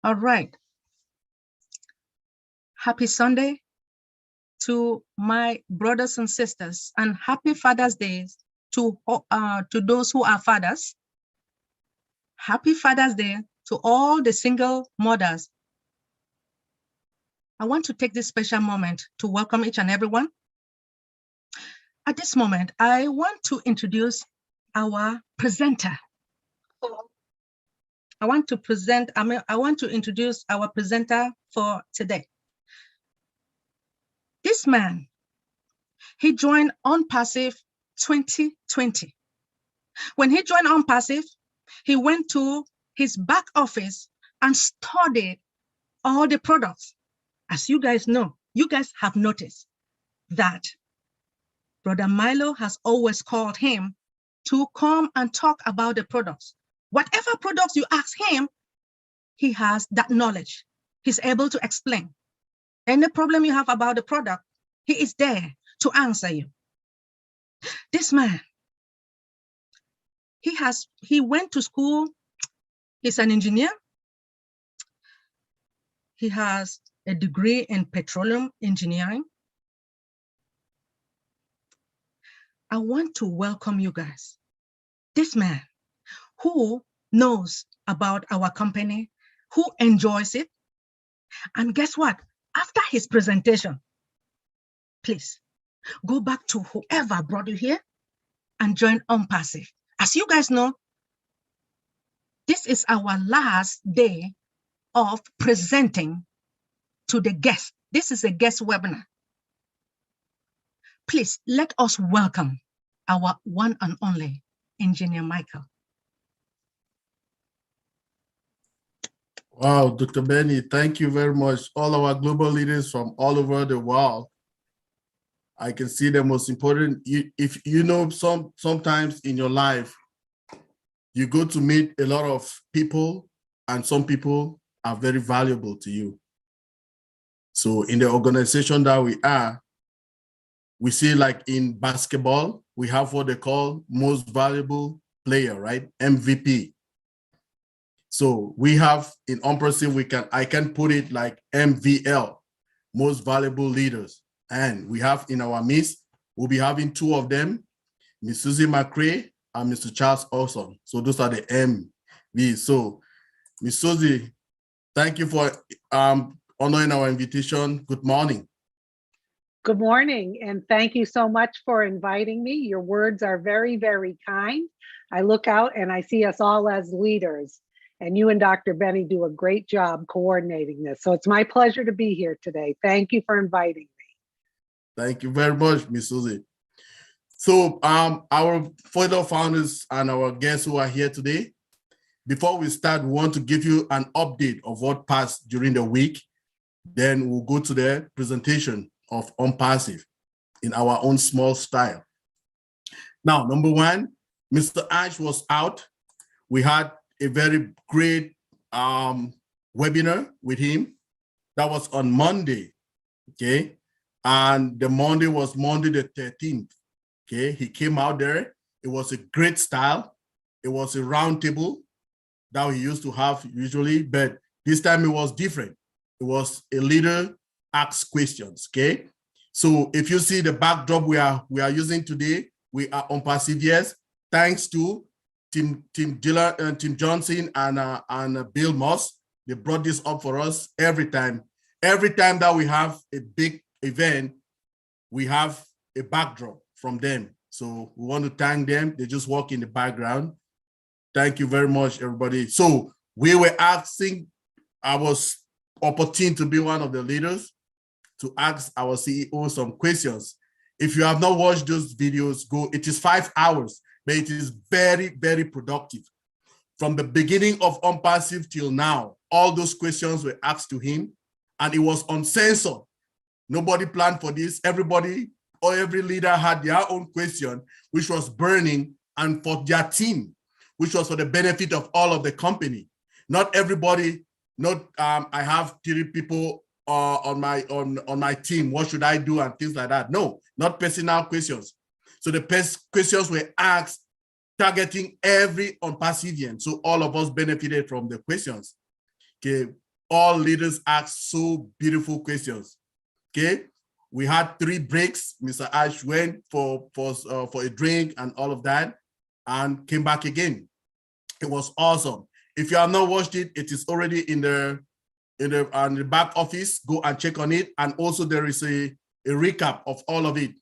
All right. Happy Sunday to my brothers and sisters, and happy Father's Day to those who are fathers. Happy Father's Day to all the single mothers. I want to take this special moment to welcome each and everyone. At this moment, I want to introduce our presenter. I want to introduce our presenter for today. This man, he joined ONPASSIVE 2020. When he joined ONPASSIVE, he went to his back office and studied all the products. As you guys know, you guys have noticed that Brother Milo has always called him to come and talk about the products. Whatever products you ask him, he has that knowledge. He's able to explain. Any problem you have about the product, he is there to answer you. This man, he went to school. He's an engineer. He has a degree in petroleum engineering. I want to welcome you guys. This man who knows about our company, who enjoys it. And guess what? After his presentation, please go back to whoever brought you here and join ONPASSIVE. As you guys know, this is our last day of presenting to the guest. This is a guest webinar. Please let us welcome our one and only Engineer Michael. Wow, Dr. Benny, thank you very much. All our global leaders from all over the world. I can see the most important, if you know, sometimes in your life, you go to meet a lot of people and some people are very valuable to you. So in the organization that we are, we see like in basketball, we have what they call most valuable player, right? MVP. So we have in ONPASSIVE, I can put it like MVL, most valuable leaders. And we have in our midst, we'll be having two of them, Ms. Susie McCrae and Mr. Charles Olson. So those are the MV. So Ms. Susie, thank you for honoring our invitation. Good morning. Good morning, and thank you so much for inviting me. Your words are very, very kind. I look out and I see us all as leaders, and you and Dr. Benny do a great job coordinating this. So it's my pleasure to be here today. Thank you for inviting me. Thank you very much, Ms. Susie. So our fellow founders and our guests who are here today, before we start, we want to give you an update of what passed during the week. Then we'll go to the presentation of ONPASSIVE in our own small style. Now, number one, Mr. Ash was out. We had a very great webinar with him. That was on Monday, okay? And the Monday was Monday the 13th, okay? He came out there. It was a great style. It was a round table that he used to have usually, but this time it was different. It was a leader ask questions, okay? So if you see the backdrop we are using today, we are ONPASSIVE, yes, thanks to Tim Johnson and Bill Moss. They brought this up for us every time. Every time that we have a big event, we have a backdrop from them. So we want to thank them. They just work in the background. Thank you very much, everybody. So we were asking, I was opportune to be one of the leaders to ask our CEO some questions. If you have not watched those videos, go. It is 5 hours, but it is very, very productive. From the beginning of ONPASSIVE till now, all those questions were asked to him, and it was uncensored. Nobody planned for this. Everybody or every leader had their own question, which was burning and for their team, which was for the benefit of all of the company. Not everybody, I have 3 people on my team. What should I do and things like that? No, not personal questions. So the questions were asked targeting every ONPASSIVian. So all of us benefited from the questions. Okay, all leaders asked so beautiful questions. Okay, we had 3 breaks. Mr. Ash went for a drink and all of that, and came back again. It was awesome. If you have not watched it, it is already in the back office. Go and check on it. And also there is a recap of all of it.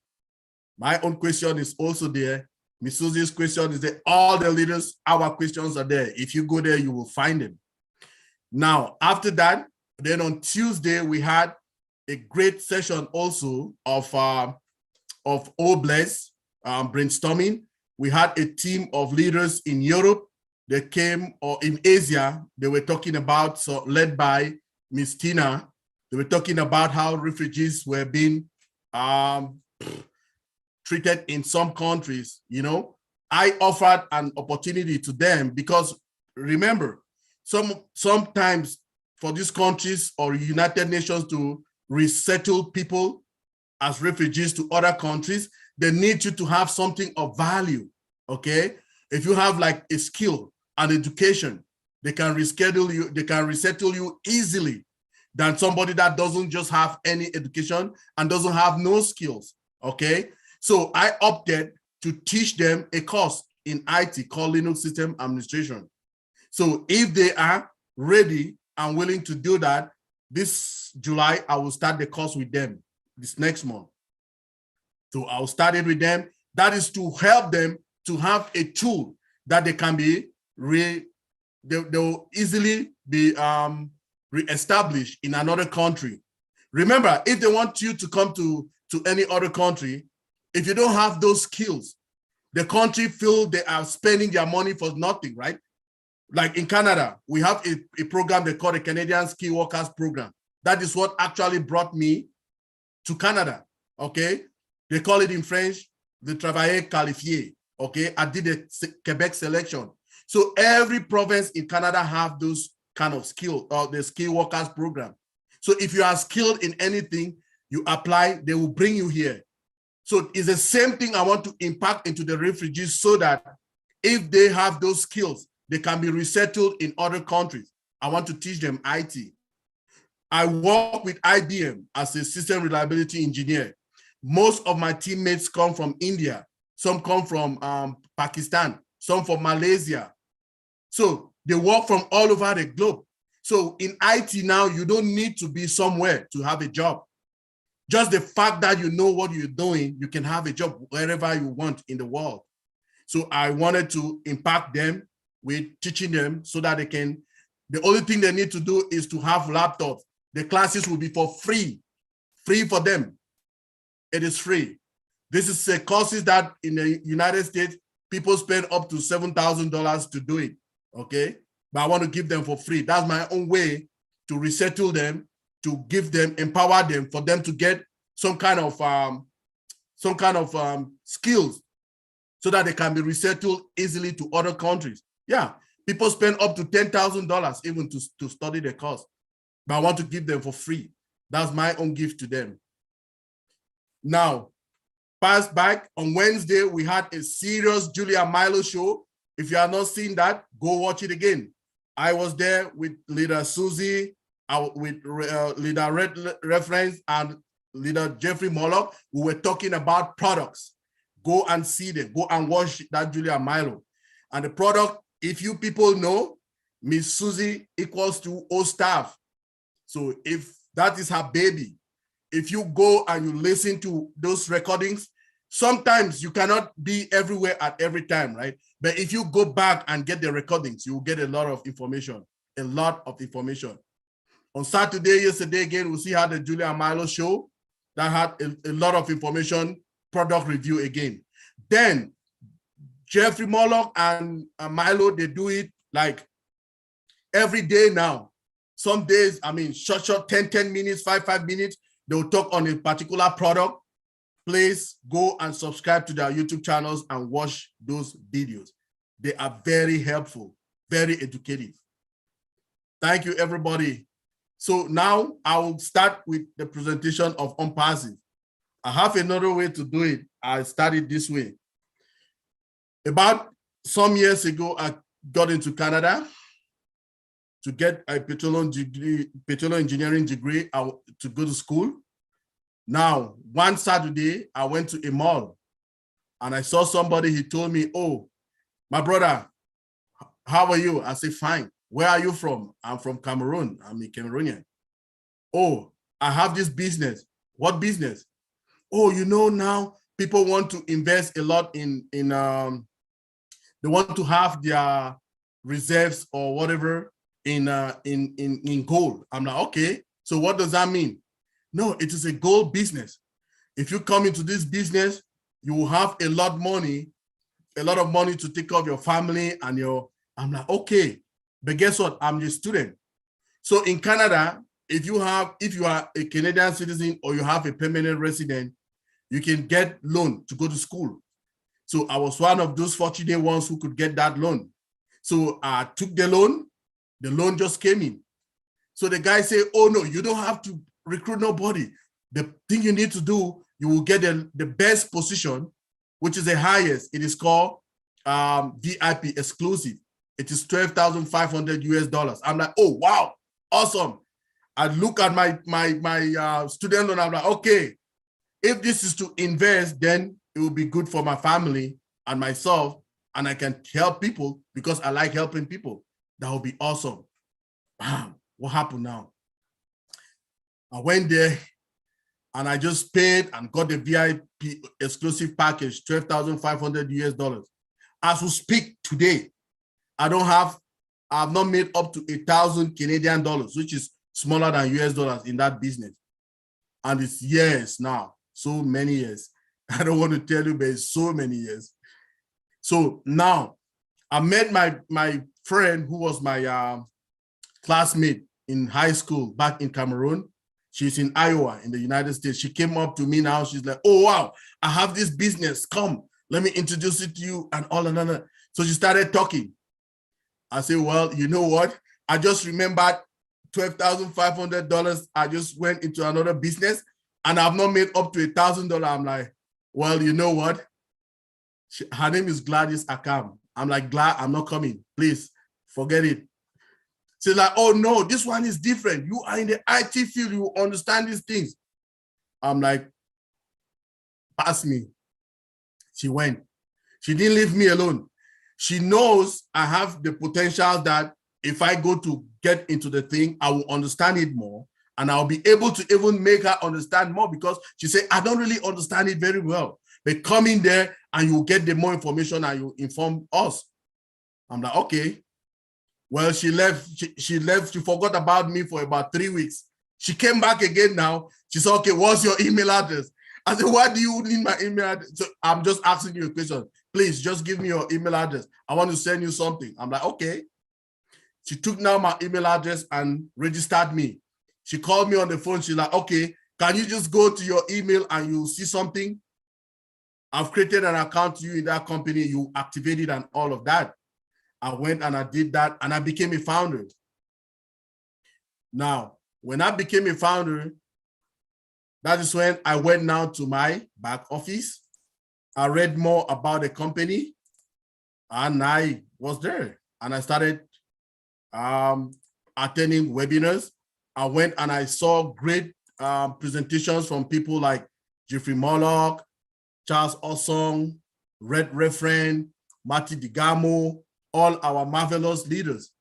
My own question is also there. Ms. Susie's question is there. All the leaders, our questions are there. If you go there, you will find them. Now, after that, then on Tuesday, we had a great session also of OBLES brainstorming. We had a team of leaders in Europe. They came, or in Asia, they were talking about, so led by Ms. Tina, they were talking about how refugees were being treated in some countries. You know, I offered an opportunity to them because remember, sometimes for these countries or United Nations to resettle people as refugees to other countries, they need you to have something of value, okay? If you have like a skill and education, they can reschedule you, they can resettle you easily than somebody that doesn't just have any education and doesn't have no skills, okay? So I opted to teach them a course in IT called Linux System Administration. So if they are ready and willing to do that, this July, I will start the course with them this next month. So I'll start it with them. That is to help them to have a tool that they can be, they'll easily be re-established in another country. Remember, if they want you to come to any other country, if you don't have those skills, the country feel they are spending their money for nothing, right? Like in Canada, we have a program they call the Canadian Skill Workers Program. That is what actually brought me to Canada, okay? They call it in French, the Travail Qualifié, okay? I did the Quebec selection. So every province in Canada have those kind of skill, the Skill Workers Program. So if you are skilled in anything, you apply, they will bring you here. So it's the same thing I want to impact into the refugees so that if they have those skills, they can be resettled in other countries. I want to teach them IT. I work with IBM as a system reliability engineer. Most of my teammates come from India. Some come from Pakistan, some from Malaysia. So they work from all over the globe. So in IT now, you don't need to be somewhere to have a job. Just the fact that you know what you're doing, you can have a job wherever you want in the world. So I wanted to impact them with teaching them so that they can, the only thing they need to do is to have laptops. The classes will be for free for them. It is free. This is a courses that in the United States, people spend up to $7,000 to do it, okay? But I want to give them for free. That's my own way to resettle them, to give them, empower them, for them to get some kind of skills so that they can be resettled easily to other countries. Yeah, people spend up to $10,000 even to study the course, but I want to give them for free. That's my own gift to them. Now, pass back on Wednesday, we had a serious Julia Milo show. If you have not seen that, go watch it again. I was there with leader Susie, with leader Red Reference and leader Jeffrey Mollock, who were talking about products. Go and see them, go and watch that Julia Milo. And the product, if you people know, Miss Susie equals to O staff. So if that is her baby, if you go and you listen to those recordings, sometimes you cannot be everywhere at every time, right? But if you go back and get the recordings, you will get a lot of information, a lot of information. On Saturday, yesterday again, we'll see how the Julia Milo show that had a lot of information, product review again. Then Jeffrey Mollock and Milo, they do it like every day now. Some days, I mean, short, 10 minutes, 5 minutes, they'll talk on a particular product. Please go and subscribe to their YouTube channels and watch those videos. They are very helpful, very educative. Thank you, everybody. So now I will start with the presentation of ONPASSIVE. I have another way to do it. I started this way. About some years ago, I got into Canada to get a petroleum engineering degree to go to school. Now, one Saturday, I went to a mall and I saw somebody. He told me, "Oh, my brother, how are you?" I said, "Fine. Where are you from?" "I'm from Cameroon. I'm a Cameroonian." "Oh, I have this business." "What business?" "Oh, you know, now people want to invest a lot in they want to have their reserves or whatever in gold." I'm like, "Okay, so what does that mean?" "No, it is a gold business. If you come into this business, you will have a lot of money to take care of your family and your." I'm like, "Okay, but guess what? I'm a student." So in Canada, if you are a Canadian citizen or you have a permanent resident, you can get loan to go to school. So I was one of those fortunate ones who could get that loan. So I took the loan just came in. So the guy said, "Oh no, you don't have to recruit nobody. The thing you need to do, you will get the best position, which is the highest. It is called VIP exclusive. It is $12,500 US." I'm like, "Oh wow, awesome." I look at my student loan. I'm like, "Okay, if this is to invest, then it will be good for my family and myself, and I can help people because I like helping people. That will be awesome." Bam. What happened now? I went there and I just paid and got the VIP exclusive package, $12,500 US. As we speak today, I've not made up to 1,000 Canadian dollars, which is smaller than US dollars in that business. And it's years now, so many years. I don't want to tell you, but it's so many years. So now I met my friend who was my classmate in high school back in Cameroon. She's in Iowa in the United States. She came up to me now. She's like, "Oh, wow, I have this business. Come, let me introduce it to you," and all another. So she started talking. I said, "Well, you know what? I just remembered $12,500. I just went into another business and I've not made up to $1,000. I'm like, "Well, you know what?" Her name is Gladys Akam. I'm like, "Glad, I'm not coming. Please forget it." She's like, "Oh no, this one is different. You are in the IT field. You understand these things." I'm like, "Pass me." She went. She didn't leave me alone. She knows I have the potential that if I go to get into the thing, I will understand it more and I'll be able to even make her understand more, because she said, "I don't really understand it very well. But come in there and you'll get the more information and you inform us." I'm like, "Okay." Well, she left. She left. She forgot about me for about 3 weeks. She came back again now. She said, "Okay, what's your email address?" I said, "Why do you need my email address?" So I'm just asking you a question. "Please just give me your email address. I want to send you something." I'm like, "Okay." She took now my email address and registered me. She called me on the phone. She's like, "Okay, can you just go to your email and you'll see something? I've created an account to you in that company. You activate it and all of that." I went and I did that and I became a founder. Now, when I became a founder, that is when I went now to my back office. I read more about the company and I was there and I started attending webinars. I went and I saw great presentations from people like Jeffrey Mollock, Charles Osong, Red Referent, Marty DeGamo, all our marvelous leaders.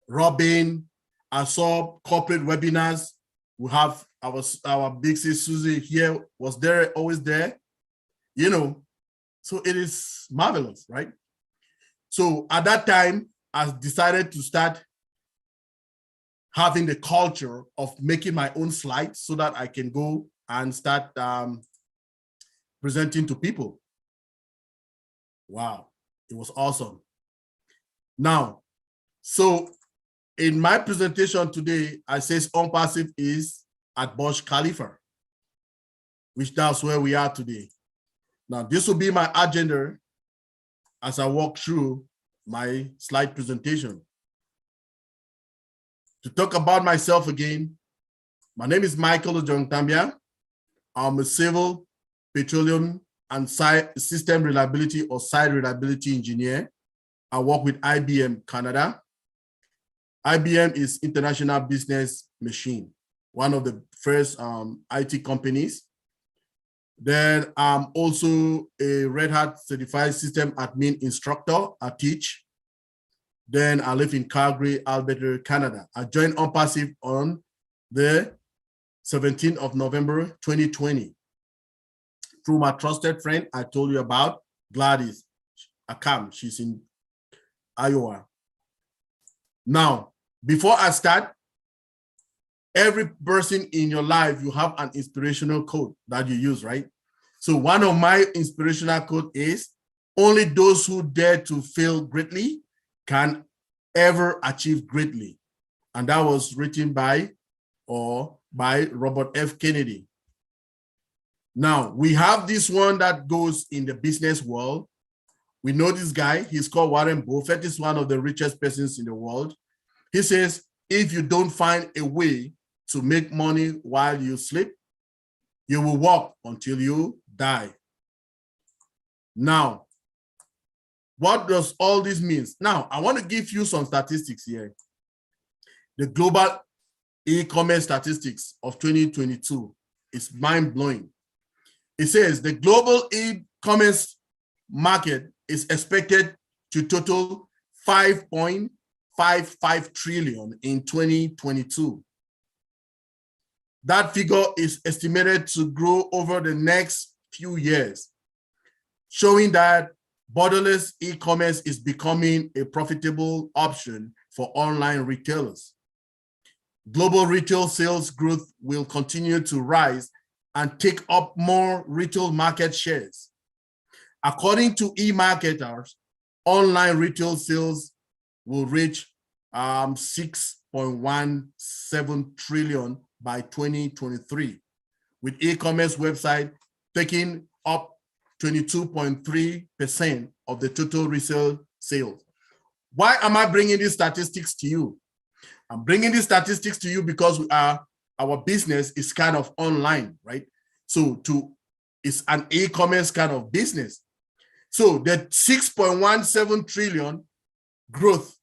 Robin, I saw corporate webinars. We have our big sis Susie here, was there, always there, you know. So it is marvelous, right? So at that time, I decided to start having the culture of making my own slides so that I can go and start presenting to people. Wow, it was awesome. Now, so in my presentation today, I says ONPASSIVE is at Burj Khalifa, which that's where we are today. Now, this will be my agenda as I walk through my slide presentation. To talk about myself again, my name is Mike Ojongtambia. I'm a civil, petroleum, and system reliability or site reliability engineer. I work with IBM Canada. IBM is International Business Machine, one of the first IT companies. Then I'm also a Red Hat certified system admin instructor. I teach. Then I live in Calgary, Alberta, Canada. I joined ONPASSIVE on the 17th of November, 2020. Through my trusted friend I told you about, Gladys Akam. She's in Iowa. Now, before I start, every person in your life, you have an inspirational quote that you use, right? So one of my inspirational quote is, only those who dare to fail greatly can ever achieve greatly. And that was written by Robert F. Kennedy. Now, we have this one that goes in the business world. We know this guy, he's called Warren Buffett. He's one of the richest persons in the world. He says, if you don't find a way to make money while you sleep, you will work until you die. Now, what does all this mean? Now, I want to give you some statistics here. The global e-commerce statistics of 2022 is mind-blowing. It says the global e-commerce market is expected to total 5.55 trillion in 2022. That figure is estimated to grow over the next few years, showing that borderless e-commerce is becoming a profitable option for online retailers. Global retail sales growth will continue to rise and take up more retail market shares. According to eMarketers, online retail sales will reach 6.17 trillion by 2023, with e-commerce website taking up 22.3% of the total resale sales. Why am I bringing these statistics to you? I'm bringing these statistics to you because our business is kind of online, right? So it's an e-commerce kind of business. So the 6.17 trillion growth,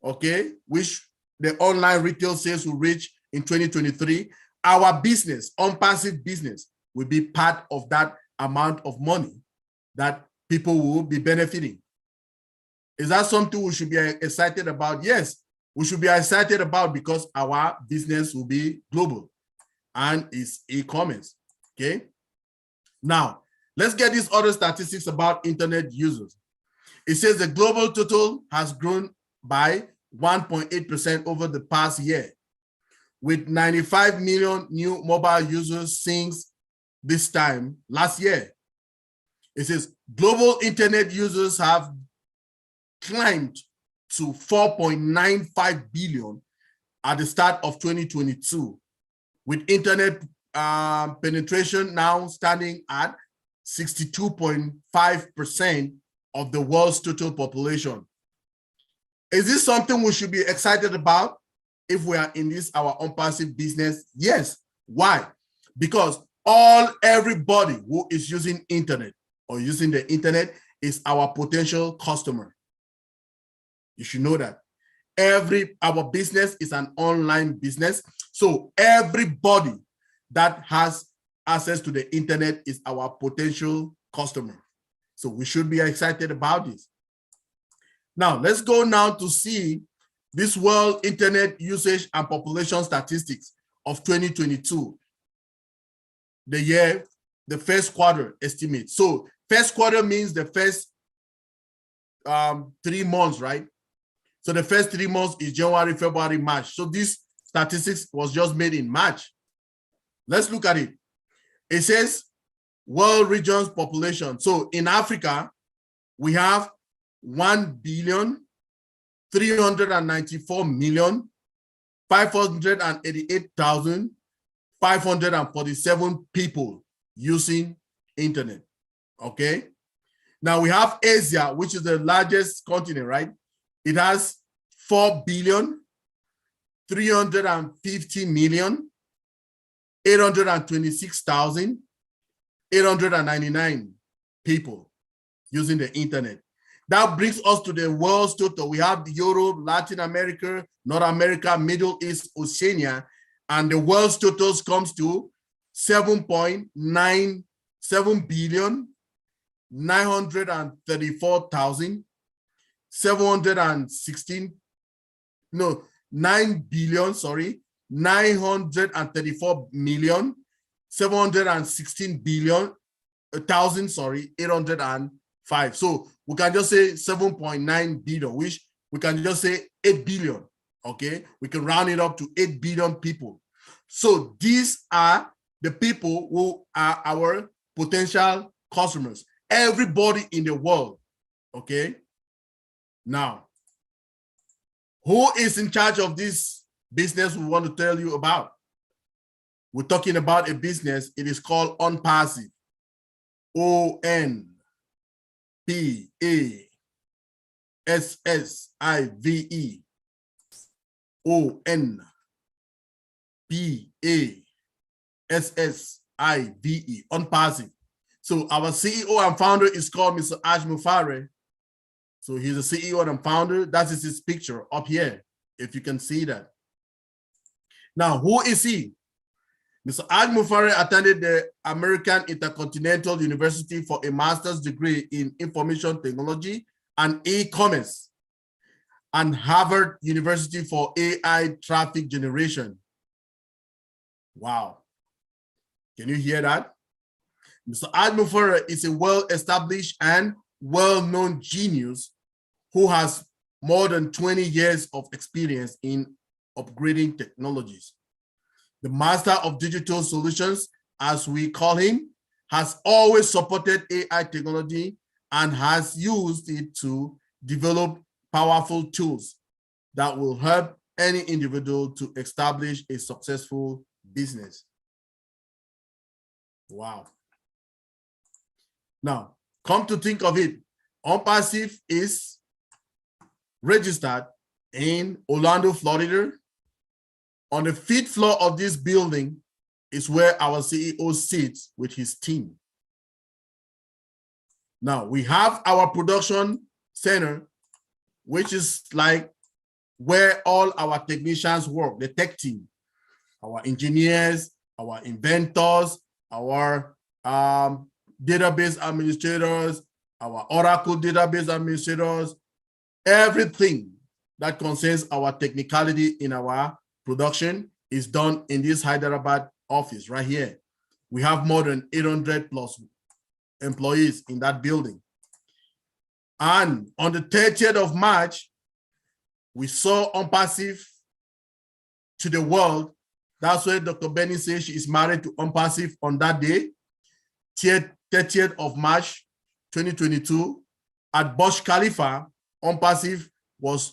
okay, which the online retail sales will reach in 2023, our business, ONPASSIVE business, will be part of that amount of money that people will be benefiting. Is that something we should be excited about? Yes, we should be excited about because our business will be global and it's e-commerce, okay? Now, let's get these other statistics about internet users. It says the global total has grown by 1.8% over the past year, with 95 million new mobile users since this time last year. It says global internet users have climbed to 4.95 billion at the start of 2022, with internet penetration now standing at 62.5% of the world's total population. Is this something we should be excited about if we are in this, our ONPASSIVE business? Yes. Why? Because everybody who is using internet or using the internet is our potential customer. You should know that. Our business is an online business. So everybody that has access to the internet is our potential customer. So we should be excited about this. Now, let's go now to see this world internet usage and population statistics of 2022. The first quarter estimate. So first quarter means the first 3 months, right? So the first 3 months is January, February, March. So this statistics was just made in March. Let's look at it. It says world regions population. So in Africa, we have 1,394,588,547 people using internet. Okay. Now we have Asia, which is the largest continent, right? It has 4,350,826,899 people using the internet. That brings us to the world's total. We have Europe, Latin America, North America, Middle East, Oceania, and the world's totals comes to 7.97 billion 934,716 no 9 billion, sorry, 934,716 billion thousand, sorry, 805. So we can just say 7.9 billion, which we can just say 8 billion. Okay, we can round it up to 8 billion people. So these are the people who are our potential customers, everybody in the world. Okay, now who is in charge of this business we want to tell you about? We're talking about a business. It is called ONPASSIVE. ONPASSIVE. ONPASSIVE. ONPASSIVE. So our CEO and founder is called Mr. ASHMUFAREH. So he's the CEO and founder. That is his picture up here, if you can see that. Now, who is he? Mr. ASHMUFAREH attended the American Intercontinental University for a master's degree in information technology and e-commerce, and Harvard University for AI traffic generation. Wow. Can you hear that? Mr. ASHMUFAREH is a well-established and well-known genius who has more than 20 years of experience in upgrading technologies. The master of digital solutions, as we call him, has always supported AI technology and has used it to develop powerful tools that will help any individual to establish a successful business. Wow. Now, come to think of it, ONPASSIVE is registered in Orlando, Florida. On the 5th floor of this building is where our CEO sits with his team. Now, we have our production center, which is like where all our technicians work, the tech team, our engineers, our inventors, our database administrators, our Oracle database administrators, everything that concerns our technicality in our production is done in this Hyderabad office right here. We have more than 800 plus employees in that building. And on the 30th of March, we saw ONPASSIVE to the world. That's why Dr. Benny says she is married to ONPASSIVE on that day, 30th of March, 2022, at Burj Khalifa. ONPASSIVE was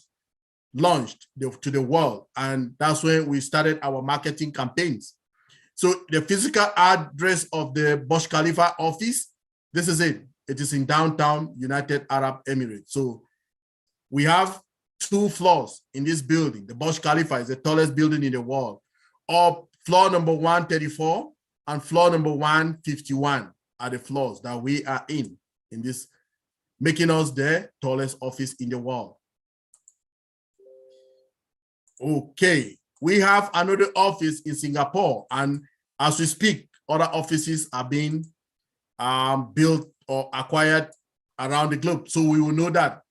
launched to the world, and that's when we started our marketing campaigns. So the physical address of the Burj Khalifa office, this is it. It is in downtown United Arab Emirates. So we have 2 floors in this building. The Burj Khalifa is the tallest building in the world. Up floor number 134 and floor number 151 are the floors that we are in this, making us the tallest office in the world. Okay, we have another office in Singapore, and as we speak, other offices are being built or acquired around the globe. So we will know that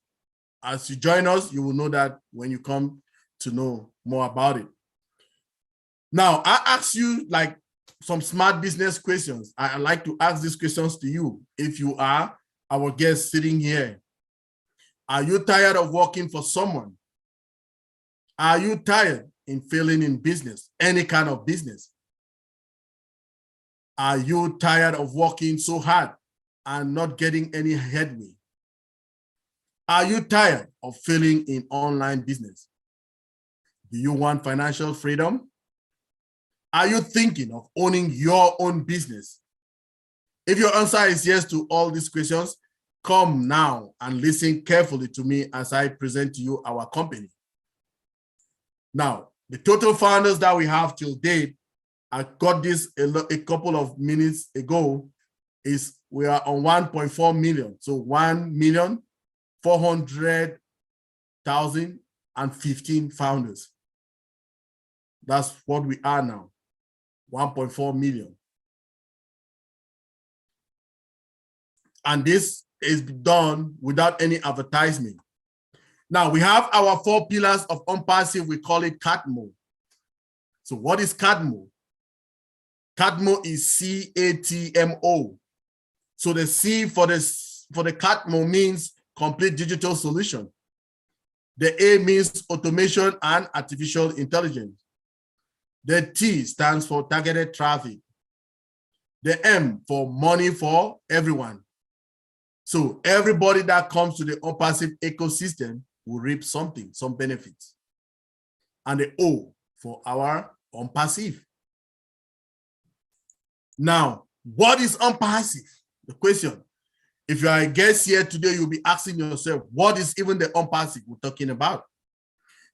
as you join us, you will know that when you come to know more about it. Now, I ask you like some smart business questions. I like to ask these questions to you. If you are our guest sitting here, are you tired of working for someone? Are you tired in failing in business, any kind of business? Are you tired of working so hard and not getting any headway? Are you tired of failing in online business? Do you want financial freedom? Are you thinking of owning your own business? If your answer is yes to all these questions, come now and listen carefully to me as I present to you our company. Now, the total founders that we have till date, I got this a couple of minutes ago, is we are on 1.4 million. So 1 million 400,015 founders. That's what we are now, 1.4 million. And this is done without any advertisement. Now we have our 4 pillars of ONPASSIVE. We call it CATMO. So what is CATMO? CATMO is CATMO. So the C for the CATMO means complete digital solution. The A means automation and artificial intelligence. The T stands for targeted traffic. The M for money for everyone. So everybody that comes to the ONPASSIVE ecosystem will reap something, some benefits. And the O for our ONPASSIVE. Now, what is ONPASSIVE? The question. If you are a guest here today, you'll be asking yourself, what is even the ONPASSIVE we're talking about?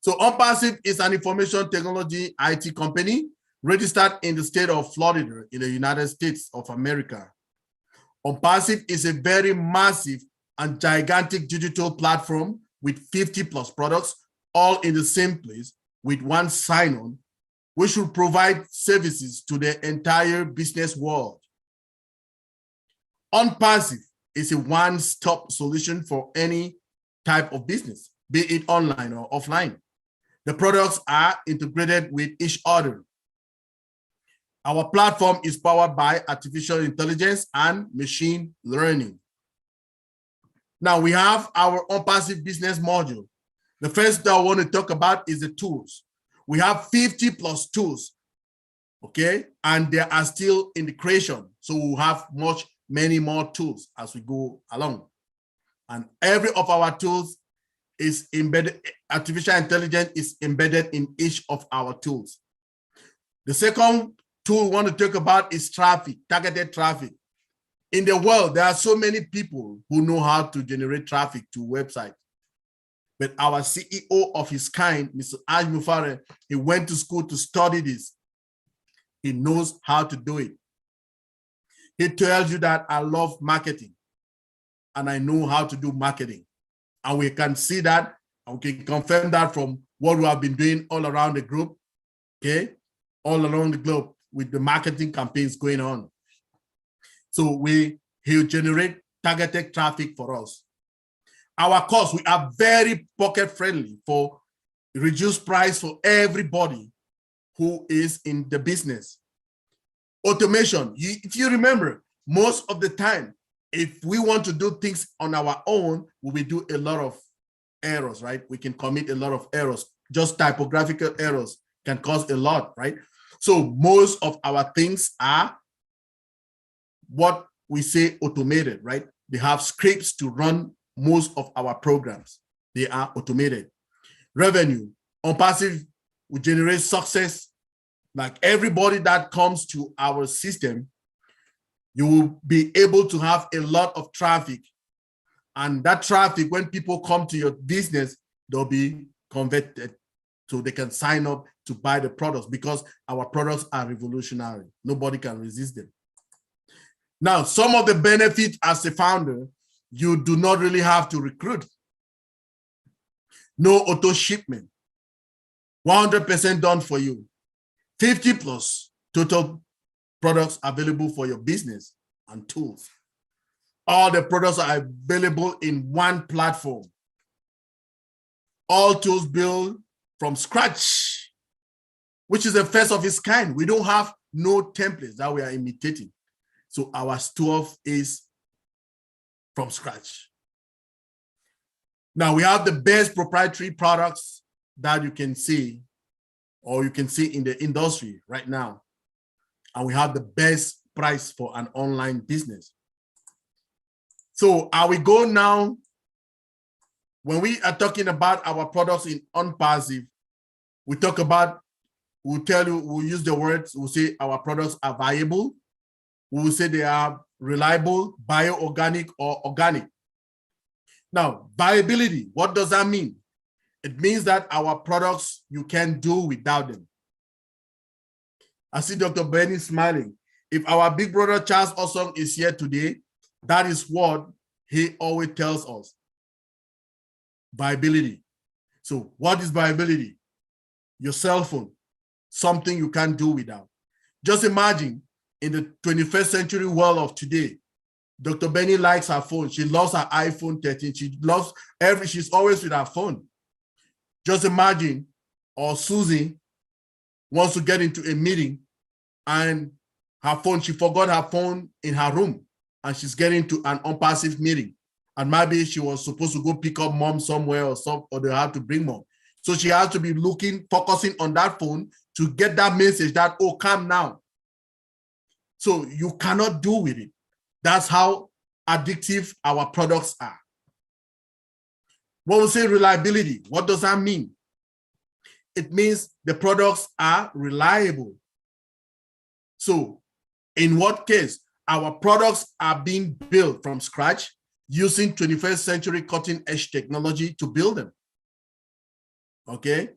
So ONPASSIVE is an information technology IT company registered in the state of Florida in the United States of America. ONPASSIVE is a very massive and gigantic digital platform with 50 plus products, all in the same place with one sign-on, which will provide services to the entire business world. ONPASSIVE is a one-stop solution for any type of business, be it online or offline. The products are integrated with each other. Our platform is powered by artificial intelligence and machine learning. Now we have our ONPASSIVE business module. The first that I want to talk about is the tools. We have 50 plus tools, okay? And they are still in the creation. So we'll have many more tools as we go along. And every of our tools is embedded, artificial intelligence is embedded in each of our tools. The second tool we want to talk about is traffic, targeted traffic. In the world, there are so many people who know how to generate traffic to websites. But our CEO of his kind, Mr. ASHMUFAREH, he went to school to study this. He knows how to do it. He tells you that I love marketing and I know how to do marketing. And we can see that, and we can confirm that from what we have been doing all around the group, okay? All around the globe with the marketing campaigns going on. So he'll generate targeted traffic for us. Our costs, we are very pocket friendly for reduced price for everybody who is in the business. Automation, if you remember, most of the time, if we want to do things on our own, we do a lot of errors, right? We can commit a lot of errors. Just typographical errors can cause a lot, right? So most of our things are what we say automated, right? They have scripts to run most of our programs. They are automated. Revenue, ONPASSIVE will generate success. Like everybody that comes to our system, you will be able to have a lot of traffic. And that traffic, when people come to your business, they'll be converted so they can sign up to buy the products because our products are revolutionary. Nobody can resist them. Now, some of the benefits as a founder, you do not really have to recruit. No auto shipment, 100% done for you. 50 plus total products available for your business and tools. All the products are available in one platform. All tools built from scratch, which is the first of its kind. We don't have no templates that we are imitating. So our stuff is from scratch. Now we have the best proprietary products that you can see, or you can see in the industry right now. And we have the best price for an online business. So are we go now, when we are talking about our products in ONPASSIVE, we talk about, we'll tell you, we'll use the words, we'll say our products are viable. We will say they are reliable, bio-organic, or organic. Now, viability, what does that mean? It means that our products, you can do without them. I see Dr. Benny smiling. If our big brother Charles Osong is here today, that is what he always tells us. Viability. So what is viability? Your cell phone, something you can't do without. Just imagine in the 21st century world of today, Dr. Benny likes her phone. She loves her iPhone 13. She loves she's always with her phone. Just imagine, or Susie wants to get into a meeting and her phone, she forgot her phone in her room and she's getting to an ONPASSIVE meeting. And maybe she was supposed to go pick up mom somewhere or they have to bring mom. So she has to be focusing on that phone to get that message that, oh, come now. So you cannot do with it. That's how addictive our products are. When we say reliability, what does that mean? It means the products are reliable. So in what case? Our products are being built from scratch using 21st century cutting edge technology to build them. Okay?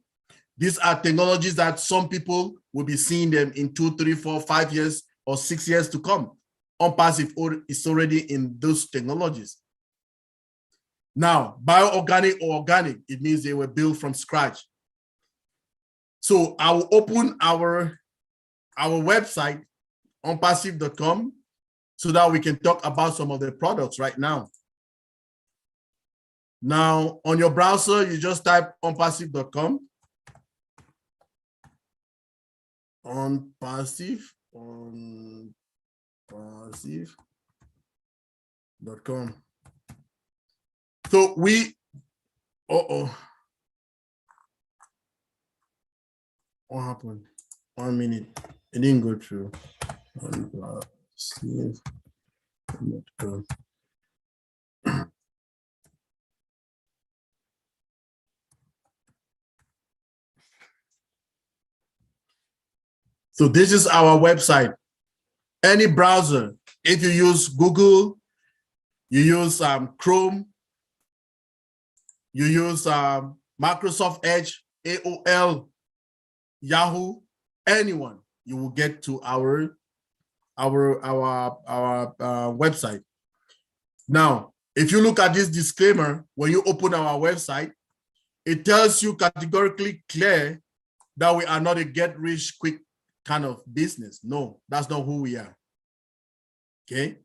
These are technologies that some people will be seeing them in 2, 3, 4, 5 years or 6 years to come. ONPASSIVE is already in those technologies. Now, bioorganic or organic, it means they were built from scratch. So I will open our website, onpassive.com, so that we can talk about some of the products right now. Now, on your browser, you just type onpassive.com. onpassive.com. So we, what happened? 1 minute. It didn't go through. onpassive.com. So this is our website. Any browser, if you use Google, you use Chrome, you use Microsoft Edge, AOL, Yahoo, anyone, you will get to our website. Now, if you look at this disclaimer, when you open our website, it tells you categorically clear that we are not a get rich quick kind of business. No, that's not who we are. Okay.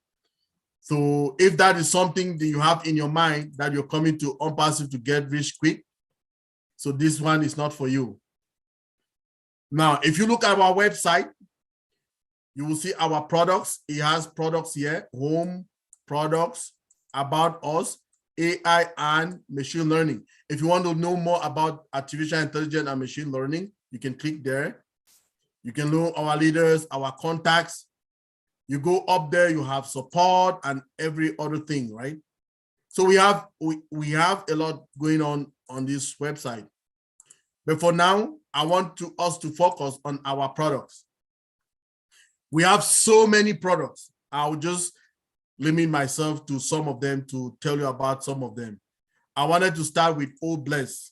So if that is something that you have in your mind that you're coming to ONPASSIVE to get rich quick, so this one is not for you. Now, if you look at our website, you will see our products. It has products here, home, products, about us, AI, and machine learning. If you want to know more about artificial intelligence and machine learning, you can click there. You can know our leaders, our contacts. You go up there, you have support and every other thing, right? So we have a lot going on this website. But for now, I want us to focus on our products. We have so many products. I'll just limit myself to some of them to tell you about some of them. I wanted to start with O Bless.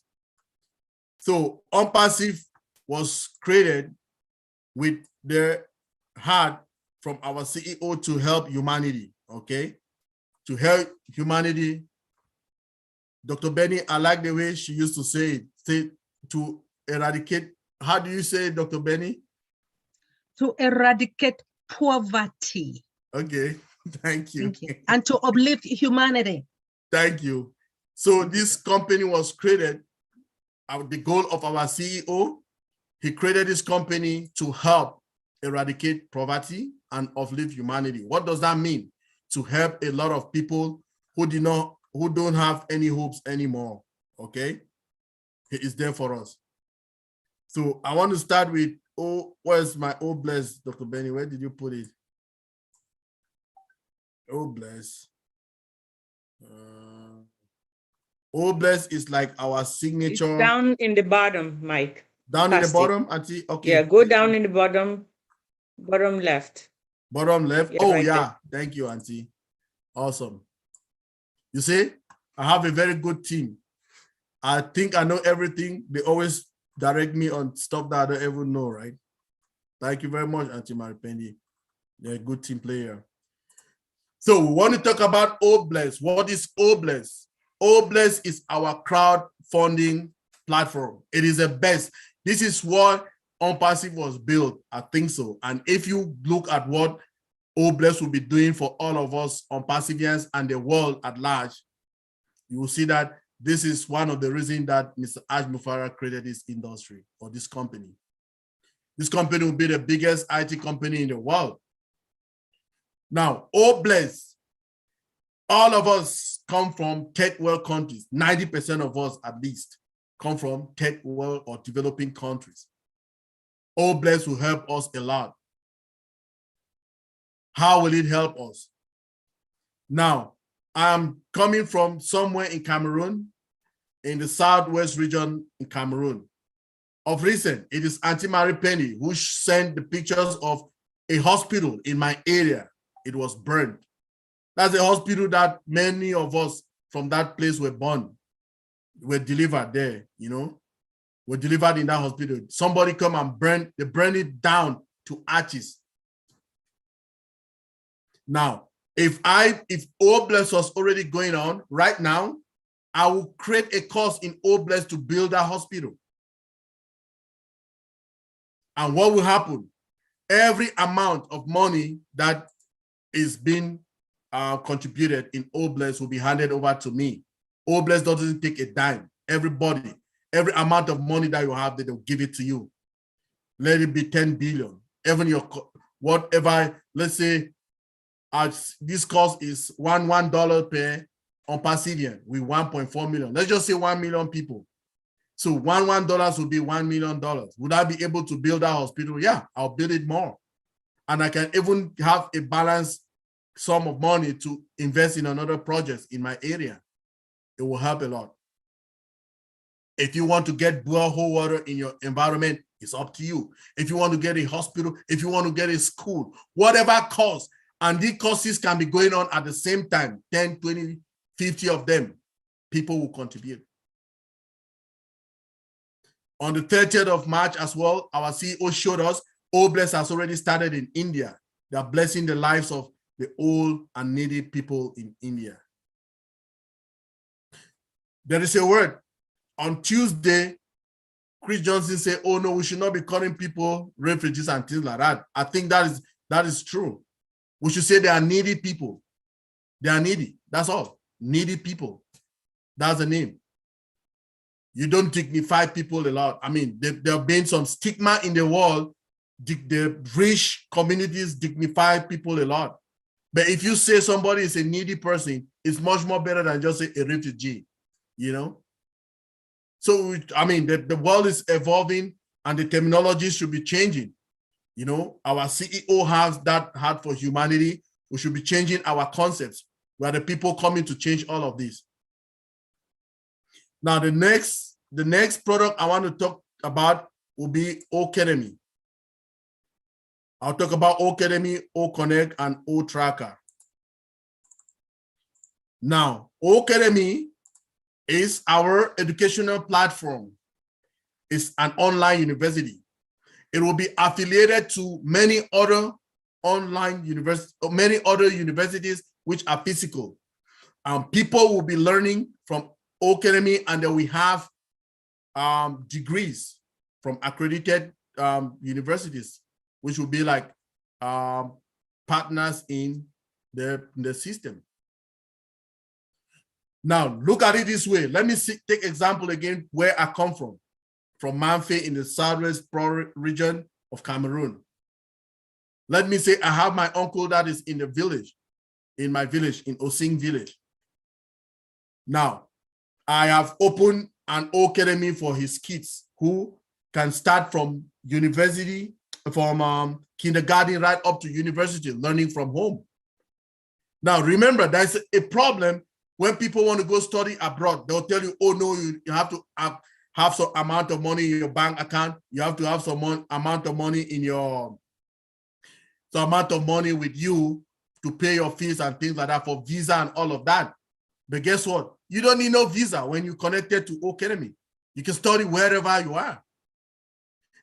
So ONPASSIVE was created with their heart from our CEO to help humanity, okay? To help humanity. Dr. Benny, I like the way she used to say it, say to eradicate. How do you say it, Dr. Benny? To eradicate poverty. Okay, thank you. Thank you. And to uplift humanity. Thank you. So this company was created, the goal of our CEO, he created this company to help eradicate poverty and uplift humanity. What does that mean? To help a lot of people who don't have any hopes anymore, okay? He is there for us. So I want to start with, where's my O Bless, Dr. Benny? Where did you put it? O Bless. O Bless is like our signature. It's down in the bottom, Mike. Down in the bottom, Auntie? Okay. Yeah, go down in the bottom left. Bottom left? Yeah, oh, right yeah. there. Thank you, Auntie. Awesome. You see, I have a very good team. I think I know everything. They always direct me on stuff that I don't even know, right? Thank you very much, Auntie Maripendi. You're a good team player. So we want to talk about O Bless. What is O Bless? OBLESS is our crowdfunding platform. It is the best. This is what ONPASSIVE was built. I think so. And if you look at what OBLESS will be doing for all of us ONPASSIVians and the world at large, you will see that this is one of the reasons that Mr. ASHMUFAREH created this industry or this company. This company will be the biggest IT company in the world. Now, OBLESS, all of us come from third world countries. 90% of us at least come from third world or developing countries. OBLESS will help us a lot. How will it help us? Now, I'm coming from somewhere in Cameroon, in the southwest region in Cameroon. Of recent, it is Auntie Mary Penny who sent the pictures of a hospital in my area. It was burned. That's a hospital that many of us from that place were born, were delivered there, you know, were delivered in that hospital. Somebody come and they burned it down to ashes. Now, if OBLESS was already going on right now, I will create a course in OBLESS to build that hospital. And what will happen? Every amount of money that is being contributed in OBLESS will be handed over to me. OBLESS doesn't take a dime. Everybody, every amount of money that you have, they'll give it to you. Let it be 10 billion. Even your whatever, let's say, this cost is $1 per ONPASSIVian with 1.4 million. Let's just say 1 million people. So $1 would be $1 million. Would I be able to build that hospital? Yeah, I'll build it more. And I can even have a balanced sum of money to invest in another project in my area. It will help a lot. If you want to get borehole water in your environment, it's up to you. If you want to get a hospital, if you want to get a school, whatever cost, and these courses can be going on at the same time, 10, 20, 50 of them, people will contribute. On the 30th of March as well, our CEO showed us OBLESS has already started in India. They are blessing the lives of the old and needy people in India. There is a word. On Tuesday, Chris Johnson said, oh no, we should not be calling people refugees and things like that. I think that is true. We should say they are needy people. They are needy. That's all. Needy people. That's the name. You don't dignify people a lot. I mean, there have been some stigma in the world. The rich communities dignify people a lot. But if you say somebody is a needy person, it's much more better than just say a refugee, you know? So, I mean, the world is evolving and the terminology should be changing. You know, our CEO has that heart for humanity. We should be changing our concepts. We are the people coming to change all of this. Now, the next product I want to talk about will be Academy. I'll talk about Academy, O-Connect, and O-Tracker. Now, Academy is our educational platform. It's an online university. It will be affiliated to many other online universities, many other universities which are physical. People will be learning from Academy, and then we have degrees from accredited universities, which will be like partners in the system. Now, look at it this way. Let me take example again where I come from Manfé in the southwest region of Cameroon. Let me say I have my uncle that is in the village, in my village, in Osing village. Now, I have opened an academy for his kids who can start from university, from kindergarten right up to university, learning from home. Now, remember, there's a problem when people want to go study abroad. They'll tell you, oh no, you have to have some amount of money in your bank account. You have to have some amount of money in your, some amount of money with you to pay your fees and things like that for visa and all of that. But guess what? You don't need no visa when you're connected to Academy. You can study wherever you are.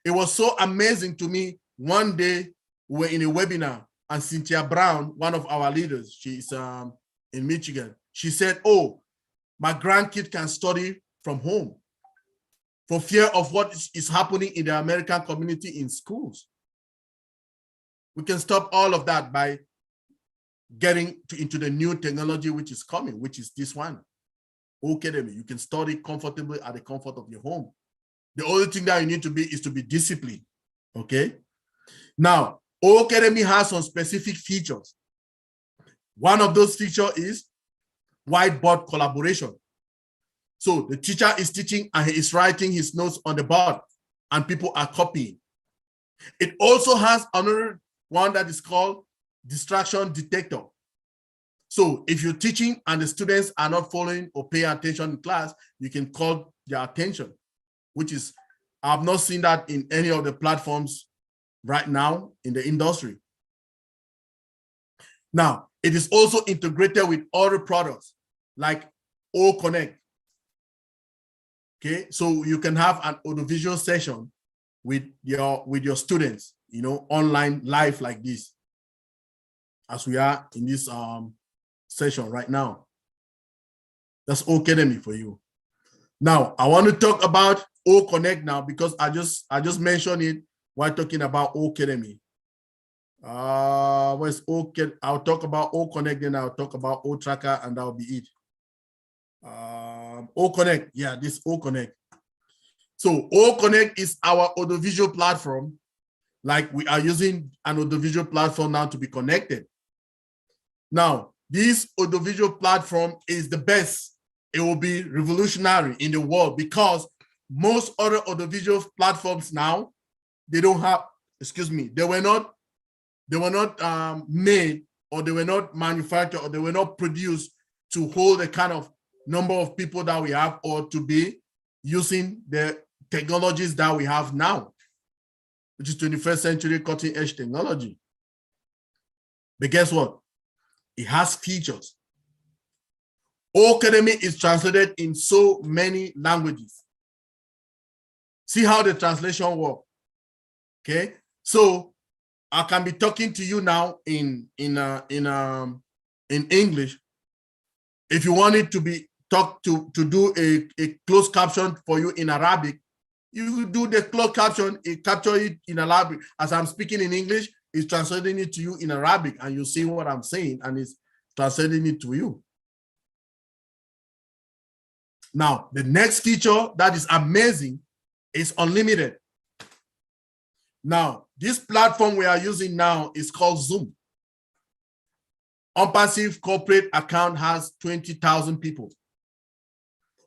It was so amazing to me. One day we were in a webinar and Cynthia Brown, one of our leaders, she's in Michigan. She said, oh, my grandkid can study from home for fear of what is happening in the American community in schools. We can stop all of that by getting into the new technology which is coming, which is this one, Academy. You can study comfortably at the comfort of your home. The only thing that you need to be is to be disciplined, okay? Now, Academy has some specific features. One of those features is whiteboard collaboration. So the teacher is teaching and he is writing his notes on the board and people are copying. It also has another one that is called distraction detector. So if you're teaching and the students are not following or paying attention in class, you can call their attention, which is, I've not seen that in any of the platforms right now in the industry. Now, it is also integrated with other products like O Connect. Okay, so you can have an audiovisual session with your students, you know, online live like this, as we are in this session right now. That's Academy for you. Now, I want to talk about O Connect now because I just mentioned it while talking about Academy. Where's OK? I'll talk about O Connect, then I'll talk about O Tracker, and that'll be it. O Connect, yeah, this O Connect. So O Connect is our audiovisual platform. Like we are using an audiovisual platform now to be connected. Now, this audiovisual platform is the best. It will be revolutionary in the world because most other audiovisual platforms now, they don't have, excuse me, they were not made, or they were not manufactured, or they were not produced to hold the kind of number of people that we have, or to be using the technologies that we have now, which is 21st century cutting edge technology. But guess what? It has features. Academy is translated in so many languages. See how the translation works. Okay, so I can be talking to you now in English. If you want it to be to do a closed caption for you in Arabic, you do the closed caption, it capture it in Arabic. As I'm speaking in English, it's translating it to you in Arabic, and you see what I'm saying, and it's translating it to you. Now, the next feature that is amazing is unlimited. Now, this platform we are using now is called Zoom. ONPASSIVE corporate account has 20,000 people.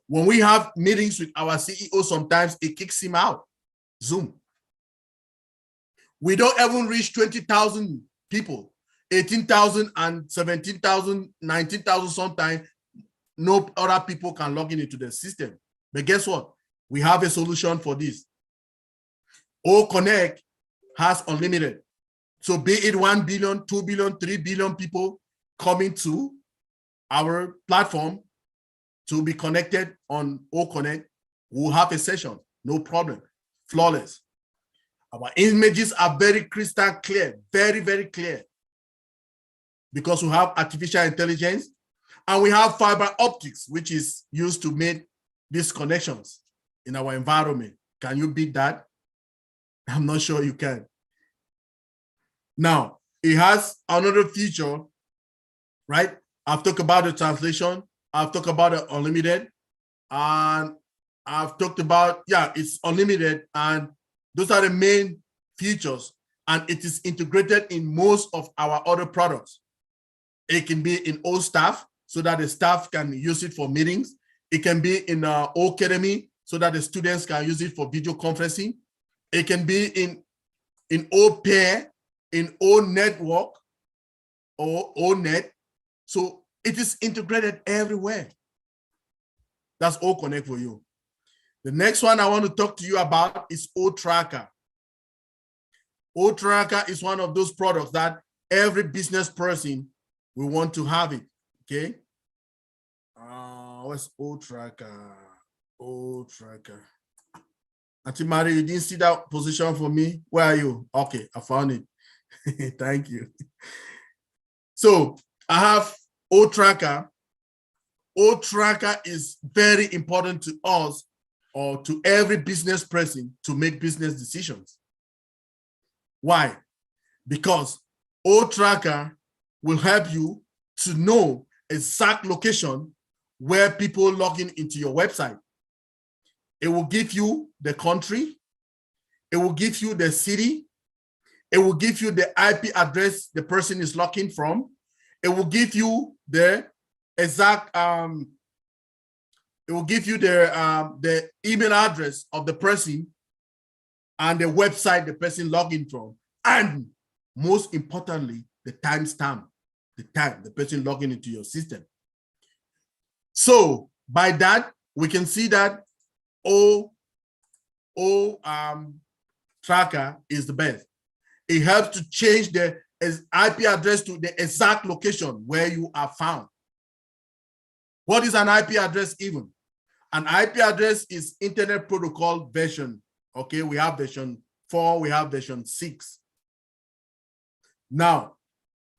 When we have meetings with our CEO, sometimes it kicks him out, Zoom. We don't even reach 20,000 people, 18,000 and 17,000, 19,000 sometimes. No other people can log into the system. But guess what? We have a solution for this. O Connect has unlimited. So be it 1 billion, 2 billion, 3 billion people coming to our platform to be connected on O Connect, we'll have a session, no problem, flawless. Our images are very crystal clear, very, very clear, because we have artificial intelligence and we have fiber optics, which is used to make these connections in our environment. Can you beat that? I'm not sure you can. Now, it has another feature, right? I've talked about the translation. I've talked about the unlimited, and I've talked about, yeah, it's unlimited, and those are the main features, and it is integrated in most of our other products. It can be in O Staff, so that the staff can use it for meetings. It can be in O Academy, so that the students can use it for video conferencing. It can be in O Pair, in O Network, or O Net. So it is integrated everywhere. That's O Connect for you. The next one I want to talk to you about is O Tracker. O Tracker is one of those products that every business person will want to have it. Okay. What's O Tracker? O Tracker. Auntie Mary, you didn't see that position for me? Where are you? Okay, I found it. Thank you. So I have O Tracker. O-Tracker is very important to us or to every business person to make business decisions. Why? Because O-Tracker will help you to know exact location where people log in into your website. It will give you the country, it will give you the city, it will give you the IP address the person is logging from, it will give you the exact it will give you the email address of the person and the website the person logging from, and most importantly, the timestamp, the time the person logging into your system. So by that, we can see that tracker is the best. It helps to change the IP address to the exact location where you are found. What is an IP address even? An IP address is Internet Protocol version. Okay, we have version 4, we have version 6. Now,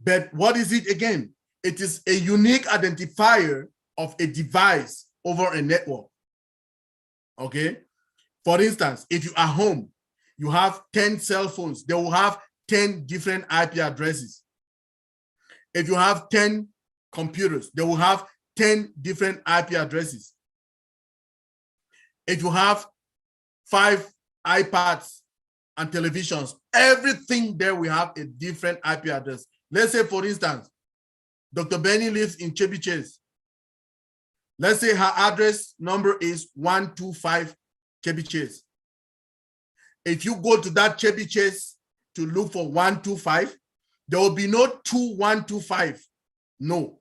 but what is it again? It is a unique identifier of a device over a network. Okay, for instance, if you are home, you have 10 cell phones, they will have 10 different IP addresses. If you have 10 computers, they will have 10 different IP addresses. If you have 5 iPads and televisions, everything there we have a different IP address. Let's say, for instance, Dr. Benny lives in Chevy Chase. Let's say her address number is 125 Chevy Chase. If you go to that Chevy Chase to look for 125, there will be no 2125. No,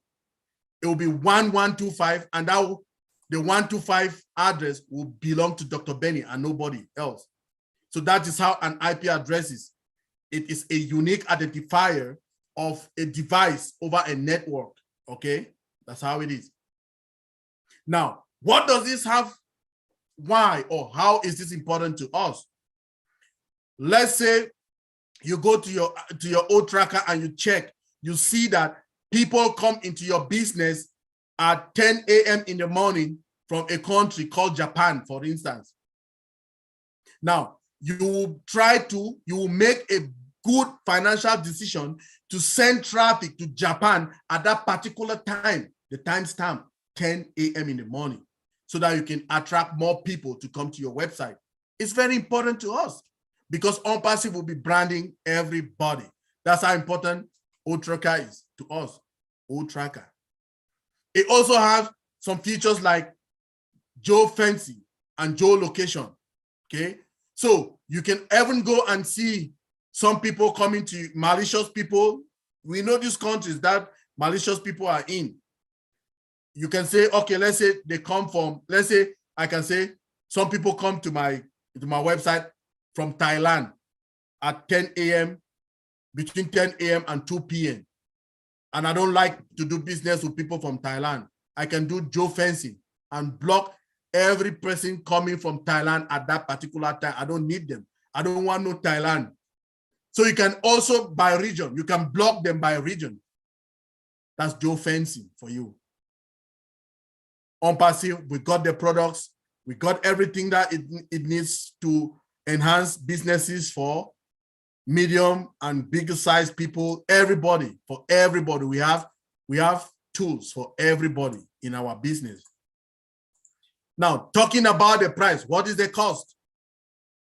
it will be 1125, and that will, the 125 address will belong to Dr. Benny and nobody else. So that is how an IP address is. It is a unique identifier of a device over a network. Okay, that's how it is. Now, what does this have? Why or how is this important to us? Let's say you go to your O-Tracker and you check, you see that people come into your business at 10 a.m. in the morning from a country called Japan, for instance. Now, you will make a good financial decision to send traffic to Japan at that particular time, the timestamp, 10 a.m. in the morning, so that you can attract more people to come to your website. It's very important to us because ONPASSIVE will be branding everybody. That's how important O-Tracker is to us, O-Tracker. It also has some features like geofencing and geolocation, okay? So you can even go and see some people coming to you, malicious people. We know these countries that malicious people are in. You can say, okay, let's say they come from, let's say I can say some people come to my website from Thailand at 10 a.m., between 10 a.m. and 2 p.m. And I don't like to do business with people from Thailand. I can do geofencing and block every person coming from Thailand at that particular time. I don't need them. I don't want no Thailand. So you can also by region, you can block them by region. That's geofencing for you. ONPASSIVE, we got the products, we got everything that it needs to enhance businesses for medium and bigger size people, everybody, for everybody. We have tools for everybody in our business. Now, talking about the price, what is the cost?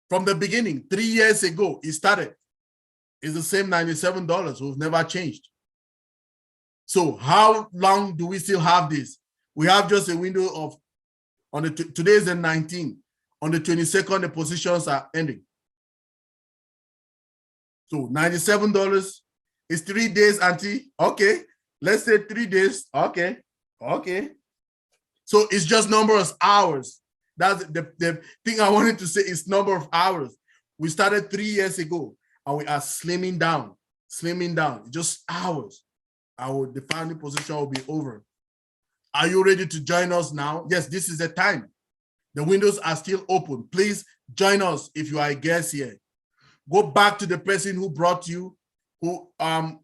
From the beginning, 3 years ago, it started. It's the same $97. We've never changed. So how long do we still have this? We have just a window of, today is the 19th. On the 22nd, the positions are ending. So $97 is 3 days, Auntie. Okay, let's say 3 days. Okay, okay. So it's just number of hours. That's the thing I wanted to say is number of hours. We started 3 years ago and we are slimming down, just hours. The founding position will be over. Are you ready to join us now? Yes, this is the time. The windows are still open. Please join us if you are a guest here. Go back to the person who brought you, who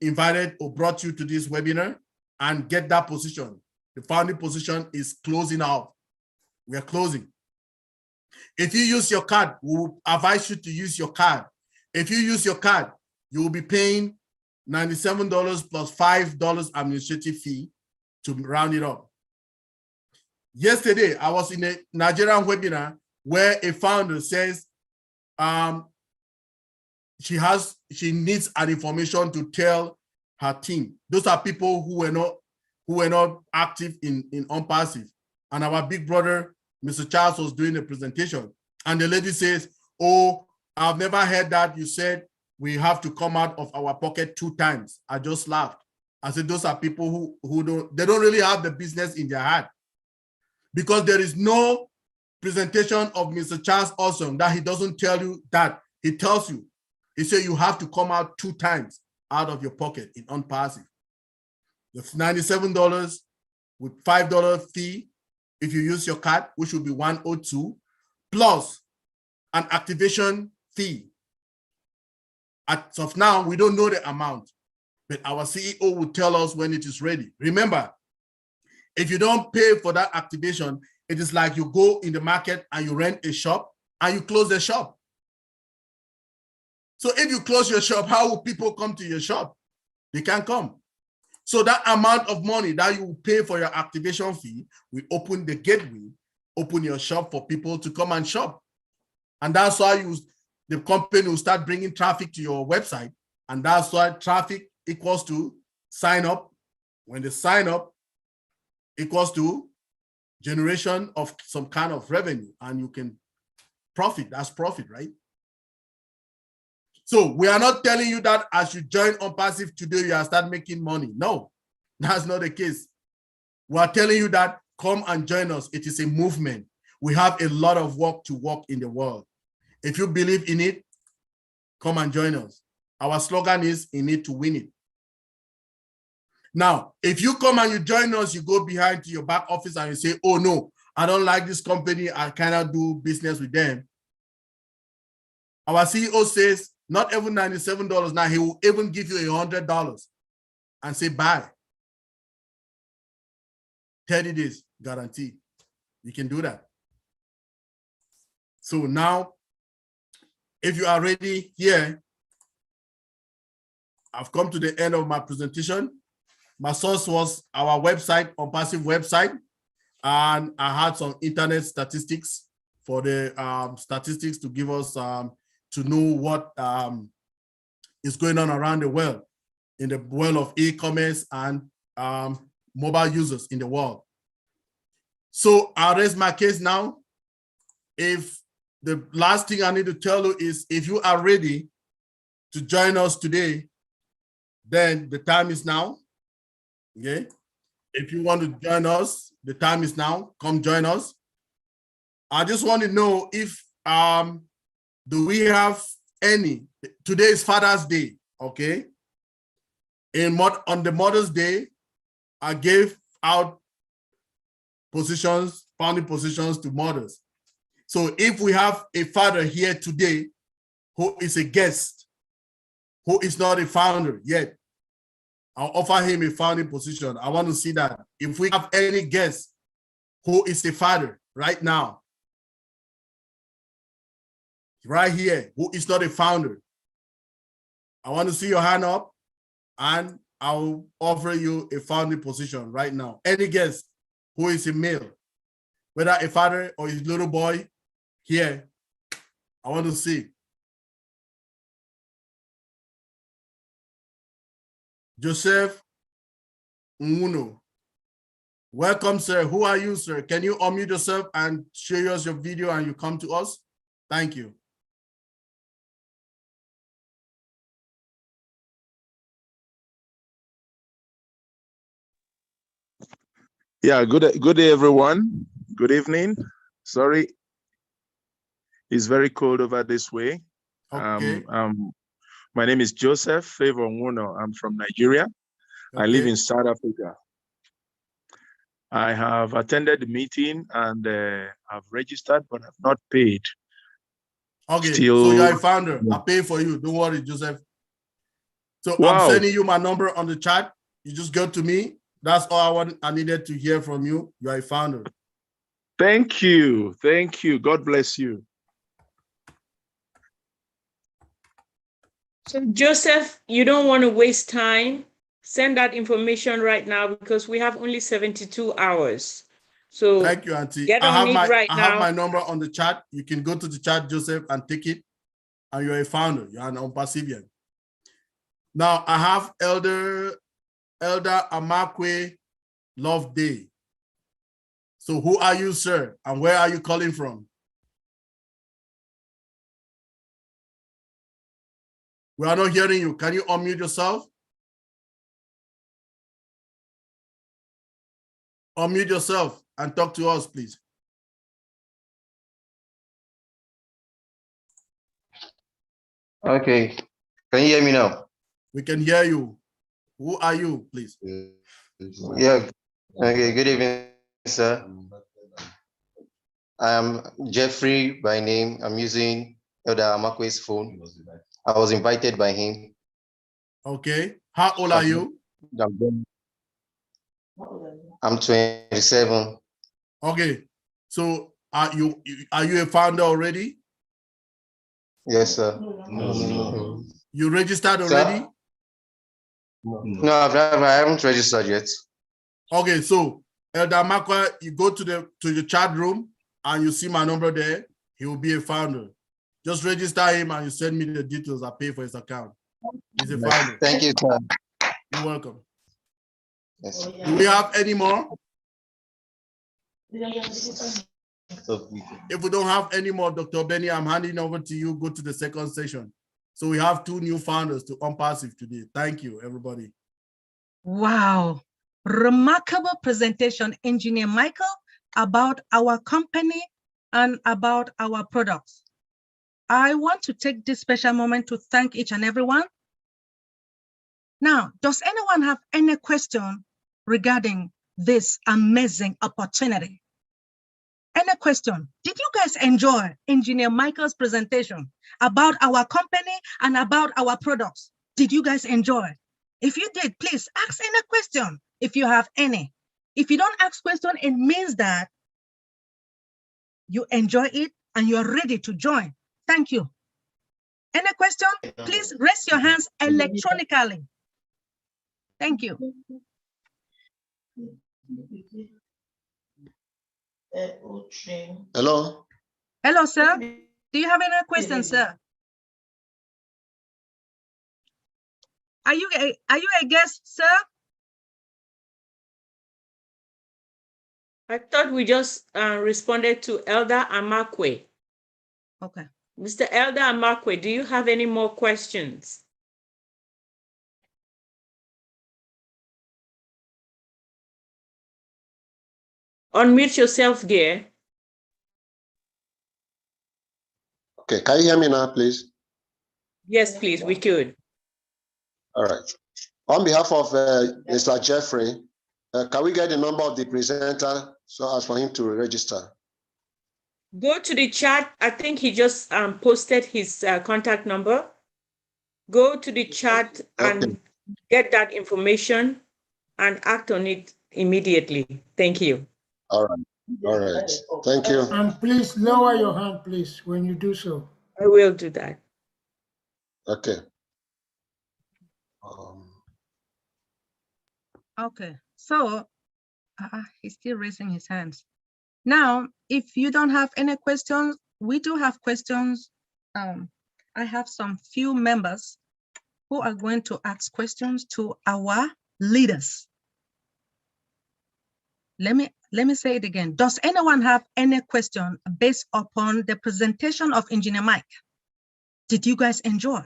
invited or brought you to this webinar and get that position. The founding position is closing out. We are closing. If you use your card, we will advise you to use your card. If you use your card, you will be paying $97 plus $5 administrative fee to round it up. Yesterday, I was in a Nigerian webinar where a founder says she needs an information to tell her team. Those are people who were not active in ONPASSIVE. And our big brother, Mr. Charles, was doing a presentation. And the lady says, oh, I've never heard that. You said we have to come out of our pocket 2 times. I just laughed. I said, those are people who don't really have the business in their heart. Because there is no presentation of Mr. Charles Awesome that he doesn't tell you that. He tells you. He said you have to come out 2 times out of your pocket in ONPASSIVE. It's $97 with $5 fee if you use your card, which will be $102, plus an activation fee. As of now, we don't know the amount, but our CEO will tell us when it is ready. Remember, if you don't pay for that activation, it is like you go in the market and you rent a shop and you close the shop. So if you close your shop, how will people come to your shop? They can't come. So that amount of money that you pay for your activation fee, we open the gateway, open your shop for people to come and shop. And that's why the company will start bringing traffic to your website. And that's why traffic equals to sign up. When they sign up, equals to generation of some kind of revenue, and you can profit. That's profit, right? So we are not telling you that as you join ONPASSIVE today, you are start making money. No, that's not the case. We are telling you that come and join us. It is a movement. We have a lot of work to walk in the world. If you believe in it, come and join us. Our slogan is in it to win it. Now, if you come and you join us, you go behind to your back office and you say, oh no, I don't like this company. I cannot do business with them. Our CEO says, not even $97 now, he will even give you $100 and say bye. 30 days guarantee. You can do that. So now, if you are ready here, I've come to the end of my presentation. My source was our website, ONPASSIVE website, and I had some internet statistics for the statistics to give us to know what is going on around the world, in the world of e-commerce and mobile users in the world. So I'll raise my case now. If the last thing I need to tell you is if you are ready to join us today, then the time is now. Okay. If you want to join us, the time is now. Come join us. I just want to know if do we have any? Today is Father's Day. Okay. On the Mother's Day, I gave out positions, founding positions to mothers. So if we have a father here today who is a guest, who is not a founder yet, I'll offer him a founding position. I want to see that. If we have any guest who is a father right now, right here, who is not a founder, I want to see your hand up and I'll offer you a founding position right now. Any guest who is a male, whether a father or his little boy here, I want to see. Joseph Nguno. Welcome, sir. Who are you, sir? Can you unmute yourself and share us your video and you come to us? Thank you. Yeah, good day, everyone. Good evening. Sorry, it's very cold over this way. Okay. My name is Joseph Favor Nguno. I'm from Nigeria. Okay. I live in South Africa. I have attended the meeting and I've registered, but I've not paid. Okay, so you're a founder. I'll pay for you. Don't worry, Joseph. So wow. I'm sending you my number on the chat. You just go to me, That's all I needed to hear from you. You are a founder. Thank you. Thank you. God bless you. So Joseph, you don't want to waste time. Send that information right now because we have only 72 hours. So thank you, Auntie. Get on it right now. I have my number on the chat. You can go to the chat, Joseph, and take it. And you're a founder. You're an ONPASSIVE. Now I have Elder Amakwe Love Day. So who are you, sir? And where are you calling from? We are not hearing you. Can you unmute yourself? Unmute yourself and talk to us, please. Okay. Can you hear me now? We can hear you. Who are you, please? Yeah. Okay. Good evening, sir. I'm Jeffrey by name. I'm using Elder Amakwe's phone. I was invited by him. Okay. How old are you? I'm 27. Okay. So are you a founder already? Yes, sir. You registered already? Sir? No, I haven't registered yet. Okay, so Elder Amakwe, you go to the chat room and you see my number there. He will be a founder. Just register him and you send me the details. I pay for his account. He's a founder. Thank you, sir. You're welcome. Yes. Do we have any more? If we don't have any more, Dr. Benny, I'm handing over to you. Go to the second session. So we have 2 new founders to ONPASSIVE today. Thank you, everybody. Wow. Remarkable presentation, Engineer Michael, about our company and about our products. I want to take this special moment to thank each and everyone. Now, does anyone have any question regarding this amazing opportunity? Any question? Did you guys enjoy Engineer Michael's presentation about our company and about our products? Did you guys enjoy? If you did, please ask any question if you have any. If you don't ask question, it means that you enjoy it and you're ready to join. Thank you. Any question? Please raise your hands electronically. Thank you. Hello. Hello, sir. Do you have any questions, sir? Are you a guest, sir? I thought we just responded to Elder Amakwe. Okay. Mr. Elder Amakwe, do you have any more questions? Unmute yourself, dear. Okay, can you hear me now, please? Yes, please, we could. All right. On behalf of Mr. Jeffrey, can we get the number of the presenter so as for him to register? Go to the chat. I think he just posted his contact number. Go to the chat and get that information and act on it immediately. Thank you. All right. All right. Thank you. And please lower your hand, please, when you do so. I will do that. Okay. Okay. So he's still raising his hands. Now, if you don't have any questions, we do have questions. I have some few members who are going to ask questions to our leaders. Let me say it again. Does anyone have any question based upon the presentation of Engineer Mike? Did you guys enjoy?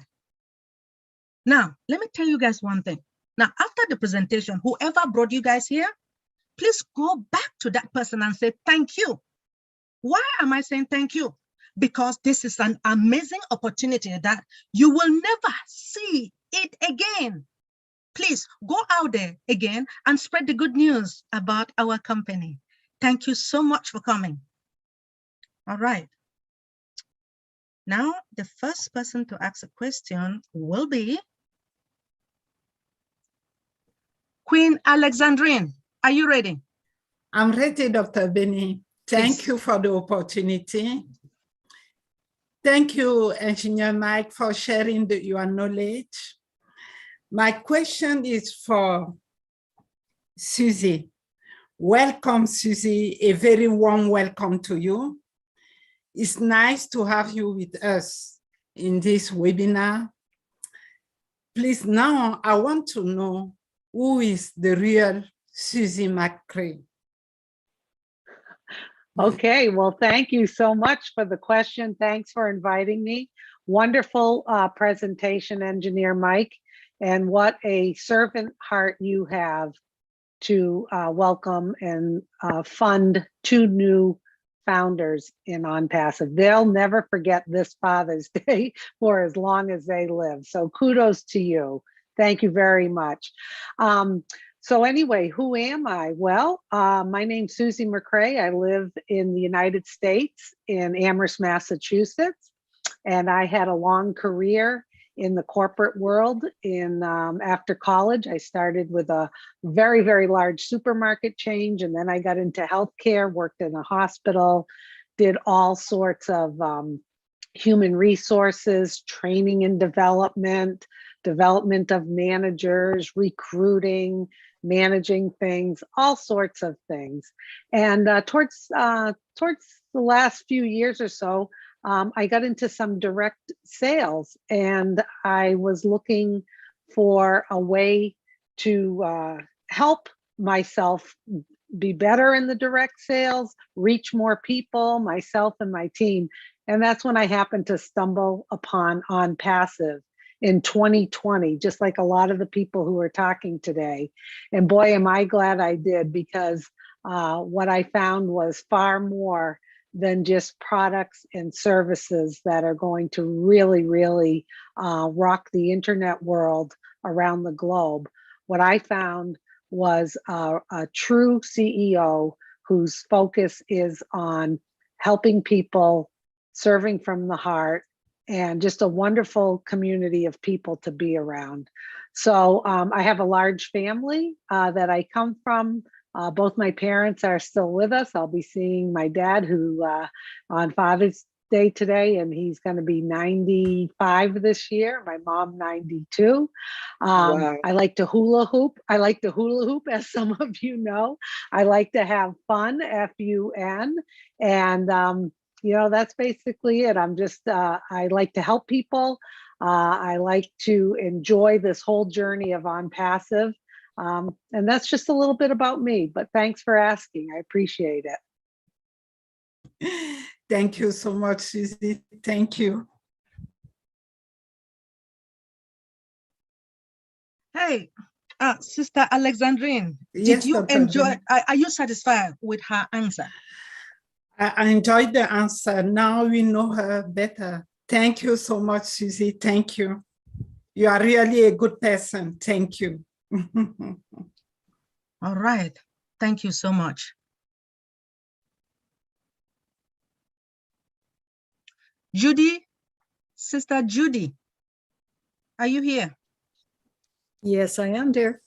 Now, let me tell you guys one thing. Now, after the presentation, whoever brought you guys here, please go back to that person and say, thank you. Why am I saying thank you? Because this is an amazing opportunity that you will never see it again. Please go out there again and spread the good news about our company. Thank you so much for coming. All right. Now, the first person to ask a question will be Queen Alexandrine, are you ready? I'm ready, Dr. Benny. Thank you for the opportunity. Thank you, Engineer Mike, for sharing your knowledge. My question is for Susie. Welcome, Susie. A very warm welcome to you. It's nice to have you with us in this webinar. Please, now I want to know who is the real Susie McCray. Okay, well, thank you so much for the question. Thanks for inviting me. Wonderful presentation, Engineer Mike. And what a servant heart you have to welcome and fund 2 new founders in ONPASSIVE. They'll never forget this Father's Day for as long as they live. So kudos to you. Thank you very much. So anyway, who am I? Well, my name's Susie McCray. I live in the United States in Amherst, Massachusetts, and I had a long career in the corporate world. After college, I started with a very, very large supermarket chain, and then I got into healthcare, worked in a hospital, did all sorts of human resources, training and development of managers, recruiting, managing things, all sorts of things. And towards the last few years or so, I got into some direct sales, and I was looking for a way to help myself be better in the direct sales, reach more people, myself and my team. And that's when I happened to stumble upon ONPASSIVE in 2020, just like a lot of the people who are talking today. And boy, am I glad I did, because what I found was far more than just products and services that are going to really, really rock the internet world around the globe. What I found was a true CEO whose focus is on helping people, serving from the heart, and just a wonderful community of people to be around. So I have a large family that I come from. Both my parents are still with us. I'll be seeing my dad, who on Father's Day today, and he's going to be 95 this year. My mom, 92. Wow. I like to hula hoop. As some of you know. I like to have fun, F-U-N. And you know, that's basically it. I'm just, I like to help people. I like to enjoy this whole journey of ONPASSIVE. And that's just a little bit about me, but thanks for asking. I appreciate it. Thank you so much, Susie. Thank you. Hey, Sister Alexandrine, yes, did you Dr. enjoy, are you satisfied with her answer? I enjoyed the answer. Now we know her better. Thank you so much, Susie. Thank you. You are really a good person. Thank you. All right. Thank you so much. Judy, Sister Judy, are you here? Yes, I am, dear.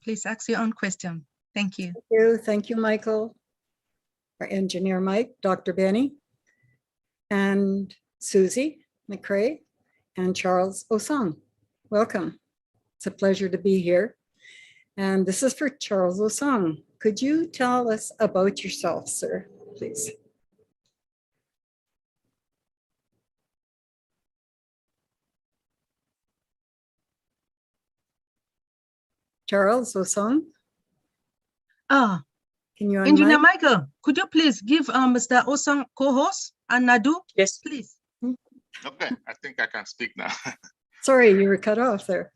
Please ask your own question. Thank you. Thank you. Thank you, Michael, our Engineer Mike, Dr. Benny, and Susie McCray, and Charles Osong. Welcome. It's a pleasure to be here. And this is for Charles Osong. Could you tell us about yourself, sir, please? Charles Osong? Can you Engineer Michael, could you please give Mr. Osong co-host and Nadu? Yes, please. Okay, I think I can speak now. Sorry, you were cut off there.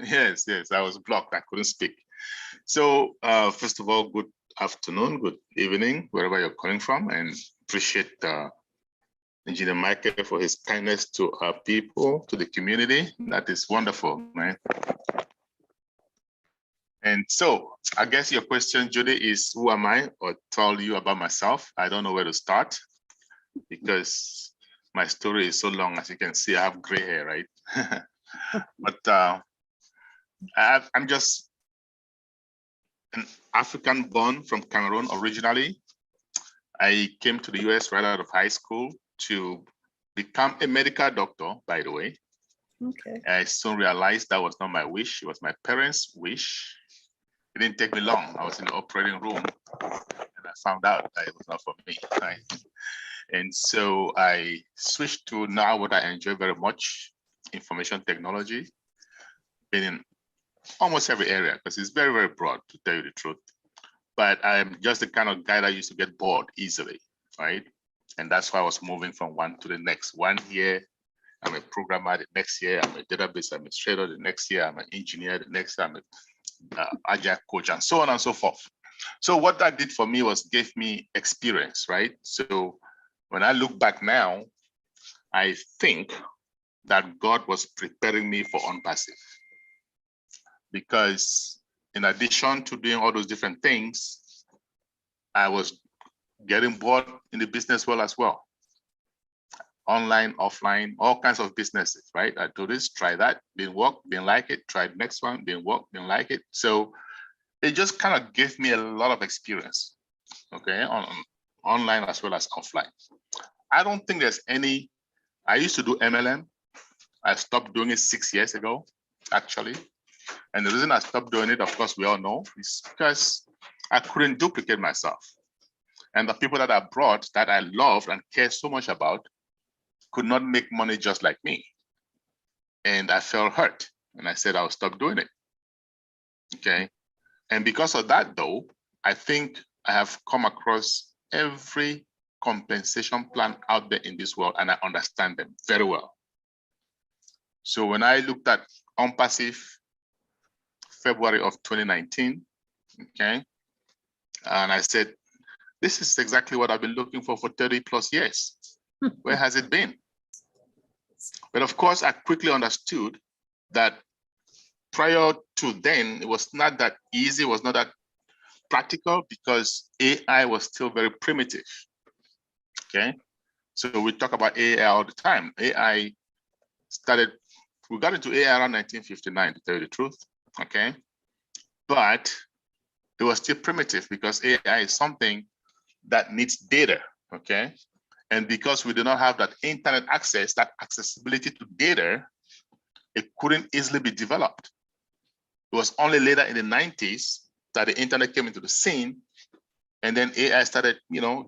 Yes, I was blocked. I couldn't speak. So first of all, good afternoon, good evening, wherever you're calling from, and appreciate Engineer Michael for his kindness to our people, to the community. That is wonderful, man. And so I guess your question, Judy, is who am I, or tell you about myself? I don't know where to start because my story is so long. As you can see, I have gray hair, right? But I'm just an African born from Cameroon originally. I came to the US right out of high school to become a medical doctor, by the way. Okay. I soon realized that was not my wish. It was my parents' wish. It didn't take me long. I was in the operating room and I found out that it was not for me. Right? And so I switched to now what I enjoy very much, information technology, been in almost every area because it's very, very broad, to tell you the truth. But I'm just the kind of guy that used to get bored easily, right? And that's why I was moving from one to the next. 1 year, I'm a programmer. The next year, I'm a database administrator. The next year, I'm an engineer. The next year, I'm an agile coach, and so on and so forth. So what that did for me was gave me experience, right? So when I look back now, I think that God was preparing me for ONPASSIVE. Because in addition to doing all those different things, I was getting bored in the business world as well. Online, offline, all kinds of businesses, right? I do this, try that, didn't work, didn't like it, tried next one, didn't work, didn't like it. So it just kind of gave me a lot of experience, okay, on online as well as offline. I don't think there's any, I used to do MLM. I stopped doing it 6 years ago, actually. And the reason I stopped doing it, of course, we all know, is because I couldn't duplicate myself. And the people that I brought that I loved and cared so much about could not make money just like me. And I felt hurt. And I said, I'll stop doing it. Okay. And because of that, though, I think I have come across every compensation plan out there in this world, and I understand them very well. So when I looked at ONPASSIVE, February of 2019, okay, and I said, this is exactly what I've been looking for 30 plus years. Where has it been? But of course, I quickly understood that prior to then, it was not that easy, it was not that practical because AI was still very primitive, okay? So we talk about AI all the time. AI started, we got into AI around 1959, to tell you the truth, okay? But it was still primitive because AI is something that needs data, okay? And because we do not have that internet access, that accessibility to data, it couldn't easily be developed. It was only later in the 90s that the internet came into the scene, and then AI started,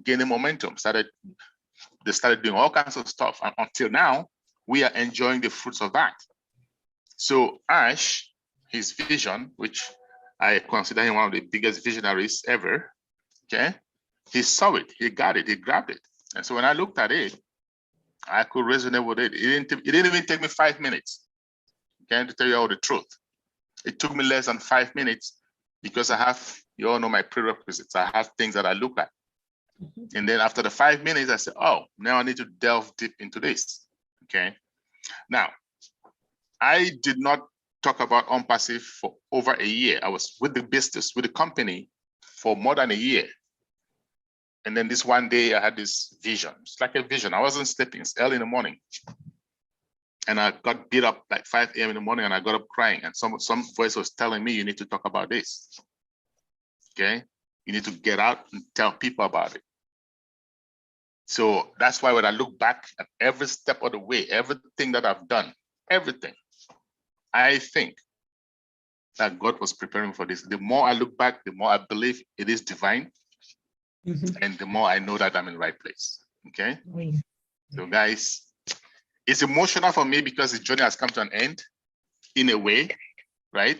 gaining momentum. They started doing all kinds of stuff, and until now, we are enjoying the fruits of that. So Ash, his vision, which I consider him one of the biggest visionaries ever, okay? He saw it, he got it, he grabbed it. And so when I looked at it, I could resonate with it. It didn't even take me 5 minutes, okay, to tell you all the truth. It took me less than 5 minutes because I have, you all know my prerequisites. I have things that I look at. And then after the 5 minutes, I said, oh, now I need to delve deep into this, okay? Now, I did not talk about ONPASSIVE for over a year. I was with the business, with the company for more than a year. And then this one day I had this vision. It's like a vision. I wasn't sleeping, it's early in the morning. And I got beat up like 5 a.m. in the morning and I got up crying. And some voice was telling me, you need to talk about this. Okay? You need to get out and tell people about it. So that's why when I look back at every step of the way, everything that I've done, everything, I think that God was preparing for this. The more I look back, the more I believe it is divine. And the more I know that I'm in the right place, okay? So guys, it's emotional for me because the journey has come to an end in a way, right?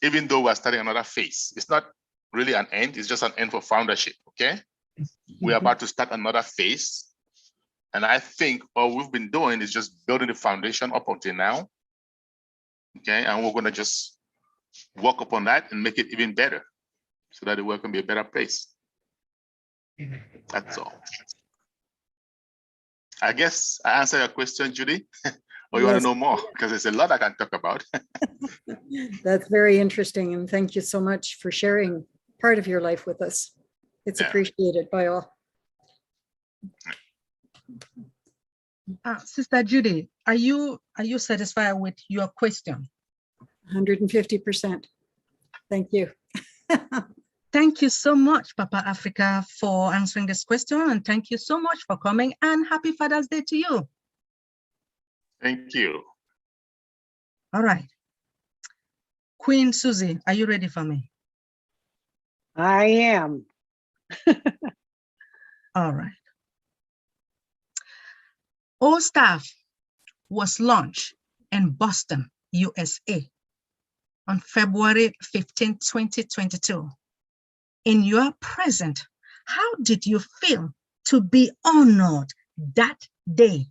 Even though we're starting another phase. It's not really an end, it's just an end for foundership, okay? We're about to start another phase. And I think all we've been doing is just building the foundation up until now, okay? And we're gonna just work upon that and make it even better so that the world can be a better place. That's all. I guess I answered your question, Judy, or you want to know more? Because there's a lot I can talk about. That's very interesting. And thank you so much for sharing part of your life with us. It's appreciated by all. Sister Judy, are you satisfied with your question? 150%. Thank you. Thank you so much, Papa Africa, for answering this question. And thank you so much for coming, and happy Father's Day to you. Thank you. All right. Queen Susie, are you ready for me? I am. All right. All Staff was launched in Boston, USA on February 15, 2022. In your present, how did you feel to be honored that day?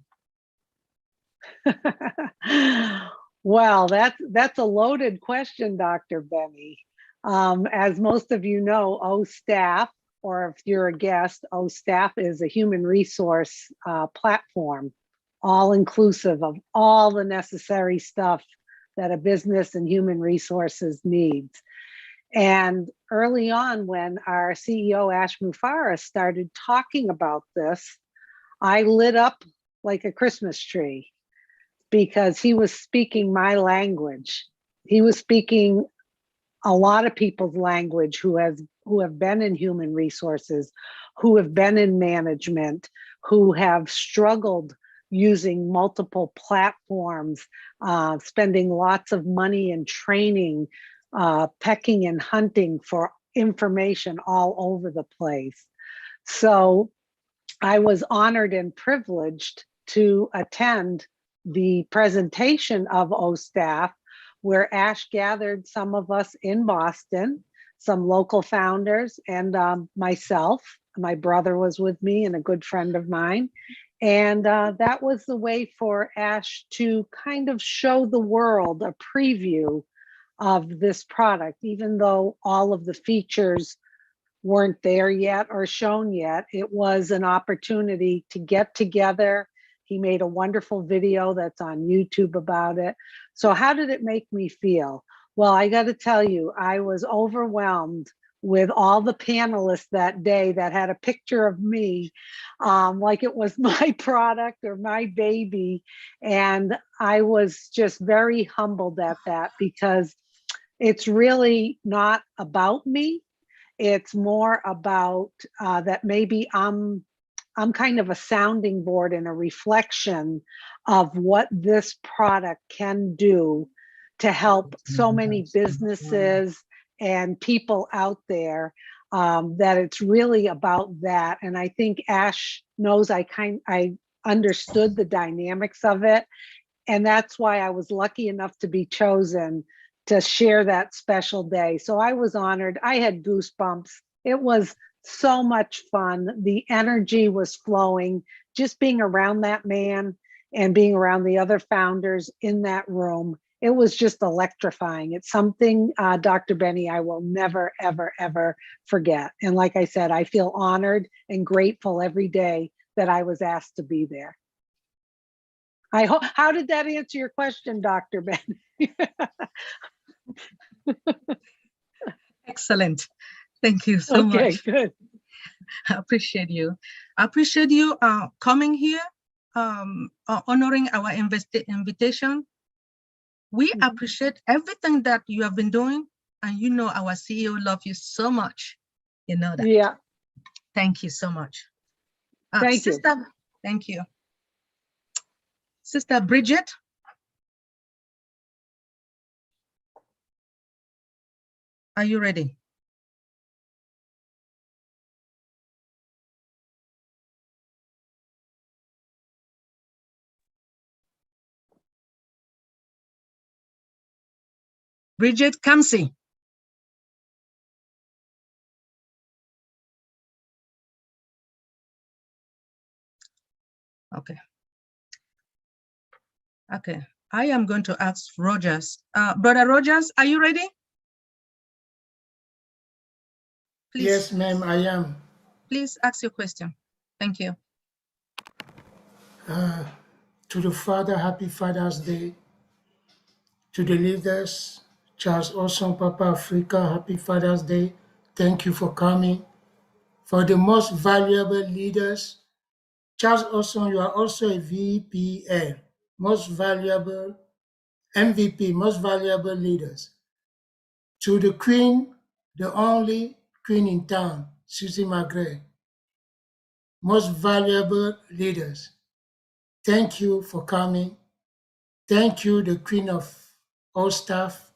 Well, that's a loaded question, Dr. Benny. As most of you know, OStaff, or if you're a guest, OStaff is a human resource platform, all inclusive of all the necessary stuff that a business and human resources needs. And early on, when our CEO, ASHMUFAREH, started talking about this, I lit up like a Christmas tree, because he was speaking my language. He was speaking a lot of people's language who have been in human resources, who have been in management, who have struggled using multiple platforms, spending lots of money in training, pecking and hunting for information all over the place. So I was honored and privileged to attend the presentation of OStaff, where Ash gathered some of us in Boston, some local founders, and myself. My brother was with me, and a good friend of mine. And that was the way for Ash to kind of show the world a preview of this product. Even though all of the features weren't there yet or shown yet, it was an opportunity to get together. He made a wonderful video that's on YouTube about it. So how did it make me feel? Well, I got to tell you, I was overwhelmed with all the panelists that day that had a picture of me, like it was my product or my baby. And I was just very humbled at that, because it's really not about me. It's more about that maybe I'm kind of a sounding board and a reflection of what this product can do to help so many businesses and people out there, that it's really about that. And I think Ash knows I understood the dynamics of it. And that's why I was lucky enough to be chosen to share that special day. So I was honored. I had goosebumps. It was so much fun. The energy was flowing, just being around that man and being around the other founders in that room. It was just electrifying. It's something, Dr. Benny, I will never, ever, ever forget. And like I said, I feel honored and grateful every day that I was asked to be there. I hope, how did that answer your question, Dr. Benny? Excellent. Thank you so much. Okay, good. I appreciate you. I appreciate you coming here, honoring our invitation. We appreciate everything that you have been doing, and you know our CEO loves you so much. You know that. Yeah. Thank you so much. Thank you. Thank you. Sister Bridget. Are you ready? Bridget Kamsi. Okay. Okay. I am going to ask Rogers. Brother Rogers, are you ready? Please. Yes, ma'am, I am. Please ask your question. Thank you. To the Father, happy Father's Day. To the leaders, Charles Olson, Papa Africa, happy Father's Day. Thank you for coming. For the most valuable leaders, Charles Olson, you are also a VPL, most valuable, MVP, most valuable leaders. To the Queen, the only queen in town, Susie McGray, most valuable leaders. Thank you for coming. Thank you, the queen of all staff.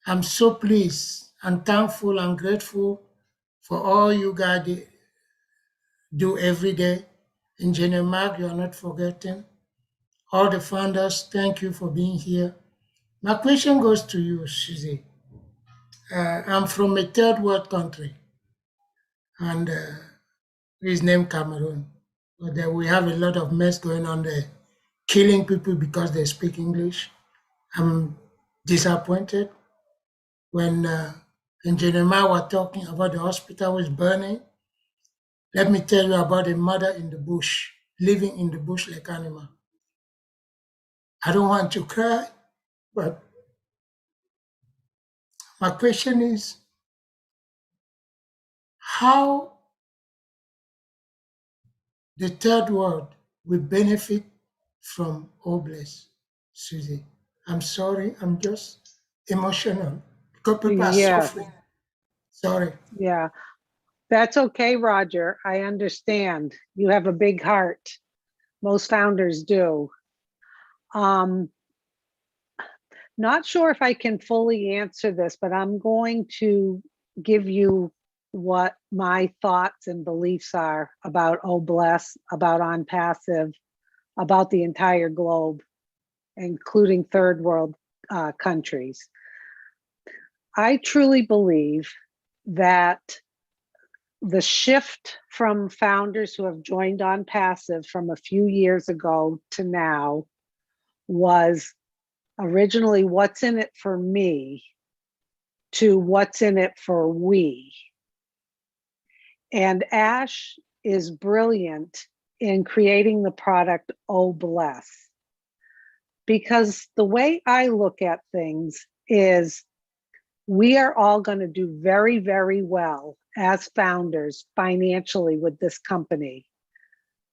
I'm so pleased and thankful and grateful for all you guys do every day. Engineer Mark, you are not forgetting. All the founders, thank you for being here. My question goes to you, Susie. I'm from a third world country, and it's named Cameroon. But we have a lot of mess going on there, killing people because they speak English. I'm disappointed when Engineer Ma was talking about the hospital was burning. Let me tell you about a mother in the bush, living in the bush like animal. I don't want to cry, but my question is, how the third world will benefit from Obless, Susie? I'm sorry, I'm just emotional because people are Yeah. suffering. Sorry. Yeah, that's okay, Roger. I understand. You have a big heart. Most founders do. Not sure if I can fully answer this, but I'm going to give you what my thoughts and beliefs are about OBLESS, about ONPASSIVE, about the entire globe, including third world countries. I truly believe that the shift from founders who have joined ONPASSIVE from a few years ago to now was originally what's in it for me to what's in it for we. And Ash is brilliant in creating the product OBLESS, because the way I look at things is we are all going to do very, very well as founders financially with this company.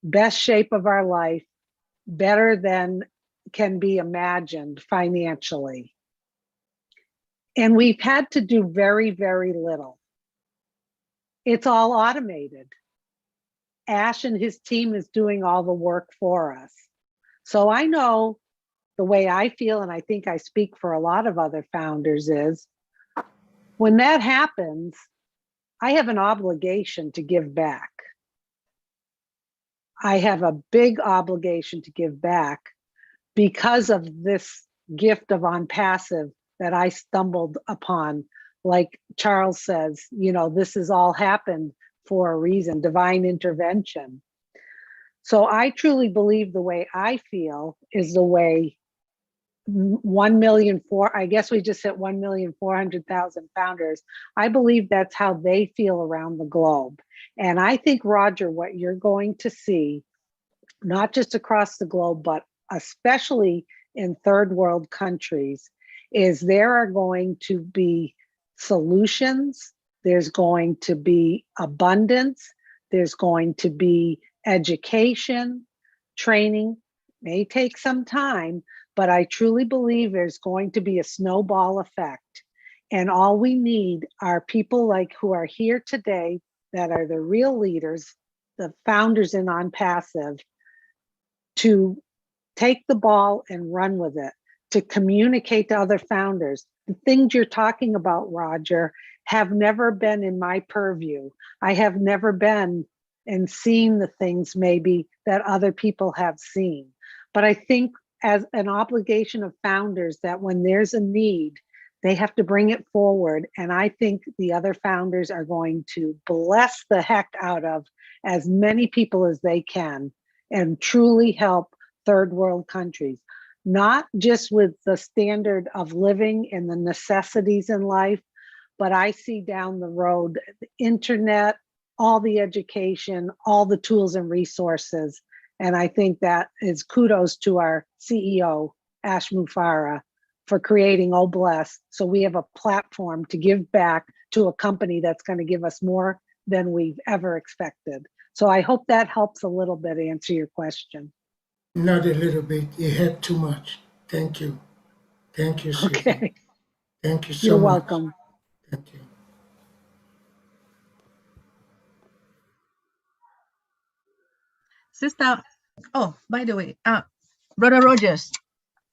Best shape of our life, better than can be imagined financially. And we've had to do very, very little. It's all automated. Ash and his team is doing all the work for us. So I know the way I feel, and I think I speak for a lot of other founders, is when that happens, I have an obligation to give back. I have a big obligation to give back because of this gift of ONPASSIVE that I stumbled upon. Like Charles says, you know, this has all happened for a reason, divine intervention. So I truly believe the way I feel is the way 1,000,004, I guess we just hit 1,400,000 founders. I believe that's how they feel around the globe. And I think, Roger, what you're going to see, not just across the globe, but especially in third world countries, is there are going to be solutions, there's going to be abundance, there's going to be education, training, may take some time, but I truly believe there's going to be a snowball effect. And all we need are people like who are here today that are the real leaders, the founders in ONPASSIVE, to take the ball and run with it, to communicate to other founders. The things you're talking about, Roger, have never been in my purview. I have never been and seen the things maybe that other people have seen. But I think as an obligation of founders that when there's a need, they have to bring it forward. And I think the other founders are going to bless the heck out of as many people as they can and truly help third world countries, not just with the standard of living and the necessities in life, but I see down the road, the internet, all the education, all the tools and resources. And I think that is kudos to our CEO, ASHMUFAREH, for creating OBLESS. So we have a platform to give back to a company that's going to give us more than we've ever expected. So I hope that helps a little bit answer your question. Not a little bit. It helped too much. Thank you. Thank you, Susan. Okay. Thank you so You're much. welcome. Thank you. Sister, oh, by the way, Brother Rogers,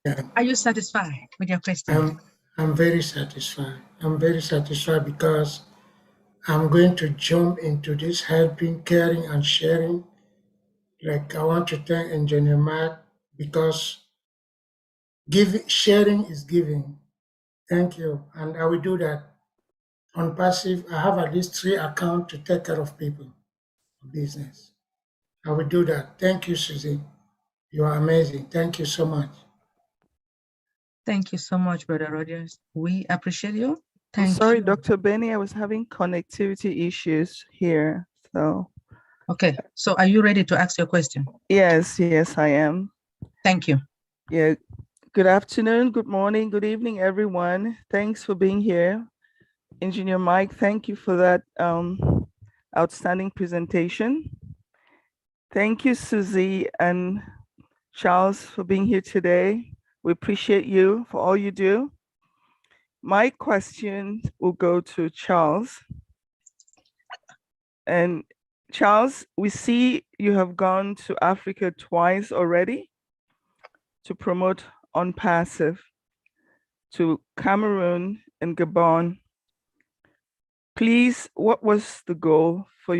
Yeah. are you satisfied with your question? I'm very satisfied. I'm very satisfied because I'm going to jump into this helping, caring, and sharing. Like I want to thank Engineer Mark because sharing is giving. Thank you. And I will do that. On passive, I have at least 3 accounts to take care of people, business. I will do that. Thank you, Susie. You are amazing. Thank you so much. Thank you so much, Brother Rogers. We appreciate you. I'm Thank sorry, you. Dr. Benny, I was having connectivity issues here. So Okay, so are you ready to ask your question? yes, I am. Thank you. Yeah. Good afternoon, good morning, good evening, everyone. Thanks for being here. Engineer Mike, thank you for that outstanding presentation. Thank you, Susie and Charles, for being here today. We appreciate you for all you do. My question will go to Charles. And Charles, we see you have gone to Africa twice already to promote ONPASSIVE, to Cameroon and Gabon. Please, what was the goal for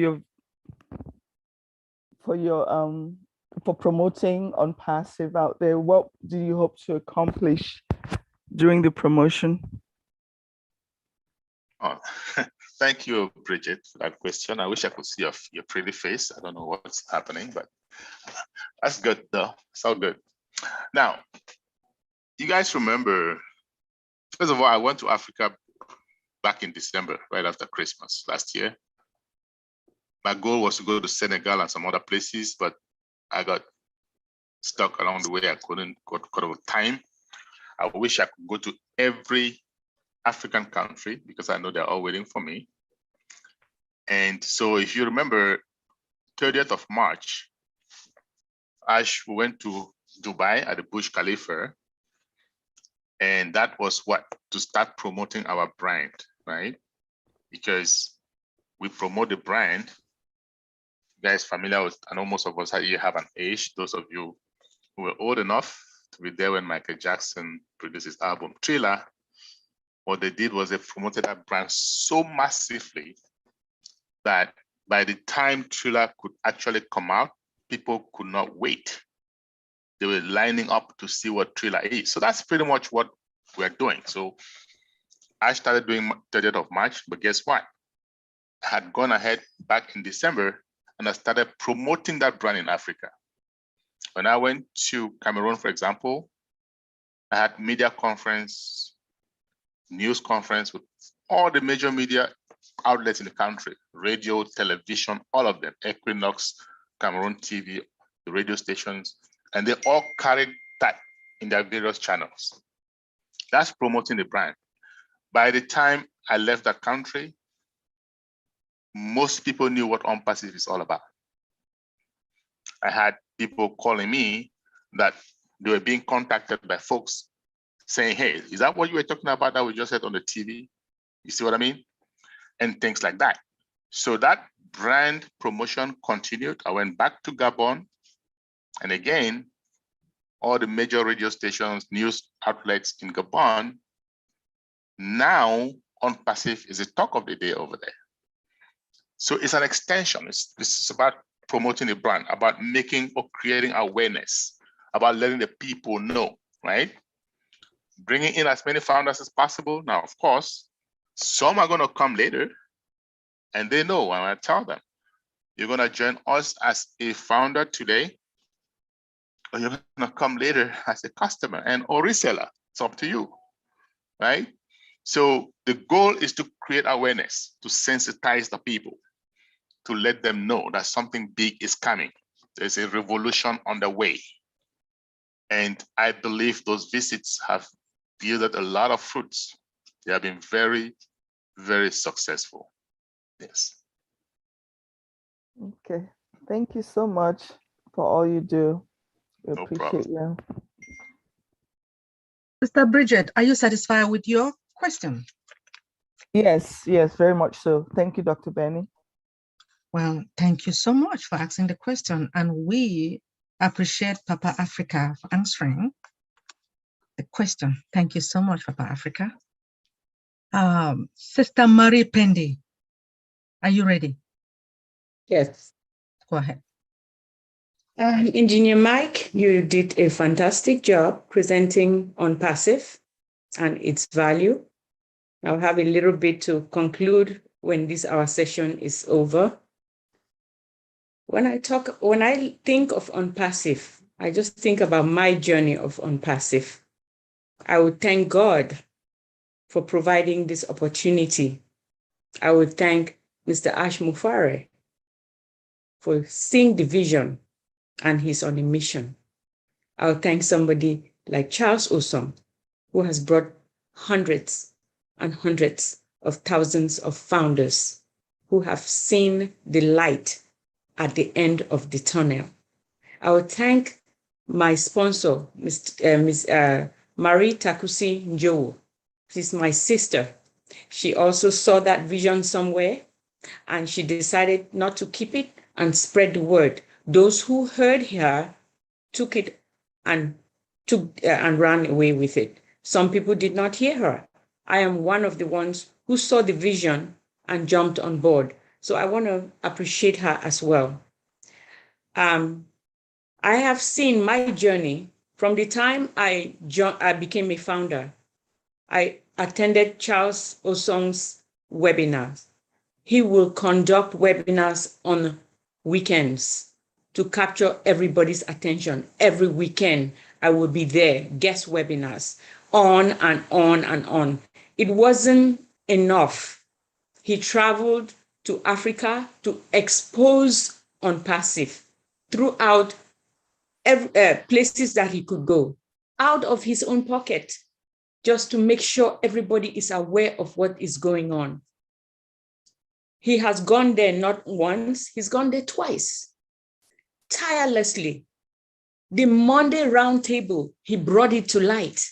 promoting ONPASSIVE out there? What do you hope to accomplish during the promotion? Oh, thank you, Bridget, for that question. I wish I could see your pretty face. I don't know what's happening, but that's good though. It's all good. Now, you guys remember, first of all, I went to Africa back in December, right after Christmas last year. My goal was to go to Senegal and some other places, but I got stuck along the way. I couldn't got out of time. I wish I could go to every African country because I know they're all waiting for me. And so if you remember, 30th of March, we went to Dubai at the Burj Khalifa. And that was what? To start promoting our brand, right? Because we promote the brand. You guys familiar with, I know most of us here have an age, those of you who were old enough to be there when Michael Jackson produced his album Thriller. What they did was they promoted that brand so massively that by the time Thriller could actually come out, people could not wait. They were lining up to see what Thriller is. So that's pretty much what we're doing. So I started doing 30th of March, but guess what? I had gone ahead back in December and I started promoting that brand in Africa. When I went to Cameroon, for example, I had media conference, news conference with all the major media outlets in the country, radio, television, all of them, Equinox, Cameroon TV, the radio stations, and they all carried that in their various channels. That's promoting the brand. By the time I left that country, most people knew what ONPASSIVE is all about. I had people calling me that they were being contacted by folks saying, hey, is that what you were talking about that we just heard on the TV? You see what I mean? And things like that. So that brand promotion continued. I went back to Gabon. And again, all the major radio stations, news outlets in Gabon, now ONPASSIVE is the talk of the day over there. So it's an extension. This is about promoting the brand, about making or creating awareness, about letting the people know, right? Bringing in as many founders as possible. Now, of course, some are going to come later and they know, and I tell them, you're going to join us as a founder today, or you're going to come later as a customer and or reseller. It's up to you, right? So the goal is to create awareness, to sensitize the people, to let them know that something big is coming. There's a revolution on the way. And I believe those visits have yielded a lot of fruits. They have been very, very successful. Yes. Okay. Thank you so much for all you do. We No appreciate you. Sister Bridget, are you satisfied with your question? Yes, yes, very much so. Thank you, Dr. Benny. Well, thank you so much for asking the question. And we appreciate Papa Africa for answering the question. Thank you so much, Papa Africa. Sister Marie Pendi, are you ready? Yes. Go ahead. Engineer Mike, you did a fantastic job presenting ONPASSIVE and its value. I'll have a little bit to conclude when our session is over. When I think of ONPASSIVE, I just think about my journey of ONPASSIVE. I would thank God for providing this opportunity. I would thank Mr. ASHMUFAREH for seeing the vision, and he's on a mission. I would thank somebody like Charles Osong, who has brought hundreds and hundreds of thousands of founders who have seen the light at the end of the tunnel. I would thank my sponsor, Ms. Marie Takusi Njowo. She's my sister. She also saw that vision somewhere, and she decided not to keep it and spread the word. Those who heard her took it and ran away with it. Some people did not hear her. I am one of the ones who saw the vision and jumped on board. So I want to appreciate her as well. I have seen my journey from the time I became a founder. I attended Charles Osong's webinars. He will conduct webinars on weekends to capture everybody's attention. Every weekend, I will be there, guest webinars, on and on and on. It wasn't enough. He traveled to Africa to expose ONPASSIVE throughout places that he could go, out of his own pocket, just to make sure everybody is aware of what is going on. He has gone there not once, he's gone there twice, tirelessly. The Monday roundtable, he brought it to light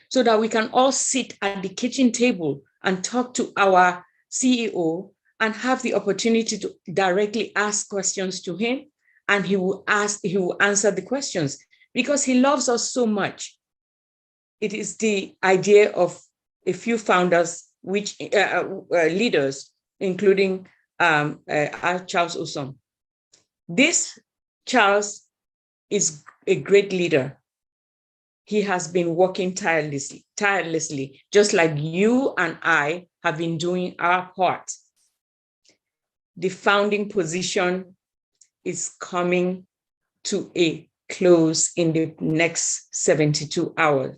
so that we can all sit at the kitchen table and talk to our CEO and have the opportunity to directly ask questions to him, and he will answer the questions because he loves us so much. It is the idea of a few founders, which leaders, including Charles Osong. This Charles is a great leader. He has been working tirelessly, just like you and I have been doing our part. The founding position is coming to a close in the next 72 hours.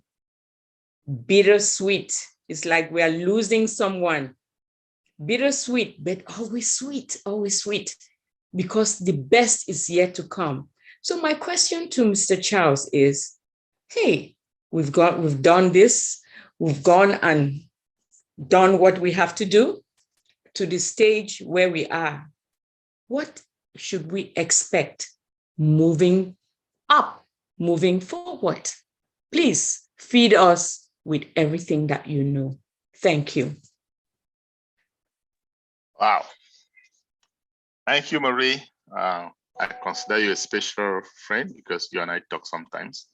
Bittersweet. It's like we are losing someone. Bittersweet, but always sweet, because the best is yet to come. So my question to Mr. Charles is, hey, we've done this, we've gone and done what we have to do to the stage where we are. What should we expect moving up, moving forward? Please feed us with everything that you know. Thank you. Wow. Thank you, Marie. I consider you a special friend because you and I talk sometimes.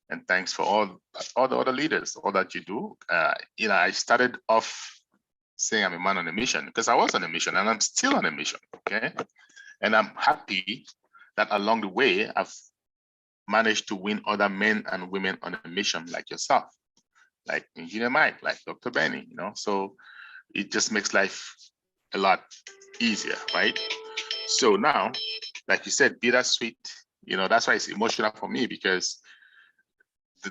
And thanks for all the other leaders, all that you do. I started off saying I'm a man on a mission because I was on a mission and I'm still on a mission, okay? And I'm happy that along the way, I've managed to win other men and women on a mission like yourself, like Engineer Mike, like Dr. Benny, so it just makes life a lot easier, right? So now, like you said, bittersweet, that's why it's emotional for me, because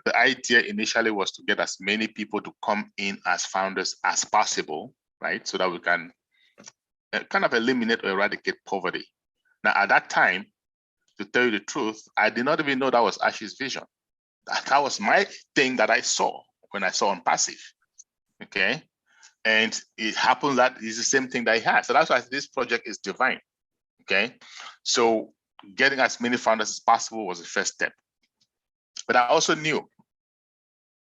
the idea initially was to get as many people to come in as founders as possible, right? So that we can kind of eliminate or eradicate poverty. Now, at that time, to tell you the truth, I did not even know that was Ash's vision. That was my thing that I saw when I saw ONPASSIVE, okay? And it happened that it's the same thing that he had. So that's why this project is divine, okay? So getting as many founders as possible was the first step. But I also knew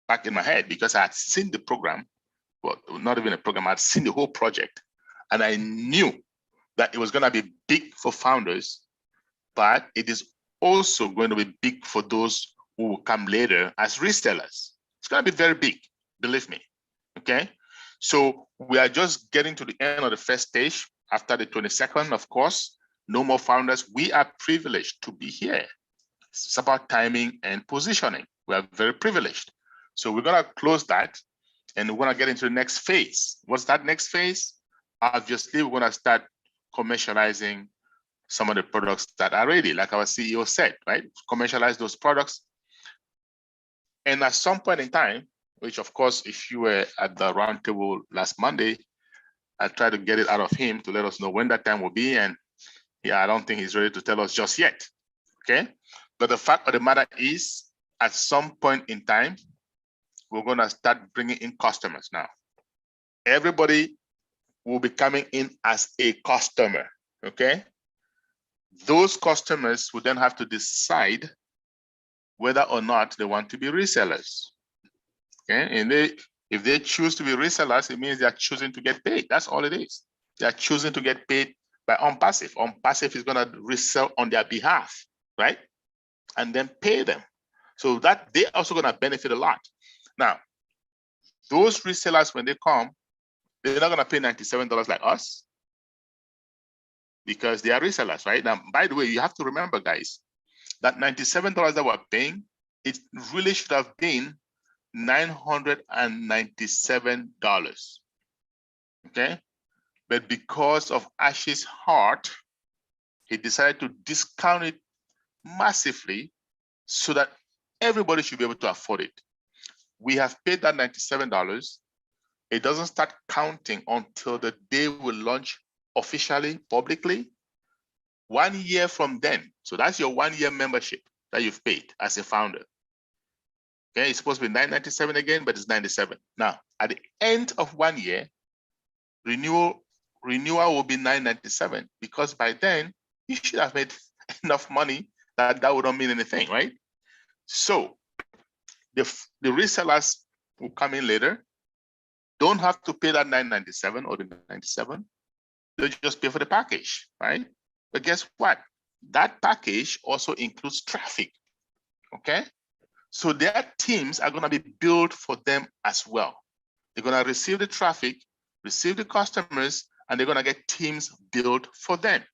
back in my head, because I had seen the program, well, not even a program, I'd seen the whole project. And I knew that it was going to be big for founders, but it is also going to be big for those who will come later as resellers. It's going to be very big, believe me. Okay. So we are just getting to the end of the first stage. After the 22nd, of course, no more founders. We are privileged to be here. It's about timing and positioning. We are very privileged. So we're going to close that and we're going to get into the next phase. What's that next phase? Obviously, we're going to start commercializing some of the products that are ready, like our CEO said, right? Commercialize those products. And at some point in time, which of course, if you were at the roundtable last Monday, I tried to get it out of him to let us know when that time will be. And yeah, I don't think he's ready to tell us just yet, okay? But the fact of the matter is, at some point in time, we're gonna start bringing in customers now. Everybody will be coming in as a customer, okay? Those customers will then have to decide whether or not they want to be resellers, okay? And if they choose to be resellers, it means they are choosing to get paid. That's all it is. They are choosing to get paid by ONPASSIVE. ONPASSIVE is gonna resell on their behalf, right? And then pay them. So that they're also gonna benefit a lot. Now, those resellers, when they come, they're not gonna pay $97 like us because they are resellers, right? Now, by the way, you have to remember, guys, that $97 that we're paying, it really should have been $997, okay? But because of Ash's heart, he decided to discount it massively so that everybody should be able to afford it. We have paid that $97. It doesn't start counting until the day we launch officially, publicly, 1 year from then. So that's your 1 year membership that you've paid as a founder. Okay, it's supposed to be $997 again, but it's $97. Now, at the end of 1 year, renewal will be $997 because by then you should have made enough money that wouldn't mean anything, right? So the resellers who come in later don't have to pay that $997 or the $97. They just pay for the package, right? But guess what? That package also includes traffic, okay? So their teams are gonna be built for them as well. They're gonna receive the traffic, receive the customers, and they're gonna get teams built for them.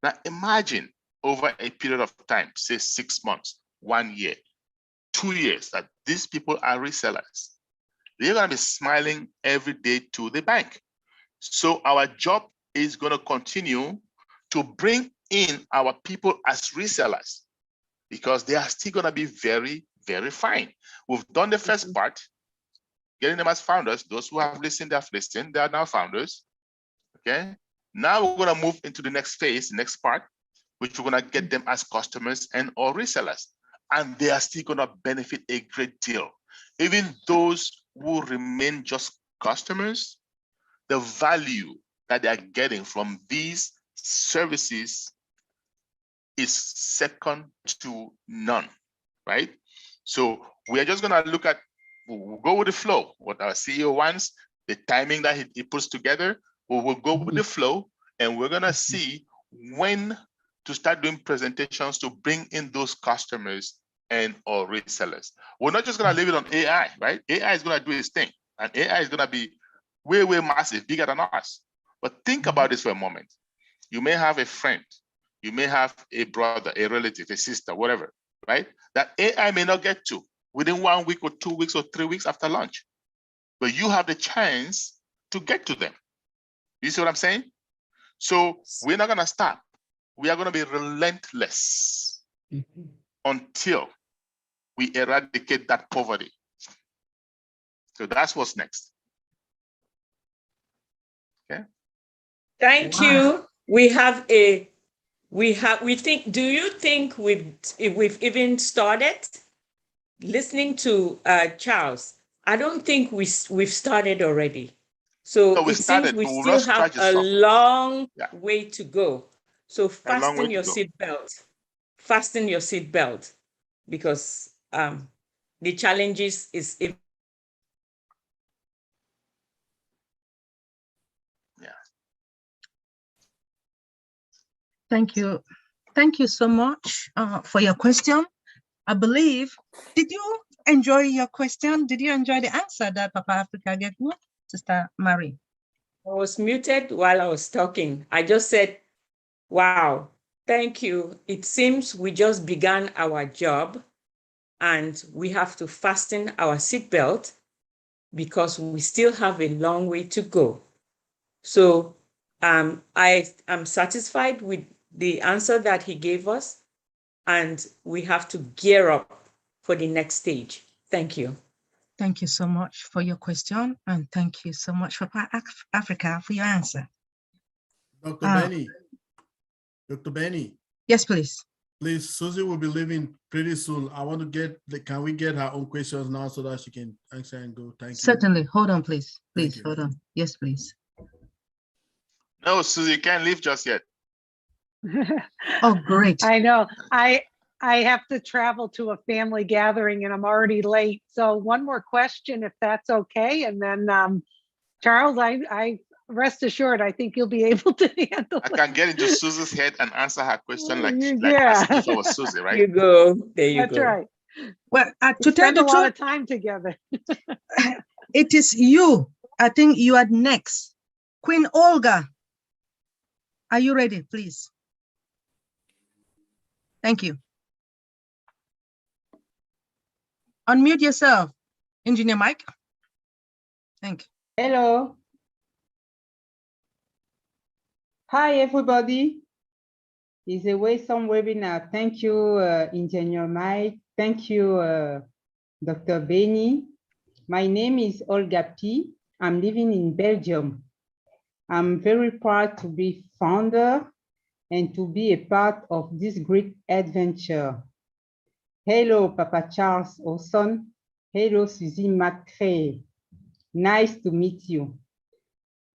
Now imagine over a period of time, say 6 months, 1 year, 2 years, that these people are resellers. They're gonna be smiling every day to the bank. So our job is gonna continue to bring in our people as resellers because they are still gonna be very, very fine. We've done the first part, getting them as founders. Those who have listened, they have listened, they are now founders, okay? Now we're gonna move into the next phase, the next part, which we're gonna get them as customers and or resellers. And they are still gonna benefit a great deal. Even those who remain just customers, the value that they are getting from these services is second to none, right? So we are just gonna look at, we'll go with the flow, what our CEO wants, the timing that he puts together, we will go with the flow and we're gonna see when to start doing presentations to bring in those customers and or resellers. We're not just gonna leave it on AI, right? AI is gonna do its thing and AI is gonna be way, way massive, bigger than us. But think about this for a moment. You may have a friend, you may have a brother, a relative, a sister, whatever, right? That AI may not get to within 1 week or 2 weeks or 3 weeks after launch, but you have the chance to get to them. You see what I'm saying? So we're not gonna stop. We are gonna be relentless until we eradicate that poverty. So that's what's next. Okay. Thank you. We think, do you think we've even started? Listening to Charles, I don't think we've started already. So it seems we still have a long way to go. So fasten your seatbelt. Fasten your seatbelt because the challenges is Thank you. Thank you so much for your question. I believe, did you enjoy your question? Did you enjoy the answer that Papa Africa gave you, Sister Mary? I was muted while I was talking. I just said, wow, thank you. It seems we just began our job and we have to fasten our seatbelt because we still have a long way to go. So I am satisfied with the answer that he gave us, and we have to gear up for the next stage. Thank you. Thank you so much for your question, and thank you so much for Africa for your answer. Dr. Benny. Dr. Benny. Yes, please. Please, Susie will be leaving pretty soon. I want to get, can we get her own questions now so that she can answer and go? Thank you. Certainly. Hold on, please. Please, hold on. Yes, please. No, Susie, you can't leave just yet. Oh, great. I know. I have to travel to a family gathering and I'm already late. So one more question, if that's okay. And then Charles, I rest assured, I think you'll be able to handle it. I can get into Susie's head and answer her question like yeah. as if I was Susie, right? You go. There you That's go. right. Well, to We tell spend the a lot truth, of time together. it is you. I think you are next. Queen Olga, are you ready, please? Thank you. Unmute yourself, Engineer Mike. Thank you. Hello. Hi, everybody. It's a Wisdom webinar. Thank you, Engineer Mike. Thank you, Dr. Benny. My name is Olga P. I'm living in Belgium. I'm very proud to be founder and to be a part of this great adventure. Hello, Papa Charles Olson. Hello, Susie McCray. Nice to meet you.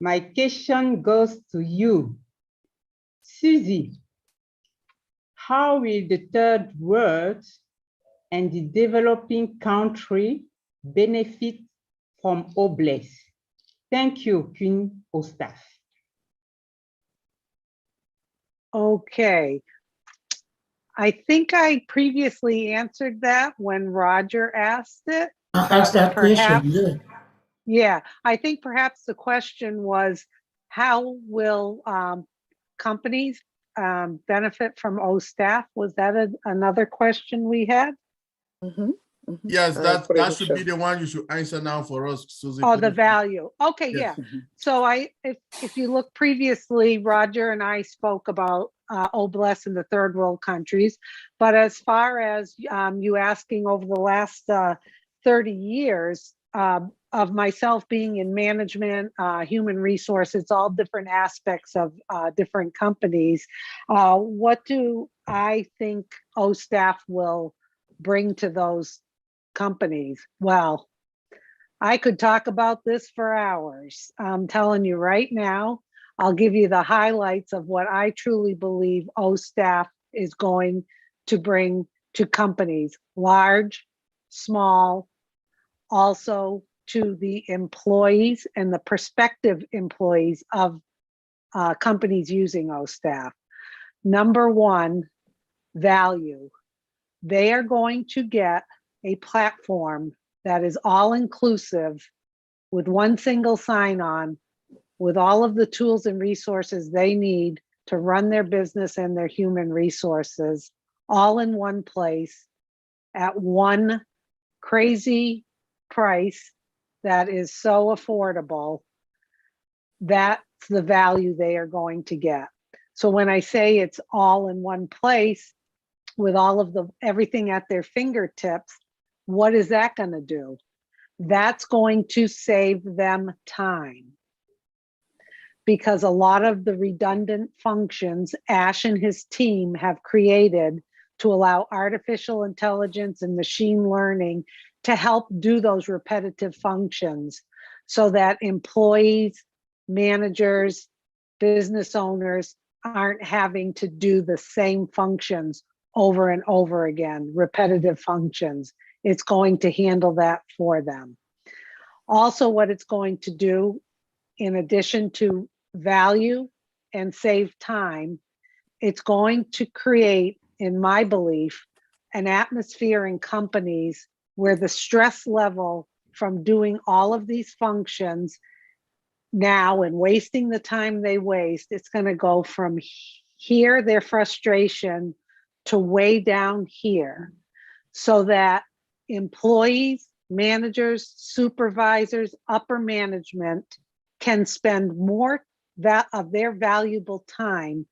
My question goes to you. Susie, how will the third world and the developing country benefit from OBLES? Thank you, Queen Ostaf. Okay. I think I previously answered that when Roger asked it. I asked that question, yeah. Yeah, I think perhaps the question was, how will companies benefit from OSTAF? Was that another question we had? Yes, that should be the one you should answer now for us, Susie. Oh, please. the value. Okay, Yes. yeah. So if you look previously, Roger and I spoke about OBLES in the third world countries. But as far as you asking over the last 30 years of myself being in management, human resources, all different aspects of different companies, what do I think OSTAF will bring to those companies? Well, I could talk about this for hours. I'm telling you right now, I'll give you the highlights of what I truly believe OSTAF is going to bring to companies, large, small, also to the employees and the prospective employees of companies using OSTAF. Number one, value. They are going to get a platform that is all-inclusive with one single sign-on, with all of the tools and resources they need to run their business and their human resources, all in one place at one crazy price that is so affordable. That's the value they are going to get. So when I say it's all in one place with all of everything at their fingertips, what is that going to do? That's going to save them time. Because a lot of the redundant functions Ash and his team have created to allow artificial intelligence and machine learning to help do those repetitive functions so that employees, managers, business owners aren't having to do the same functions over and over again, repetitive functions. It's going to handle that for them. Also, what it's going to do, in addition to value and save time, it's going to create, in my belief, an atmosphere in companies where the stress level from doing all of these functions now and wasting the time they waste, it's going to go from here, their frustration, to way down here, so that employees, managers, supervisors, upper management can spend more of their valuable time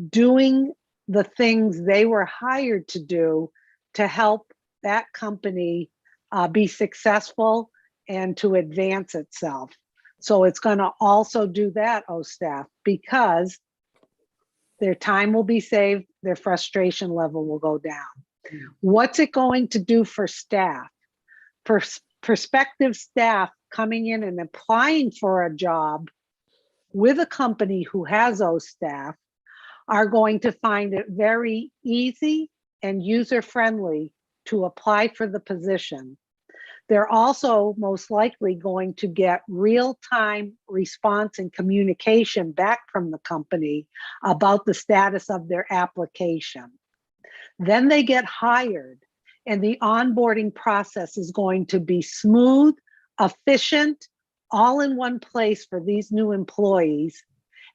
doing the things they were hired to do to help that company be successful and to advance itself. So it's going to also do that, staff, because their time will be saved, their frustration level will go down. What's it going to do for staff? For prospective staff coming in and applying for a job with a company who has those staff are going to find it very easy and user-friendly to apply for the position. They're also most likely going to get real-time response and communication back from the company about the status of their application. Then they get hired, and the onboarding process is going to be smooth, efficient, all in one place for these new employees.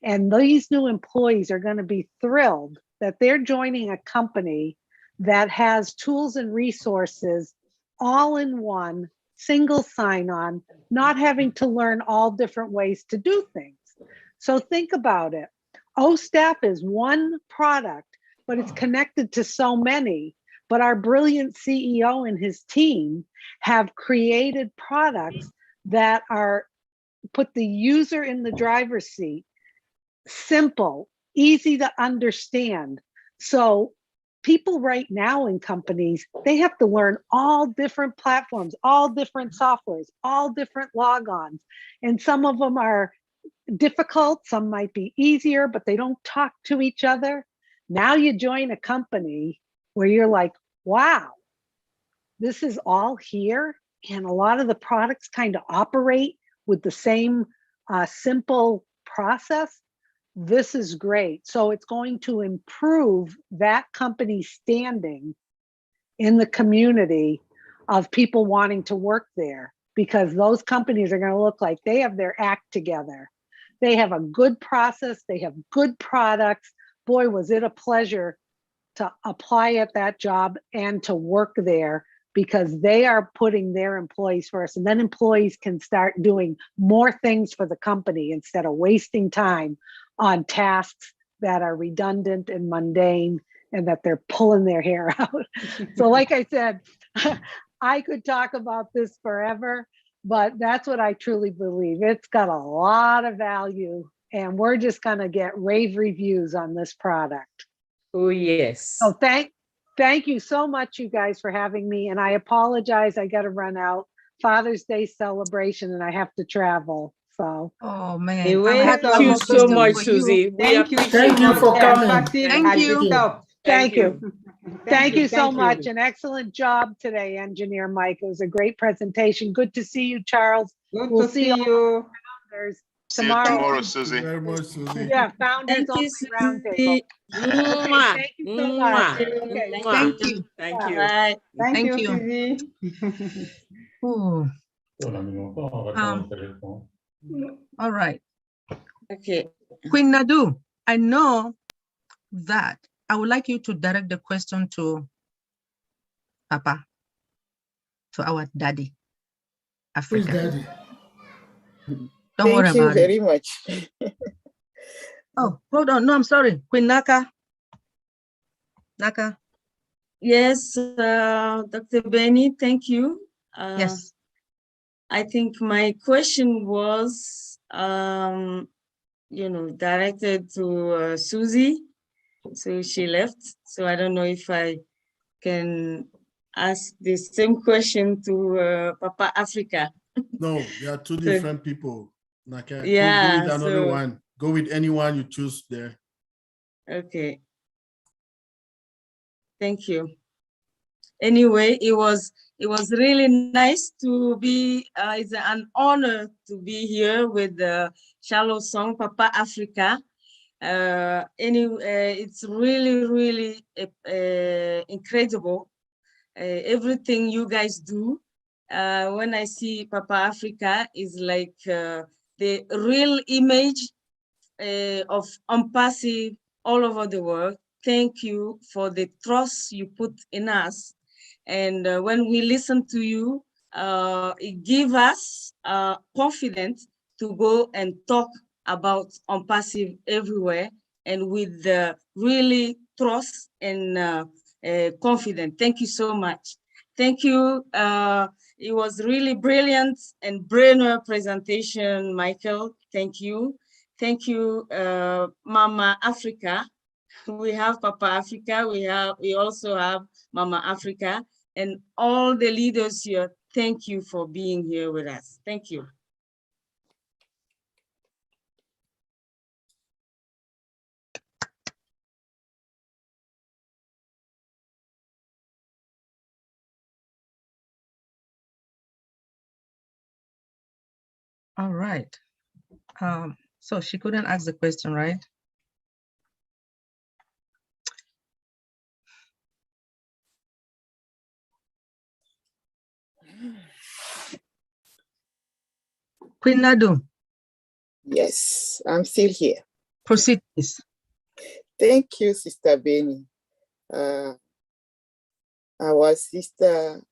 And these new employees are going to be thrilled that they're joining a company that has tools and resources all in one, single sign-on, not having to learn all different ways to do things. So think about it. OStaff is one product, but it's connected to so many. But our brilliant CEO and his team have created products that put the user in the driver's seat, simple, easy to understand. So people right now in companies, they have to learn all different platforms, all different softwares, all different logons. And some of them are difficult, some might be easier, but they don't talk to each other. Now you join a company where you're like, wow, this is all here. And a lot of the products kind of operate with the same simple process. This is great. So it's going to improve that company's standing in the community of people wanting to work there, because those companies are going to look like they have their act together. They have a good process. They have good products. Boy, was it a pleasure to apply at that job and to work there, because they are putting their employees first. And then employees can start doing more things for the company instead of wasting time on tasks that are redundant and mundane and that they're pulling their hair out. So like I said, I could talk about this forever, but that's what I truly believe. It's got a lot of value, and we're just gonna get rave reviews on this product. Oh, yes. So thank you so much, you guys, for having me. And I apologize, I gotta run out. Father's Day celebration and I have to travel. So, oh man, thank you so much, Susie. Thank you for coming. Thank you. Thank you. Thank you so much. An excellent job today, Engineer Mike. It was a great presentation. Good to see you, Charles. We'll see you founders See you tomorrow. tomorrow, Susie. Very much, Susie. Yeah, founders Thank you, only roundtable. Mwah. Thank you so much. Okay. Thank you. Thank you. Thank Thank you, you. Susie. Ooh. All right. Okay. Queen Nadu, I know that I would like you to direct the question to Papa, to our daddy, Africa. Who's daddy? Don't worry Thank you about very it. much. Oh, hold on. No, I'm sorry. Queen Naka. Naka. Yes, Dr. Benny, thank you. Yes. I think my question was, directed to Susie. So she left. So I don't know if I can ask the same question to Papa Africa. No, they are two different people. Naka, yeah, go with another one. Go with anyone you choose there. Okay. Thank you. Anyway, it was really nice to be. It's an honor to be here with the Shallow Song Papa Africa. It's really incredible, everything you guys do. When I see Papa Africa is like the real image of ONPASSIVE all over the world. Thank you for the trust you put in us. And when we listen to you, it gives us confidence to go and talk about ONPASSIVE everywhere, and with really trust and confidence. Thank you so much. Thank you. It was really brilliant and brainer presentation, Michael. Thank you. Thank you, Mama Africa. We have Papa Africa. We also have Mama Africa, and all the leaders here. Thank you for being here with us. Thank you. All right. So she couldn't ask the question, right? Queen Nadu. Yes, I'm still here. Proceed, please. Thank you, Sister Benny. Our sister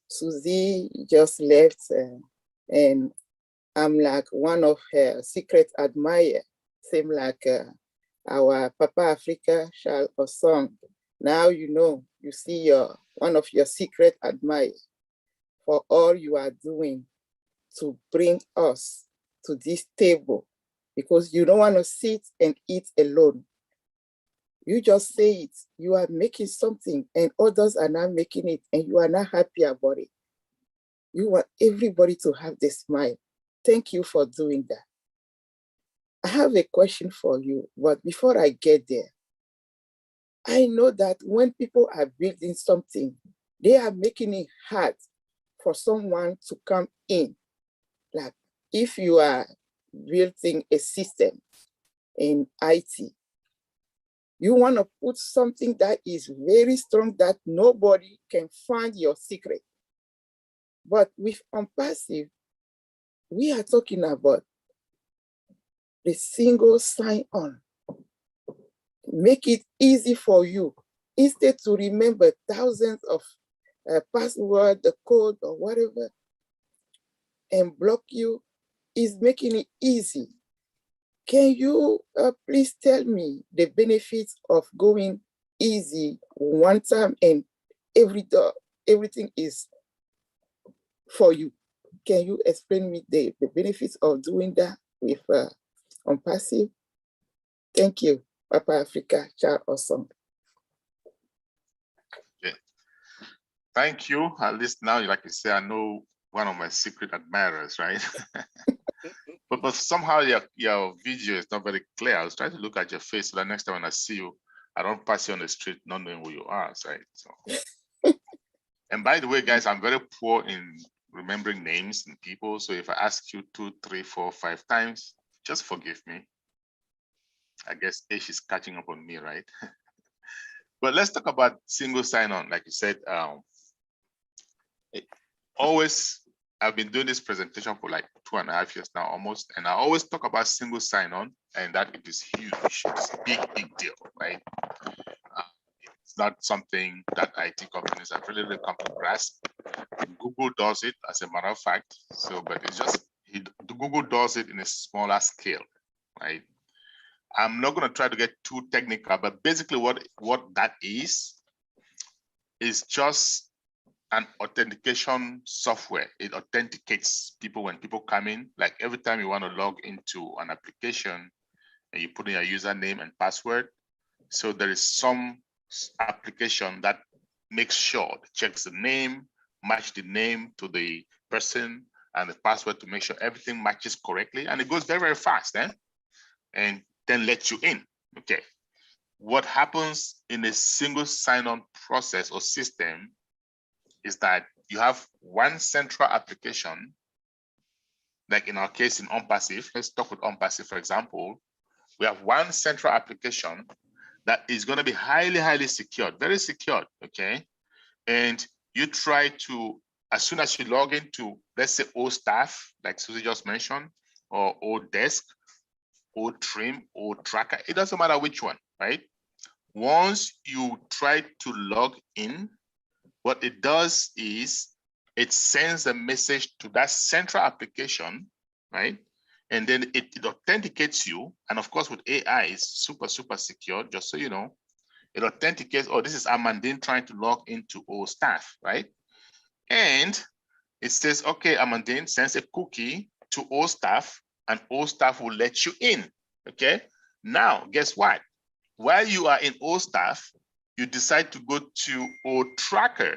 Susie just left, and I'm like one of her secret admirer, same like our Papa Africa, Charles Osong. Now you know, you see one of your secret admirers for all you are doing to bring us to this table, because you don't want to sit and eat alone. You just say it, you are making something and others are not making it and you are not happy about it. You want everybody to have the smile. Thank you for doing that. I have a question for you, but before I get there, I know that when people are building something, they are making it hard for someone to come in. Like if you are building a system in IT, you want to put something that is very strong that nobody can find your secret. But with ONPASSIVE, we are talking about the single sign-on. Make it easy for you. Instead to remember thousands of passwords, the code or whatever, and block you, is making it easy. Can you please tell me the benefits of going easy one time and everything is for you? Can you explain me the benefits of doing that with ONPASSIVE? Thank you, Papa Africa, Charles Osong. Okay. Thank you. At least now, like you say, I know one of my secret admirers, right? But somehow your video is not very clear. I was trying to look at your face so that next time when I see you, I don't pass you on the street not knowing who you are, right? So. And by the way, guys, I'm very poor in remembering names and people. So if I ask you 2, 3, 4, 5 times, just forgive me. I guess age is catching up on me, right? But let's talk about single sign-on. Like you said, I've been doing this presentation for like 2.5 years now, almost, and I always talk about single sign-on, and that it is huge. It's a big deal, right? It's not something that IT companies have really come to grasp. Google does it, as a matter of fact. So, but it's just Google does it in a smaller scale, right? I'm not going to try to get too technical, but basically, what that is just an authentication software. It authenticates people when people come in. Like every time you want to log into an application and you put in your username and password. So there is some application that makes sure, checks the name, match the name to the person and the password to make sure everything matches correctly. And it goes very, very fast, and then lets you in. Okay. What happens in a single sign-on process or system is that you have one central application, like in our case in ONPASSIVE. Let's talk with ONPASSIVE, for example. we have one central application that is going to be highly, highly secured, very secured, okay? And you try to, as soon as you log into, let's say, O staff, like Susie just mentioned, or O desk, O trim, O tracker, it doesn't matter which one, right? Once you try to log in, what it does is it sends a message to that central application, right? And then it authenticates you. And of course, with AI, it's super, super secure, just so you know. It authenticates, oh, this is Amandine trying to log into O staff, right? And it says, okay, Amandine sends a cookie to O staff, and O staff will let you in, okay? Now, guess what? While you are in O staff, you decide to go to O tracker.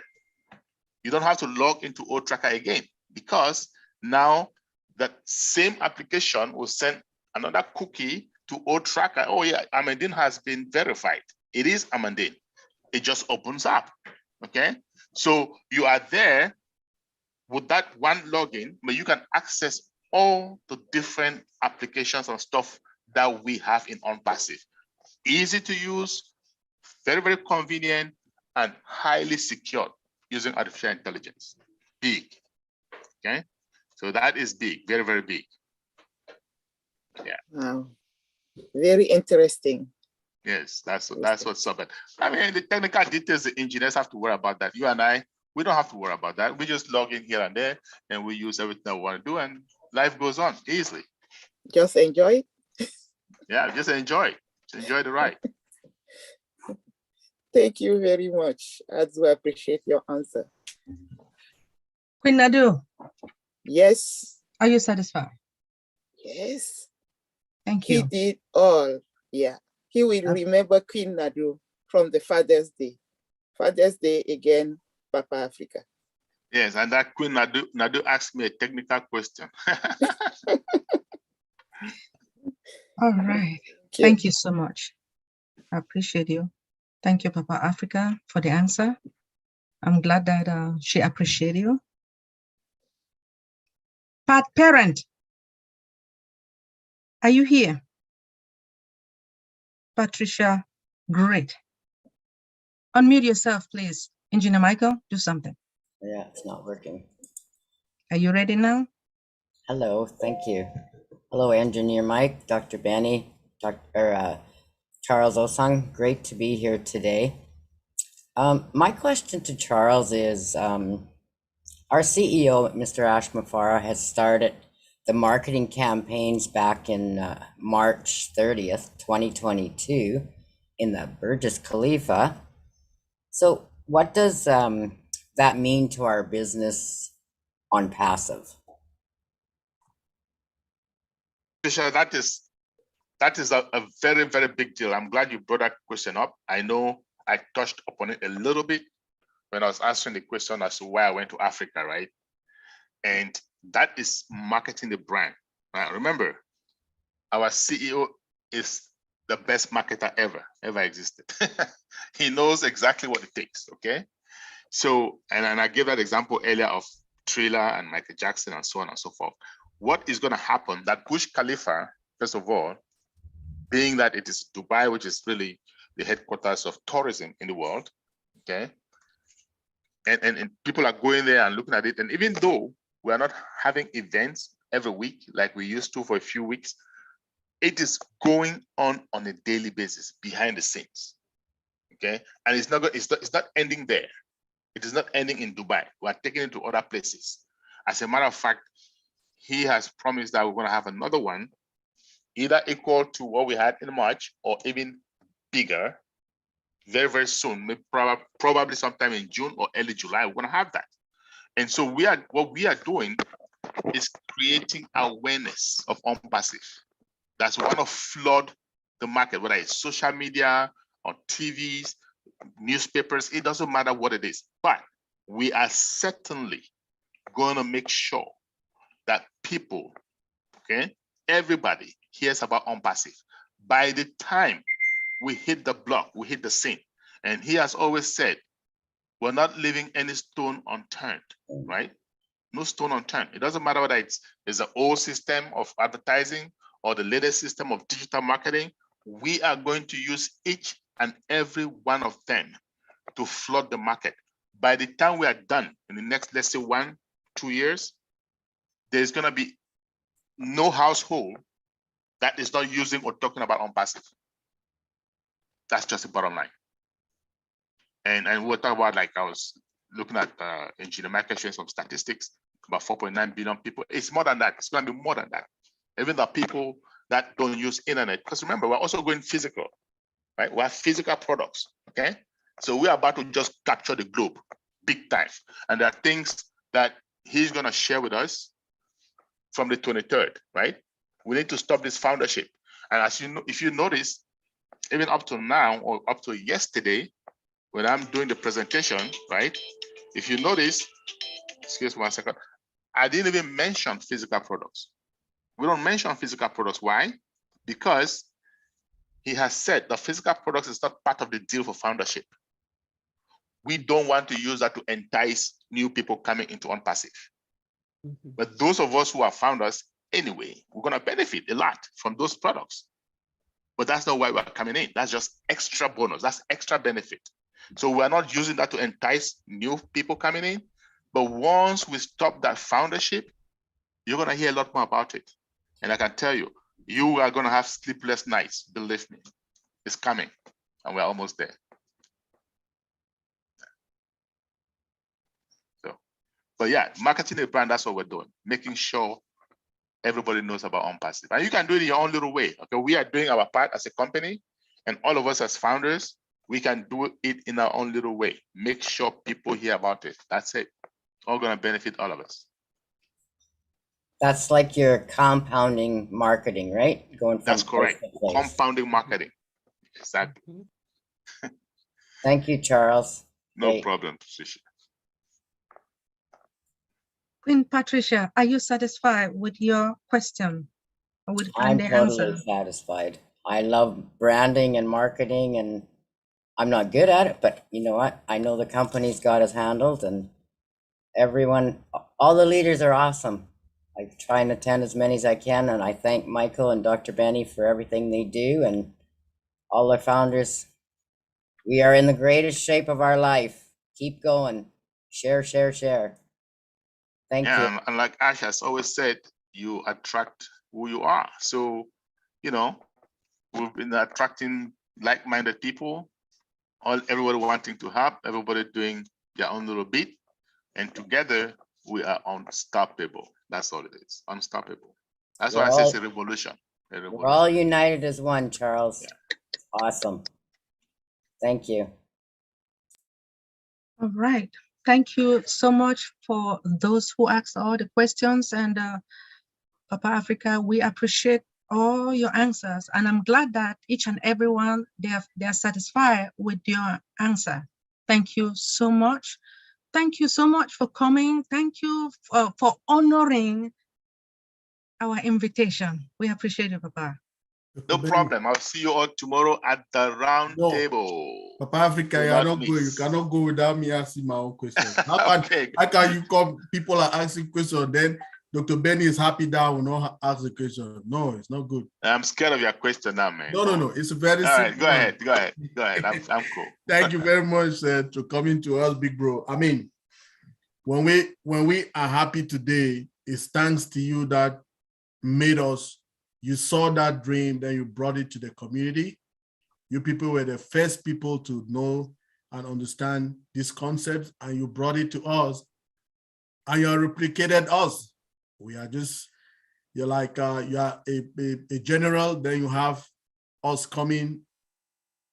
You don't have to log into O tracker again, because now that same application will send another cookie to O tracker. Oh yeah, Amandine has been verified. It is Amandine. It just opens up, okay? So you are there with that one login, but you can access all the different applications and stuff that we have in ONPASSIVE. Easy to use, very, very convenient, and highly secure using artificial intelligence. Big, okay? So that is big, very, very big. Yeah. Wow, very interesting. Yes, that's what's up. I mean, the technical details, the engineers have to worry about that. You and I, we don't have to worry about that. We just log in here and there, and we use everything that we want to do, and life goes on easily. Just enjoy it. Yeah, just enjoy. Just enjoy the ride. Thank you very much. I do appreciate your answer. Queen Nadu. Yes. Are you satisfied? Yes. Thank you. He did all. Yeah. He will remember Queen Nadu from the Father's Day. Father's Day again, Papa Africa. Yes, and that Queen Nadu asked me a technical question. All right. Thank you so much. I appreciate you. Thank you, Papa Africa, for the answer. I'm glad that she appreciated you. Pat Parent, are you here? Patricia, great. Unmute yourself, please. Engineer Michael, do something. Yeah, it's not working. Are you ready now? Hello, thank you. Hello, Engineer Mike, Dr. Benny, Charles Osung. Great to be here today. My question to Charles is, our CEO, Mr. ASHMUFAREH, has started the marketing campaigns back in March 30th, 2022 in the Burj Khalifa. So what does that mean to our business on passive? Patricia, that is a very, very big deal. I'm glad you brought that question up. I know I touched upon it a little bit when I was answering the question as to why I went to Africa, right? And that is marketing the brand. Right? Remember, our CEO is the best marketer ever existed. He knows exactly what it takes, okay? So, and I gave that example earlier of Thriller and Michael Jackson and so on and so forth. What is gonna happen, that Burj Khalifa, first of all, being that it is Dubai, which is really the headquarters of tourism in the world, okay? And people are going there and looking at it. And even though we are not having events every week like we used to for a few weeks, it is going on a daily basis behind the scenes, okay? And it's not ending there. It is not ending in Dubai. We are taking it to other places. As a matter of fact, he has promised that we're going to have another one, either equal to what we had in March or even bigger, very, very soon, probably sometime in June or early July. We're going to have that. And so what we are doing is creating awareness of ONPASSIVE. That's want to flood the market, whether it's social media or TVs, newspapers, it doesn't matter what it is. But we are certainly going to make sure that people, okay, everybody hears about ONPASSIVE. By the time we hit the block, we hit the scene. And he has always said, we're not leaving any stone unturned, right? No stone unturned. It doesn't matter whether it's an old system of advertising or the latest system of digital marketing, we are going to use each and every one of them to flood the market. By the time we are done in the next, let's say 1-2 years, there's going to be no household that is not using or talking about ONPASSIVE. That's just the bottom line. And we'll talk about, like I was looking at Engineer Mike showing some statistics, about 4.9 billion people. It's more than that. It's going to be more than that. Even the people that don't use internet, because remember, we're also going physical, right? We have physical products, okay? So we are about to just capture the globe big time. And there are things that he's going to share with us from the 23rd, right? We need to stop this foundership. And as you know, if you notice, even up to now or up to yesterday, when I'm doing the presentation, right? If you notice, excuse me 1 second, I didn't even mention physical products. We don't mention physical products. Why? Because he has said the physical products is not part of the deal for foundership. We don't want to use that to entice new people coming into ONPASSIVE. But those of us who are founders, anyway, we're going to benefit a lot from those products. But that's not why we're coming in. That's just extra bonus. That's extra benefit. So we're not using that to entice new people coming in. But once we stop that foundership, you're going to hear a lot more about it. And I can tell you, you are going to have sleepless nights. Believe me, it's coming. And we're almost there. But yeah, marketing a brand, that's what we're doing. Making sure everybody knows about ONPASSIVE. And you can do it in your own little way. Okay, we are doing our part as a company, and all of us as founders, we can do it in our own little way. Make sure people hear about it. That's it. All gonna benefit all of us. That's like your compounding marketing, right? Going from That's correct. place to place. Compounding marketing. Exactly. Thank you, Charles. No Great. problem, Patricia. Queen Patricia, are you satisfied with your question? And I'm the totally answer? satisfied. I love branding and marketing, and I'm not good at it, but you know what? I know the company's got us handled, and everyone, all the leaders are awesome. I try and attend as many as I can, and I thank Michael and Dr. Benny for everything they do, and all the founders. We are in the greatest shape of our life. Keep going. Share, share, share. Thank you. And like Ash has always said, you attract who you are. So, you know, we've been attracting like-minded people, everybody wanting to help, everybody doing their own little bit, and together we are unstoppable. That's all it is, unstoppable. That's why I say it's a revolution. We're all united as one, Charles. Yeah. Awesome. Thank you. All right. Thank you so much for those who asked all the questions. And Papa Africa, we appreciate all your answers. And I'm glad that each and every one, they are satisfied with your answer. Thank you so much. Thank you so much for coming. Thank you for honoring our invitation. We appreciate it, Papa. No problem. I'll see you all tomorrow at the round table. Papa Africa, you are not good. You cannot go without me asking my own question. How can you come? People are asking questions. Then Dr. Benny is happy that I will not ask the question. No, it's not good. I'm scared of your question now, man. No. It's a very simple. All right, go ahead. I'm cool. Thank you very much to coming to us, big bro. I mean, when we are happy today, it's thanks to you that made us. You saw that dream, then you brought it to the community. You people were the first people to know and understand this concept, and you brought it to us, and you replicated us. We are just, you're like, you are a general, then you have us coming.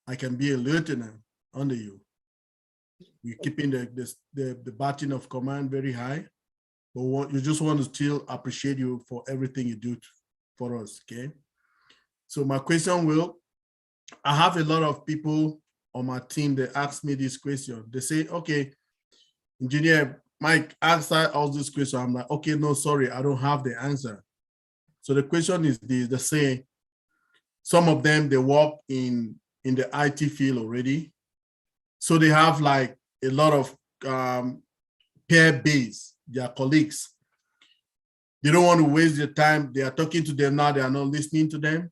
I can be a lieutenant under you. We're keeping the baton of command very high, but you just want to still appreciate you for everything you do for us, okay? So my question I have a lot of people on my team that ask me this question. They say, okay, Engineer Mike asked us this question. I'm like, okay, no, sorry, I don't have the answer. So the question is this, they say, some of them, they work in the IT field already. So they have like a lot of peer base, their colleagues. They don't want to waste their time. They are talking to them now. They are not listening to them.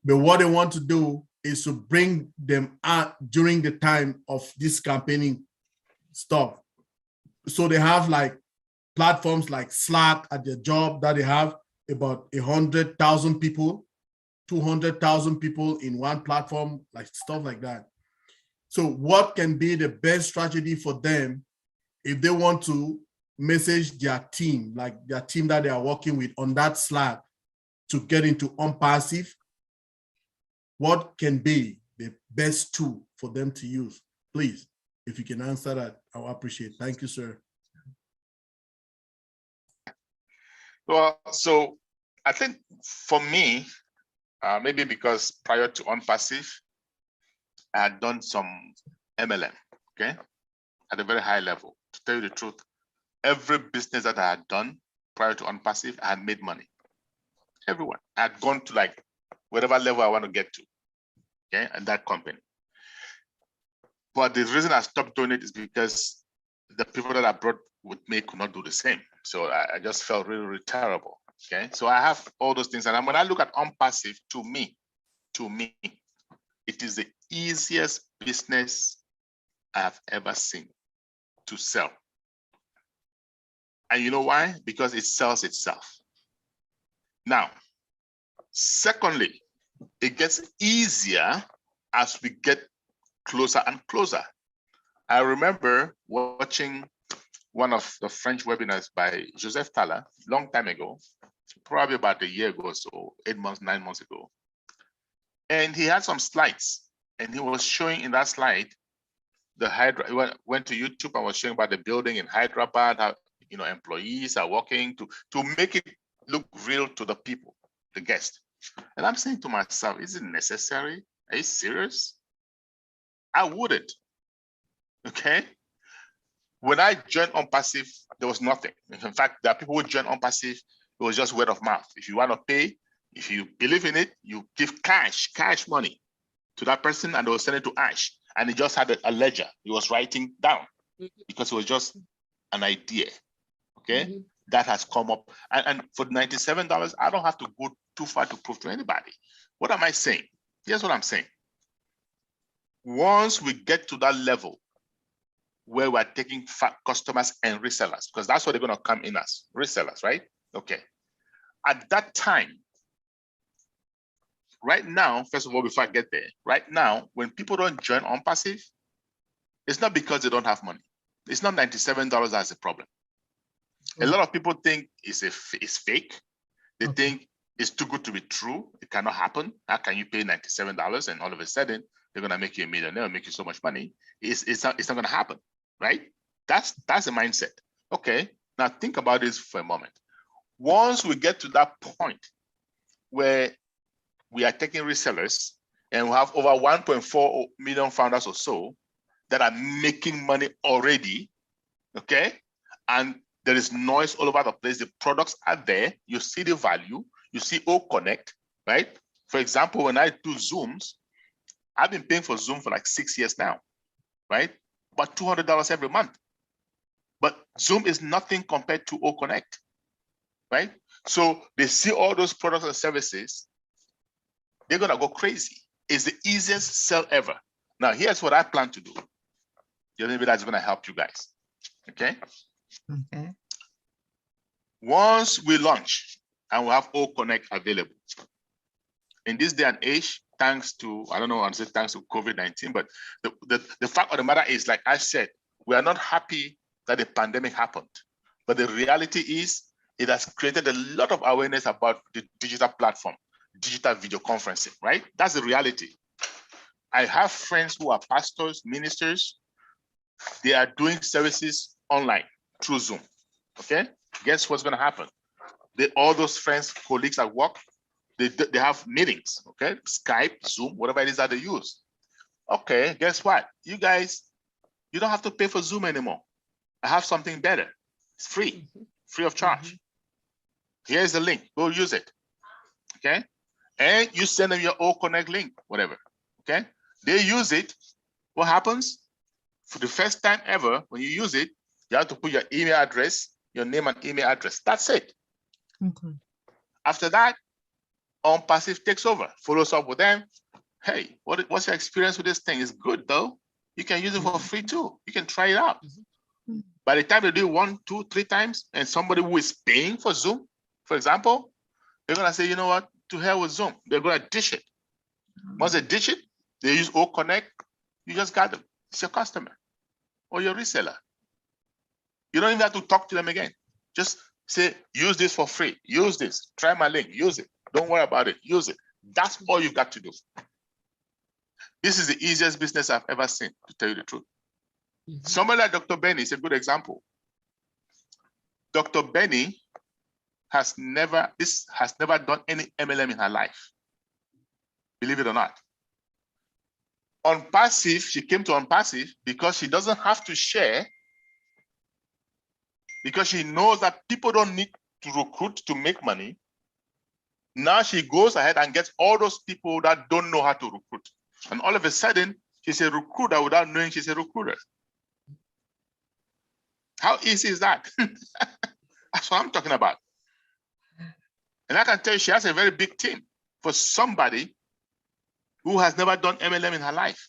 But what they want to do is to bring them out during the time of this campaigning stuff. So they have like platforms like Slack at their job that they have about 100,000 people, 200,000 people in one platform, like stuff like that. So what can be the best strategy for them if they want to message their team, like their team that they are working with on that Slack to get into ONPASSIVE? What can be the best tool for them to use? Please, if you can answer that, I'll appreciate it. Thank you, sir. Well, so I think for me, maybe because prior to ONPASSIVE, I had done some MLM, okay, at a very high level. To tell you the truth, every business that I had done prior to ONPASSIVE, I had made money. Everyone. I had gone to like whatever level I want to get to, okay, at that company. But the reason I stopped doing it is because the people that I brought with me could not do the same. So I just felt really, really terrible, okay? So I have all those things. And when I look at ONPASSIVE, to me, it is the easiest business I have ever seen to sell. And you know why? Because it sells itself. Now, secondly, it gets easier as we get closer and closer. I remember watching one of the French webinars by Joseph Talla long time ago, probably about a year ago or so, 8 months, 9 months ago. And he had some slides, and he was showing in that slide the Hyderabad. Went to YouTube and was showing about the building in Hyderabad, how employees are working to make it look real to the people, the guests. And I'm saying to myself, is it necessary? Are you serious? I wouldn't. Okay. When I joined ONPASSIVE, there was nothing. In fact, there are people who joined ONPASSIVE, it was just word of mouth. If you want to pay, if you believe in it, you give cash money to that person, and they will send it to Ash. And he just had a ledger he was writing down because it was just an idea. Okay. That has come up. And for $97, I don't have to go too far to prove to anybody. What am I saying? Here's what I'm saying. Once we get to that level where we're taking customers and resellers, because that's what they're going to come in as, resellers, right? Okay. At that time, right now, first of all, before I get there, right now, when people don't join ONPASSIVE, it's not because they don't have money. It's not $97 that's a problem. A lot of people think it's fake. They think it's too good to be true. It cannot happen. How can you pay $97 and all of a sudden they're gonna make you a millionaire, make you so much money? It's not gonna happen, right? That's the mindset. Okay, now think about this for a moment. Once we get to that point where we are taking resellers and we have over 1.4 million founders or so that are making money already, okay? And there is noise all over the place. The products are there. You see the value. You see O Connect, right? For example, when I do Zooms, I've been paying for Zoom for like 6 years now, right? About $200 every month. But Zoom is nothing compared to O Connect, right? So they see all those products and services, they're gonna go crazy. It's the easiest sell ever. Now, here's what I plan to do. Maybe that's gonna help you guys, okay? Okay. Once we launch and we have O Connect available, in this day and age, thanks to, I don't know, I'm saying thanks to COVID-19, but the fact of the matter is, like I said, we are not happy that the pandemic happened. But the reality is, it has created a lot of awareness about the digital platform, digital video conferencing, right? That's the reality. I have friends who are pastors, ministers. They are doing services online through Zoom, okay? Guess what's gonna happen? All those friends, colleagues at work, they have meetings, okay? Skype, Zoom, whatever it is that they use. Okay, guess what? You guys, you don't have to pay for Zoom anymore. I have something better. It's free, free of charge. Here's the link, go use it, okay? And you send them your O Connect link, whatever, okay? They use it, what happens? For the first time ever, when you use it, you have to put your email address, your name and email address. That's it. Okay. After that, ONPASSIVE takes over, follows up with them. Hey, what's your experience with this thing? It's good though. You can use it for free too. You can try it out. By the time they do 1, 2, 3 times, and somebody who is paying for Zoom, for example, they're gonna say, you know what, to hell with Zoom. They're gonna dish it. Once they dish it, they use O Connect. You just got them. It's your customer or your reseller. You don't even have to talk to them again. Just say, use this for free. Use this. Try my link. Use it. Don't worry about it. Use it. That's all you've got to do. This is the easiest business I've ever seen, to tell you the truth. Somebody like Dr. Benny is a good example. Dr. Benny has never done any MLM in her life. Believe it or not. ONPASSIVE, she came to ONPASSIVE because she doesn't have to share, because she knows that people don't need to recruit to make money. Now she goes ahead and gets all those people that don't know how to recruit. And all of a sudden, she's a recruiter without knowing she's a recruiter. How easy is that? That's what I'm talking about. And I can tell you, she has a very big team for somebody who has never done MLM in her life.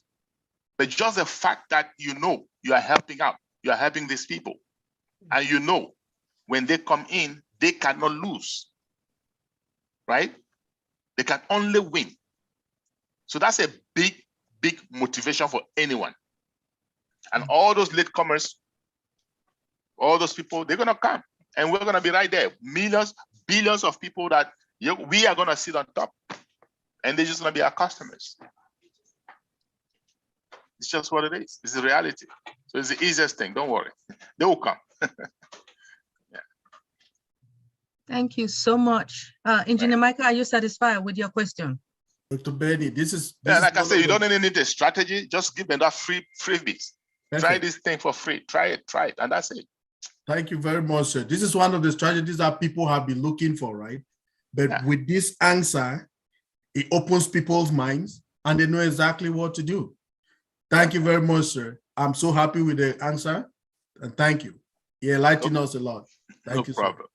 But just the fact that you know you are helping out, you are helping these people, and you know when they come in, they cannot lose, right? They can only win. So that's a big, big motivation for anyone. And all those latecomers, all those people, they're going to come. And we're going to be right there. Millions, billions of people that we are going to sit on top. And they're just going to be our customers. It's just what it is. It's the reality. So it's the easiest thing. Don't worry. They will come. Yeah. Thank you so much. Engineer Michael, are you satisfied with your question? Dr. Benny, this is like I said, you don't even need a strategy. Just give them that freebies. Try this thing for free. Try it, and that's it. Thank you very much, sir. This is one of the strategies that people have been looking for, right? But with this answer, it opens people's minds and they know exactly what to do. Thank you very much, sir. I'm so happy with the answer, and thank you. You enlightened us a lot. Thank you, problem. sir.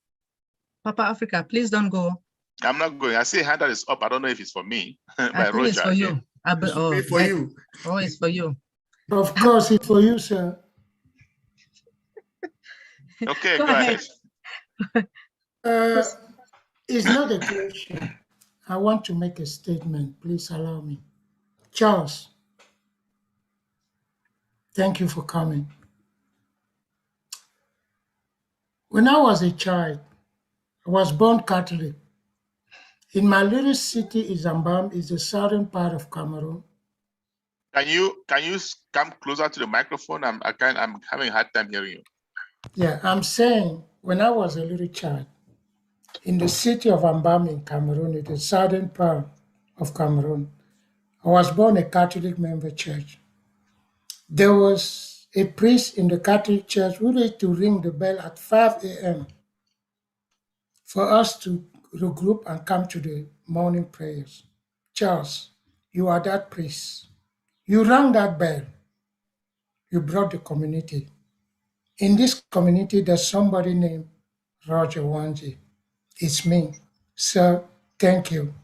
Papa Africa, please don't go. I'm not going. I see a hand that is up. I don't know if it's for me. I think it's for you. It's for you. Oh, it's for you. Of course, it's for you, sir. Okay, Go ahead. It's not a question. I want to make a statement. Please allow me. Charles, thank you for coming. When I was a child, I was born Catholic. In my little city, Izambam, is the southern part of Cameroon. Can you come closer to the microphone? I'm having a hard time hearing you. Yeah, I'm saying when I was a little child, in the city of Ambam in Cameroon, in the southern part of Cameroon, I was born a Catholic member church. There was a priest in the Catholic church who used to ring the bell at 5 a.m. for us to regroup and come to the morning prayers. Charles, you are that priest. You rang that bell. You brought the community. In this community, there's somebody named Roger Wanji. It's me. Sir, thank you.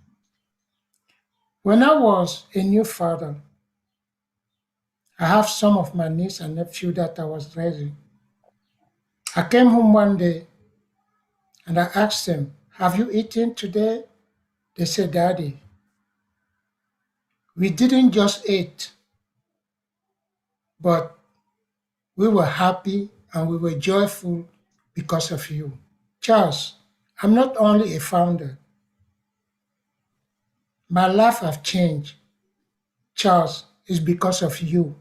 When I was a new father, I have some of my niece and nephew that I was raising. I came home one day and I asked them, have you eaten today? They said, Daddy, we didn't just eat, but we were happy and we were joyful because of you. Charles, I'm not only a founder. My life has changed. Charles, it's because of you.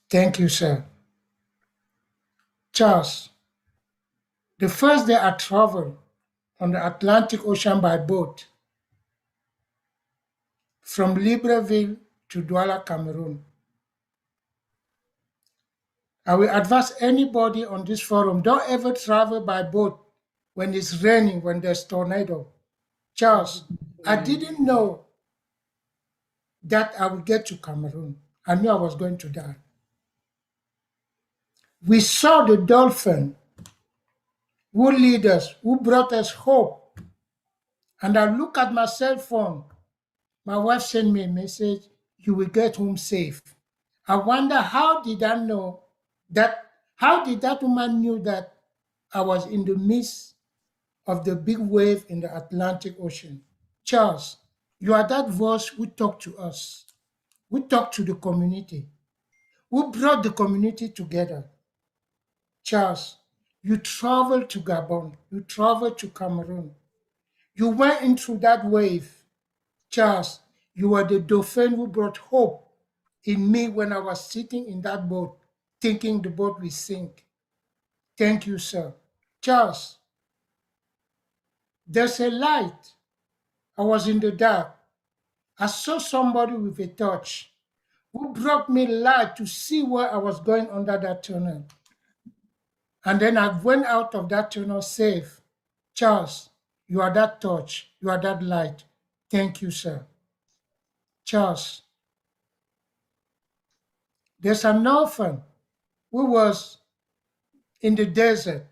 Thank you, sir. Charles, the first day I traveled on the Atlantic Ocean by boat from Libreville to Douala, Cameroon, I will advise anybody on this forum, don't ever travel by boat when it's raining, when there's tornado. Charles, I didn't know that I would get to Cameroon. I knew I was going to die. We saw the dolphin who lead us, who brought us hope. And I look at my cell phone. My wife sent me a message, you will get home safe. I wonder how did I know that, how did that woman knew that I was in the midst of the big wave in the Atlantic Ocean? Charles, you are that voice who talked to us, who talked to the community, who brought the community together. Charles, you traveled to Gabon, you traveled to Cameroon, you went into that wave. Charles, you were the dauphin who brought hope in me when I was sitting in that boat, thinking the boat will sink. Thank you, sir. Charles, there's a light. I was in the dark. I saw somebody with a torch who brought me light to see where I was going under that tunnel. And then I went out of that tunnel safe. Charles, you are that torch. You are that light. Thank you, sir. Charles, there's an orphan who was in the desert.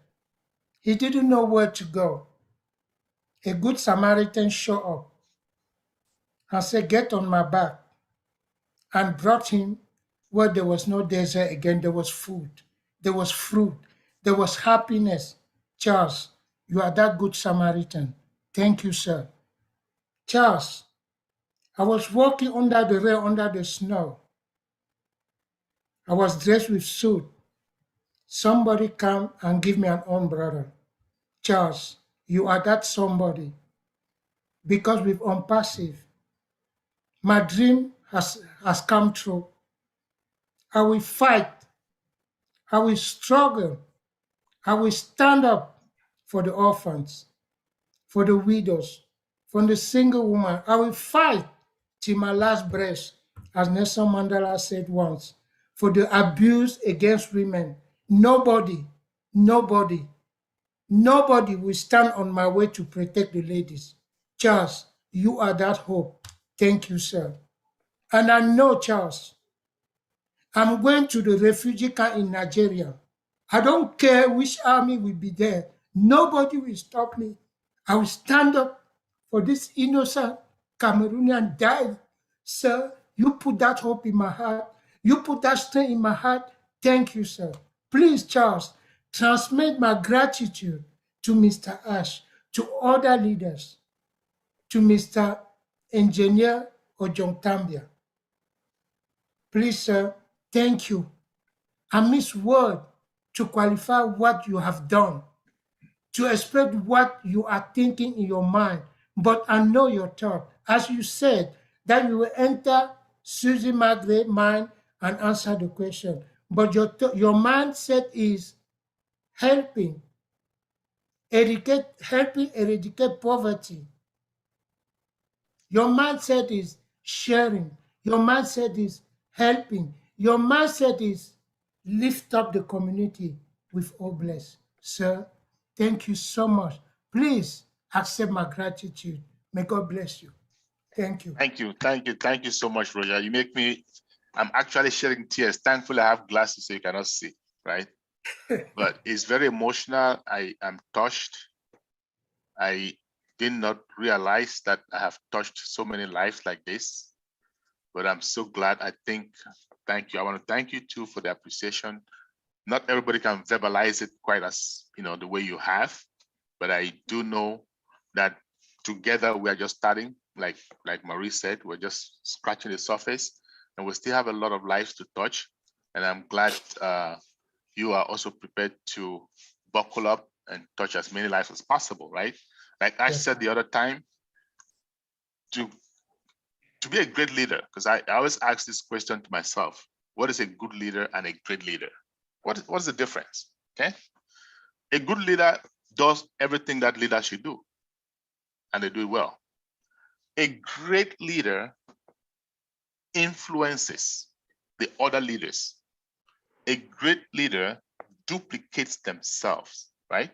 He didn't know where to go. A good Samaritan showed up and said, get on my back, and brought him where there was no desert again. There was food, there was fruit, there was happiness. Charles, you are that good Samaritan. Thank you, sir. Charles, I was walking under the rain, under the snow. I was dressed with suit. Somebody come and give me an umbrella. Charles, you are that somebody. Because with ONPASSIVE, my dream has come true. I will fight. I will struggle. I will stand up for the orphans, for the widows, for the single woman. I will fight till my last breath, as Nelson Mandela said once, for the abuse against women. Nobody will stand on my way to protect the ladies. Charles, you are that hope. Thank you, sir. And I know, Charles, I'm going to the refugee camp in Nigeria. I don't care which army will be there. Nobody will stop me. I will stand up for this innocent Cameroonian died. Sir, you put that hope in my heart. You put that strength in my heart. Thank you, sir. Please, Charles, transmit my gratitude to Mr. Ash, to other leaders, to Mr. Engineer Ojongtambia. Please, sir, thank you. I miss word to qualify what you have done, to express what you are thinking in your mind, but I know your thought. As you said, that you will enter Susie Margaret's mind and answer the question. But your mindset is helping eradicate poverty. Your mindset is sharing. Your mindset is helping. Your mindset is lift up the community with all bless. Sir, thank you so much. Please accept my gratitude. May God bless you. Thank you. Thank you so much, Roger. You make me, I'm actually shedding tears. Thankfully, I have glasses so you cannot see, right? But it's very emotional. I am touched. I did not realize that I have touched so many lives like this, but I'm so glad. Thank you. I want to thank you too for the appreciation. Not everybody can verbalize it quite as, the way you have, but I do know that together we are just starting, like Marie said, we're just scratching the surface and we still have a lot of lives to touch. And I'm glad you are also prepared to buckle up and touch as many lives as possible, right? Like I said the other time, to be a great leader, because I always ask this question to myself, what is a good leader and a great leader? What's the difference, okay? A good leader does everything that leader should do, and they do it well. A great leader influences the other leaders. A great leader duplicates themselves, right?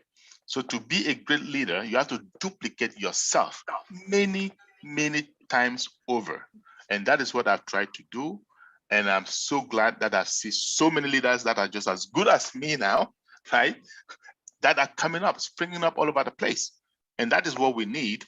So to be a great leader, you have to duplicate yourself many, many times over. And that is what I've tried to do. And I'm so glad that I see so many leaders that are just as good as me now, right? that are coming up, springing up all over the place. And that is what we need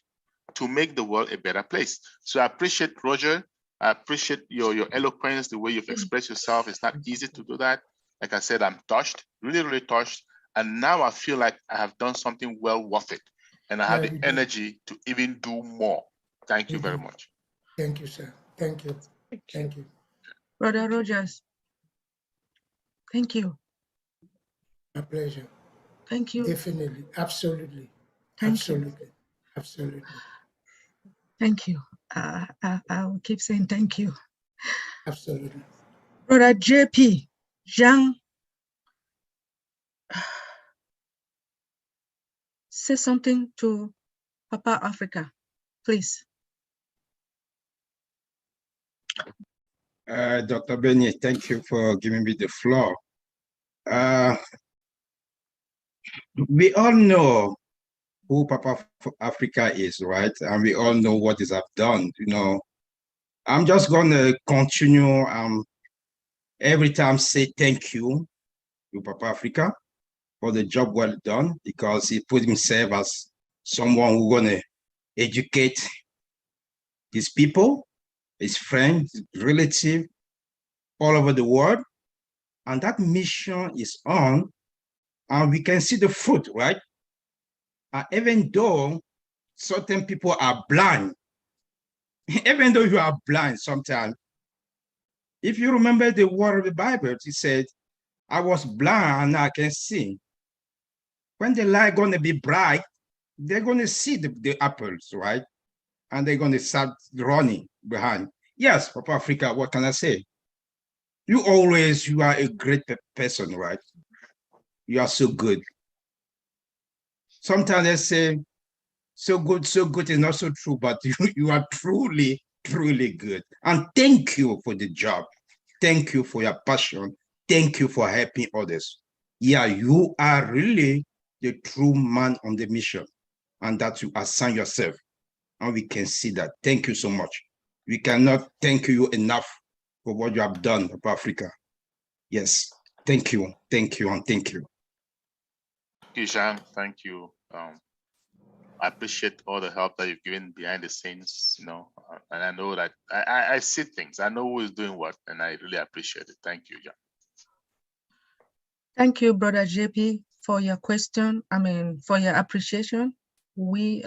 to make the world a better place. So I appreciate Roger. I appreciate your eloquence, the way you've expressed yourself. It's not easy to do that. Like I said, I'm touched, really, really touched. And now I feel like I have done something well worth it. And I have the energy to even do more. Thank you very much. Thank you, sir. Thank you. Thank you. Brother Rogers, thank you. My pleasure. Thank you. Definitely. Absolutely. Thank you. Absolutely. Absolutely. Thank you. I will keep saying thank you. Absolutely. Brother JP, Jean, say something to Papa Africa, please. Dr. Benny, thank you for giving me the floor. We all know who Papa Africa is, right? And we all know what is have done. You know, I'm just gonna continue. Every time say thank you to Papa Africa for the job well done, because he put himself as someone who's gonna educate his people, his friends, his relatives all over the world. And that mission is on, and we can see the fruit, right? Even though certain people are blind, even though you are blind sometimes, if you remember the word of the Bible, it said, I was blind and I can see. When the light gonna be bright, they're gonna see the apples, right? And they're gonna start running behind. Yes, Papa Africa, what can I say? You are a great person, right? You are so good. Sometimes they say, so good is not so true, but you are truly, truly good. And thank you for the job. Thank you for your passion. Thank you for helping others. Yeah, you are really the true man on the mission, and that you assign yourself. And we can see that. Thank you so much. We cannot thank you enough for what you have done for Africa. Yes, thank you, and thank you. Thank you, Jean. Thank you. I appreciate all the help that you've given behind the scenes, you know, and I know that I see things. I know who is doing what, and I really appreciate it. Thank you, Jean. Thank you, Brother JP, for your question. I mean, for your appreciation. We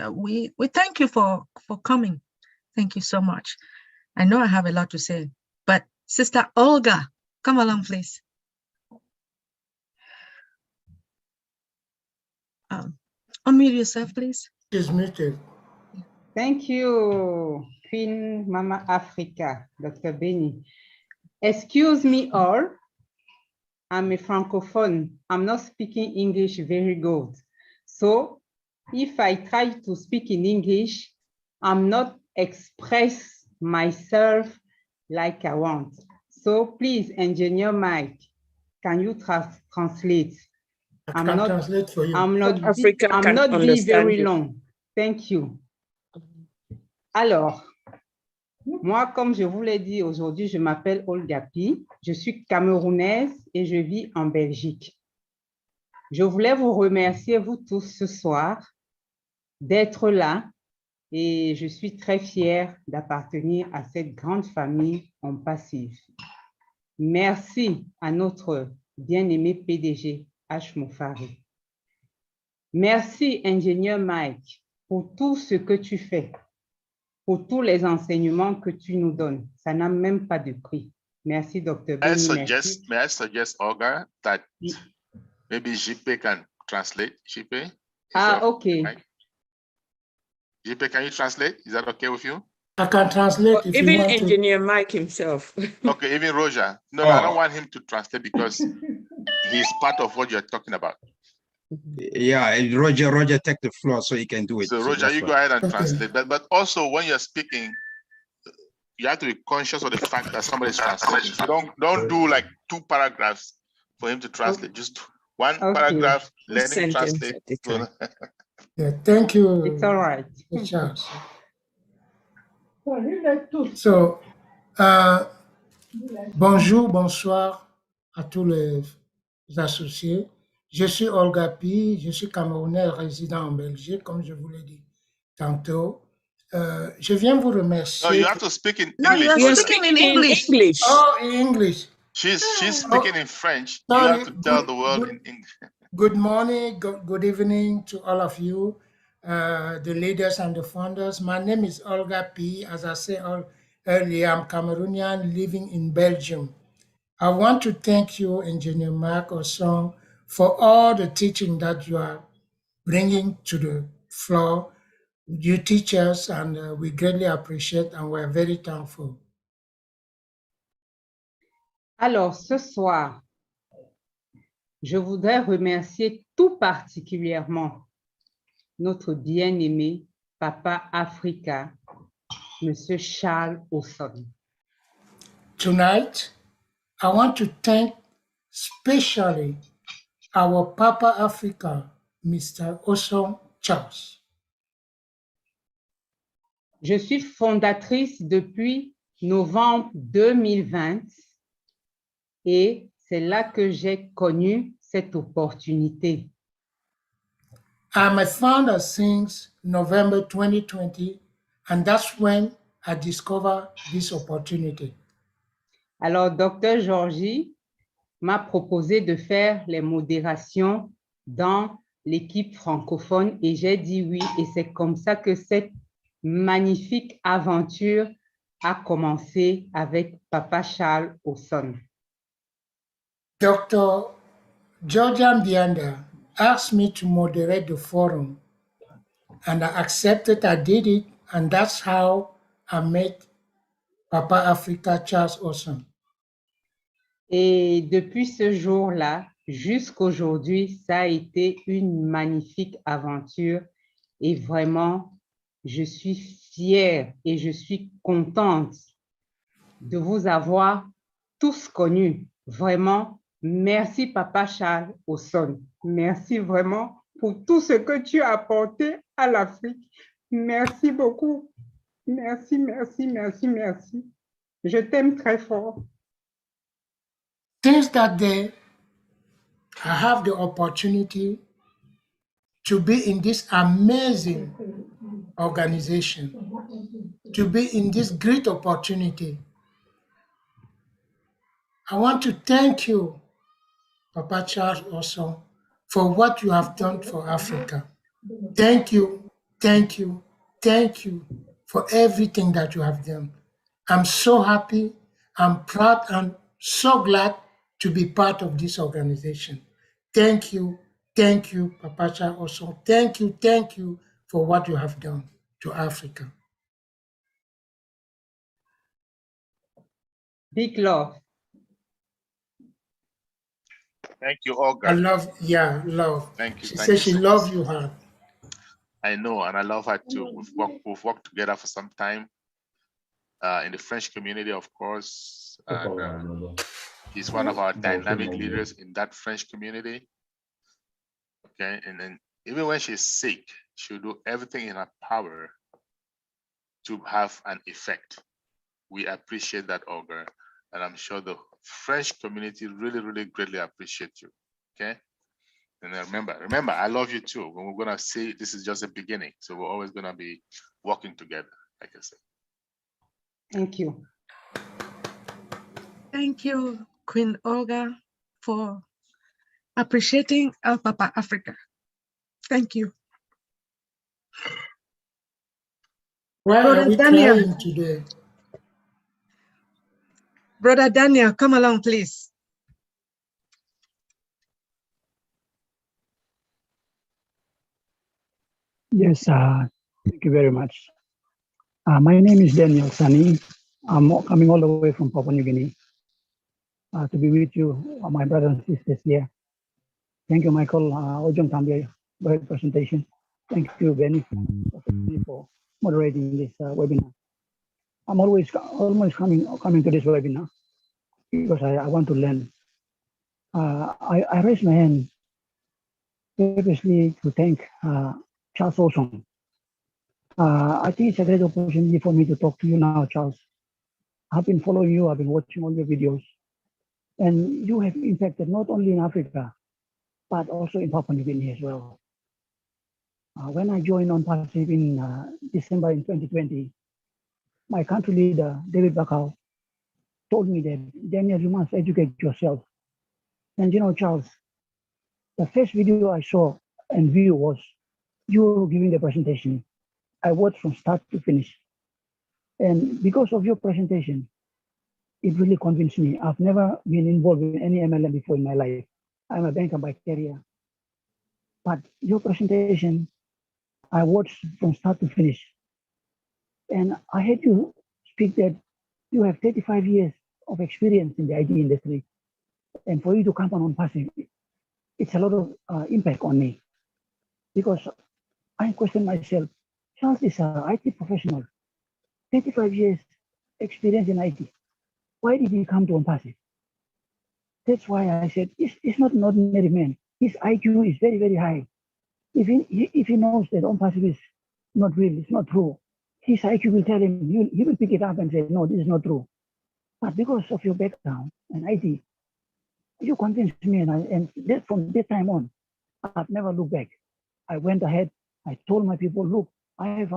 thank you for coming. Thank you so much. I know I have a lot to say, but Sister Olga, come along, please. Unmute yourself, please. She's muted. Thank you, Queen Mama Africa, Dr. Benny. Excuse me all. I'm a Francophone. I'm not speaking English very good. So if I try to speak in English, I'm not express myself like I want. So please, Engineer Mike, can you translate? I'm not translate for you. I'm not Africa I'm can not be understand very you. long. Thank you. Alors, moi, comme je vous l'ai dit aujourd'hui, je m'appelle Olga Pi, je suis camerounaise et je vis en Belgique. Je voulais vous remercier, vous tous, ce soir, d'être là et je suis très fière d'appartenir à cette grande famille ONPASSIVE. Merci à notre bien-aimé PDG, ASHMUFAREH. Merci, ingénieur Mike, pour tout ce que tu fais, pour tous les enseignements que tu nous donnes. Ça n'a même pas de prix. Merci, Dr. Benny. May I suggest, Olga, that maybe JP can translate? JP? Okay. Right? JP, can you translate? Is that okay with you? I can translate if even you want Engineer Mike himself. Okay, even Roger. No, I don't want him to translate because he's part of what you're talking about. Yeah, Roger take the floor so he can do it. So Roger, you go ahead and translate. But also when you're speaking, you have to be conscious of the fact that somebody is translating. So don't do like 2 paragraphs for him to translate. Just one paragraph, let him translate. Yeah, thank you. It's all right. Charles. So, bonjour, bonsoir à tous les associés. Je suis Olga Pi, je suis Camerounais résident en Belgique, comme je vous l'ai dit tantôt. Je viens vous No, remercier. you have to speak in No, English. you are speaking in English. Oh, in English. She's speaking in French. You Sorry. have to tell the world in English. Good morning, good evening to all of you, the leaders and the founders. My name is Olga P. As I said earlier, I'm Cameroonian living in Belgium. I want to thank you, Engineer Mike Ojongtambia, for all the teaching that you are bringing to the floor. You teach us, and we greatly appreciate, and we're very thankful. Alors, ce soir, je voudrais remercier tout particulièrement notre bien-aimé Papa Africa, Monsieur Charles Osson. Tonight, I want to thank especially our Papa Africa, Mr. Osong Charles. Je suis fondatrice depuis novembre 2020 et c'est là que j'ai connu cette opportunité. I'm a founder since November 2020, and that's when I discovered this opportunity. Alors, Dr. Georgie m'a proposé de faire les modérations dans l'équipe francophone et j'ai dit oui, et c'est comme ça que cette magnifique aventure a commencé avec Papa Charles Osson. Dr. Georgian Bianda asked me to moderate the forum, and I accepted. I did it, and that's how I met Papa Africa Charles Osson. Et depuis ce jour-là, jusqu'aujourd'hui, ça a été une magnifique aventure et vraiment, je suis fière et je suis contente de vous avoir tous connus. Vraiment, merci Papa Charles Osson. Merci vraiment pour tout ce que tu as apporté à l'Afrique. Merci beaucoup. Merci, merci, merci, merci. Je t'aime très fort. Since that day, I have the opportunity to be in this amazing organization, to be in this great opportunity. I want to thank you, Papa Charles Osson, for what you have done for Africa. Thank you, thank you, thank you for everything that you have done. I'm so happy, I'm proud, and so glad to be part of this organization. Thank you, Papa Charles Osson. Thank you for what you have done to Africa. Big love. Thank you, Olga. I love, yeah, love. Thank you. She Thank said you she so loves much. you hard. I know, and I love her too. We've worked together for some time in the French community, of course. And he's one of our dynamic leaders in that French community. Okay, and then even when she's sick, she'll do everything in her power to have an effect. We appreciate that, Olga, and I'm sure the French community really, really greatly appreciate you. Okay. And then remember, I love you too. When we're gonna say this is just a beginning, so we're always gonna be working together, like I said. Thank you. Thank you, Queen Olga, for appreciating our Papa Africa. Thank you. Why are Brother we Daniel. crying today? Brother Daniel, come along, please. Yes, thank you very much. My name is Daniel Sani. I'm coming all the way from Papua New Guinea to be with you, my brothers and sisters here. Thank you, Michael Ojongtambia, for the presentation. Thank you, Benny, for moderating this webinar. I'm always coming to this webinar because I want to learn. I raised my hand previously to thank Charles Osson. I think it's a great opportunity for me to talk to you now, Charles. I've been following you, I've been watching all your videos, and you have impacted not only in Africa, but also in Papua New Guinea as well. When I joined ONPASSIVE in December in 2020, my country leader, David Bakau, told me that, Daniel, you must educate yourself. And you know, Charles, the first video I saw and view was you giving the presentation. I watched from start to finish. And because of your presentation, it really convinced me. I've never been involved in any MLM before in my life. I'm a banker by career. But your presentation, I watched from start to finish. And I had you speak that you have 35 years of experience in the IT industry. And for you to come on ONPASSIVE, it's a lot of impact on me. Because I question myself, Charles is an IT professional, 35 years experience in IT. Why did he come to ONPASSIVE? That's why I said, it's not an ordinary man. His IQ is very, very high. If he knows that ONPASSIVE is not real, it's not true, his IQ will tell him, he will pick it up and say, no, this is not true. But because of your background and IT, you convinced me, and from that time on, I've never looked back. I went ahead, I told my people, look, I have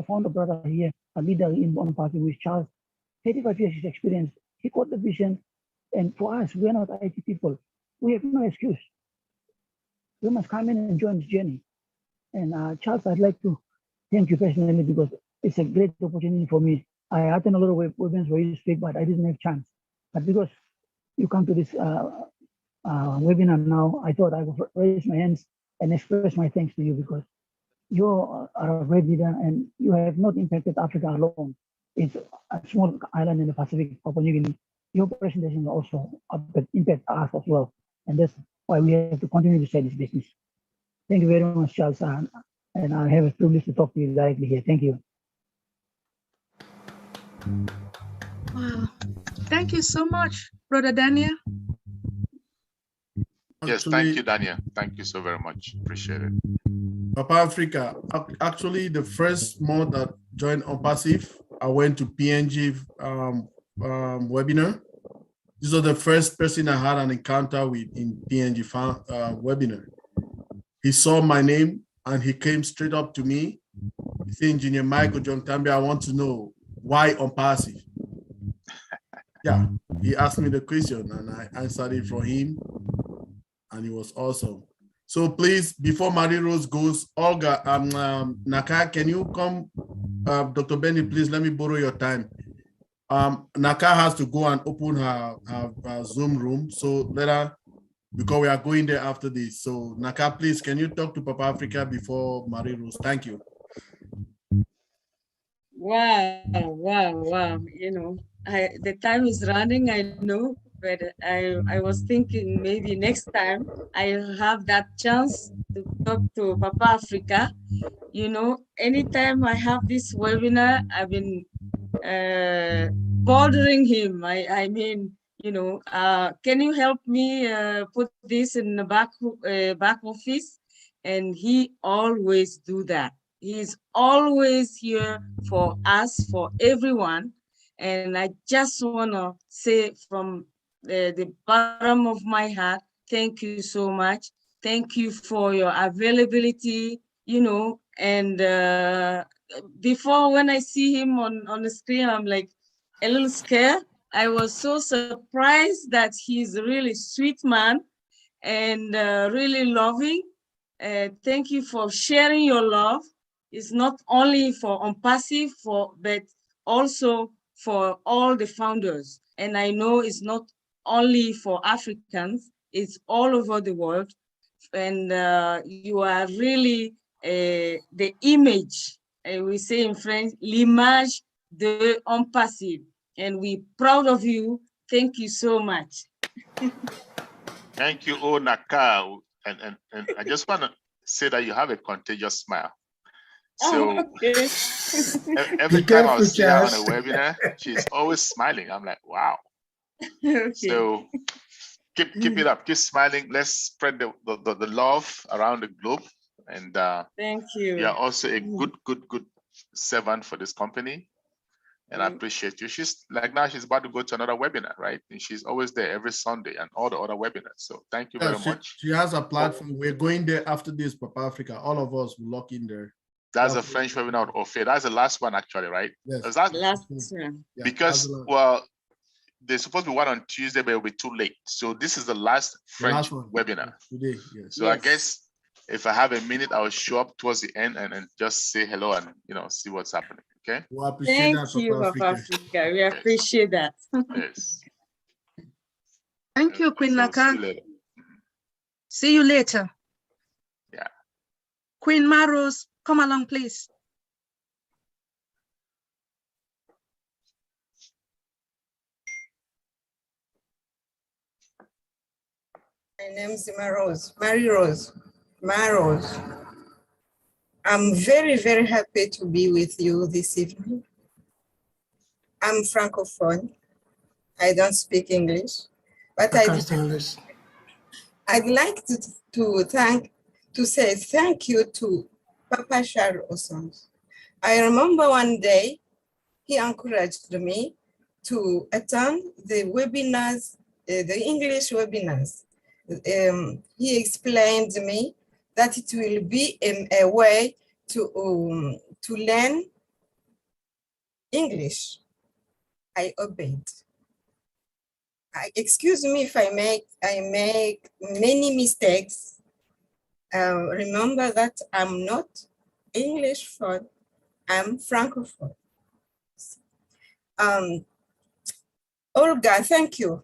found a brother here, a leader in ONPASSIVE with Charles, 35 years experience. He got the vision, and for us, we're not IT people. We have no excuse. You must come in and join this journey. And Charles, I'd like to thank you personally because it's a great opportunity for me. I attend a lot of webinars where you speak, but I didn't have chance. But because you come to this webinar now, I thought I would raise my hands and express my thanks to you because you are a great leader and you have not impacted Africa alone. It's a small island in the Pacific, Papua New Guinea. Your presentation also impact us as well. And that's why we have to continue to share this business. Thank you very much, Charles. And I have a privilege to talk to you directly here. Thank you. Wow. Thank you so much, Brother Daniel. Yes, thank you, Daniel. Thank you so very much. Appreciate it. Papa Africa, actually the first month that joined ONPASSIVE, I went to PNG webinar. This was the first person I had an encounter with in PNG webinar. He saw my name and he came straight up to me. He said, Engineer Mike Ojongtambia, I want to know why ONPASSIVE? Yeah, he asked me the question and I answered it for him and it was awesome. So please, before Marie Rose goes, Olga, Naka, can you come? Dr. Benny, please let me borrow your time. Naka has to go and open her Zoom room. So let her, because we are going there after this. So Naka, please, can you talk to Papa Africa before Marie Rose? Thank you. Wow. You know, the time is running, I know, but I was thinking maybe next time I'll have that chance to talk to Papa Africa. You know, anytime I have this webinar, I've been bothering him. I mean, you know, can you help me put this in the back office? And he always do that. He's always here for us, for everyone. And I just want to say from the bottom of my heart, thank you so much. Thank you for your availability, you know, and before when I see him on the screen, I'm like a little scared. I was so surprised that he's a really sweet man and really loving. Thank you for sharing your love. It's not only for ONPASSIVE, but also for all the founders. And I know it's not only for Africans, it's all over the world. And you are really the image, we say in French, l'image de ONPASSIVE. And we're proud of you. Thank you so much. Thank you, Naka. And I just want to say that you have a contagious smile. So okay. every time I see her on a webinar, she's always smiling. I'm like, wow. Okay. So keep it up, keep smiling. Let's spread the love around the globe. And thank you. You are also a good servant for this company. And I appreciate you. She's like now she's about to go to another webinar, right? And she's always there every Sunday and all the other webinars. So thank you very much. She has a platform. We're going there after this, Papa Africa. All of us will lock in there. That's a French webinar of Ophir. That's the last one actually, right? Yes. Is that last one. Yeah, because well, there's supposed to be one on Tuesday, but it'll be too late. So this is the last French webinar. Today, yes. So I guess if I have a minute, I'll show up towards the end and just say hello and see what's happening. Okay. We appreciate Thank that, you, Papa Papa Africa. Africa. We appreciate that. Yes. Thank you, Queen So Naka. see you later. See you later. Yeah. Queen Maros, come along, please. My name is Mary Rose. I'm very, very happy to be with you this evening. I'm Francophone. I don't speak English, but I'd like to say thank you to Papa Charles Osons. I remember one day he encouraged me to attend the webinars, the English webinars. He explained to me that it will be a way to learn English. I obeyed. Excuse me if I make many mistakes. Remember that I'm not Englishphone, I'm Francophone. Olga, thank you.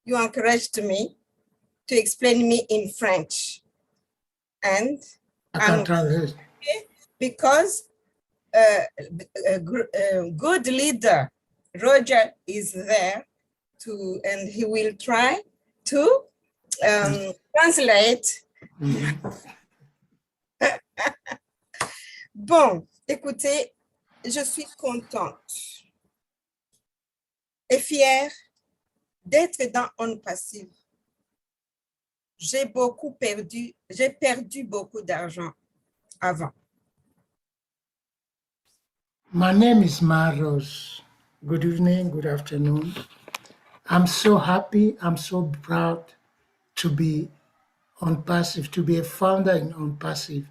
You encouraged me to explain me in French. And because a good leader, Roger, is there and he will try to translate. Bon, écoutez, je suis contente et fière d'être dans ONPASSIVE. J'ai perdu beaucoup d'argent avant. My name is Maros. Good evening, good afternoon. I'm so happy, I'm so proud to be ONPASSIVE, to be a founder in ONPASSIVE.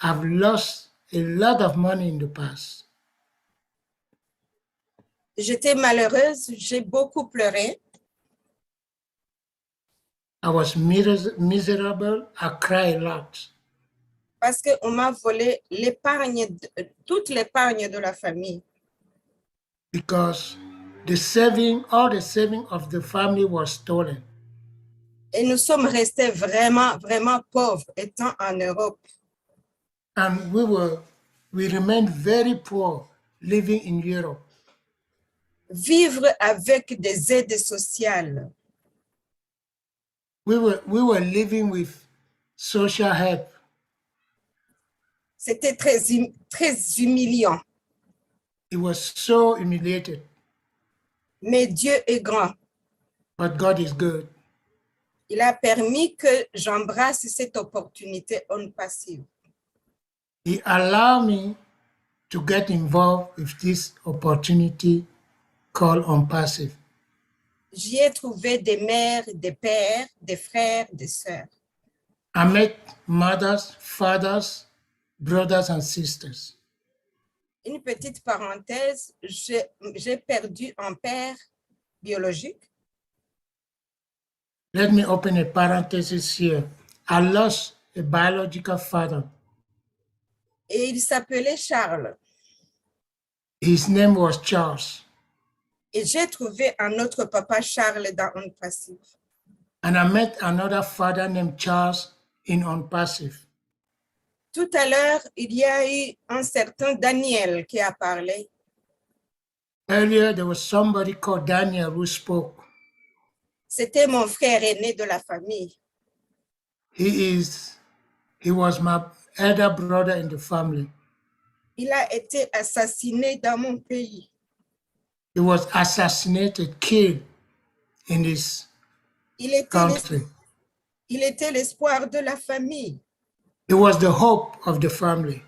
I've lost a lot of money in the past. J'étais malheureuse, j'ai beaucoup pleuré. I was miserable, I cried a lot. Parce qu'on m'a volé toute l'épargne de la famille. Because all the saving of the family was stolen. Et nous sommes restés vraiment, vraiment pauvres étant en Europe. And we remained very poor living in Europe. Vivre avec des aides sociales. We were living with social help. C'était très humiliant. It was so humiliated. Mais Dieu est grand. But God is good. Il a permis que j'embrasse cette opportunité ONPASSIVE. He allowed me to get involved with this opportunity called ONPASSIVE. J'y ai trouvé des mères, des pères, des frères, des sœurs. I met mothers, fathers, brothers and sisters. Une petite parenthèse, j'ai perdu un père biologique. Let me open a parenthesis here. I lost a biological father. Et il s'appelait Charles. His name was Charles. Et j'ai trouvé un autre papa Charles dans ONPASSIVE. And I met another father named Charles in ONPASSIVE. Tout à l'heure, il y a eu un certain Daniel qui a parlé. Earlier, there was somebody called Daniel who spoke. C'était mon frère aîné de la famille. He was my elder brother in the family. Il a été assassiné dans mon pays. He was assassinated, killed in his country. Il était l'espoir de la famille. He was the hope of the family.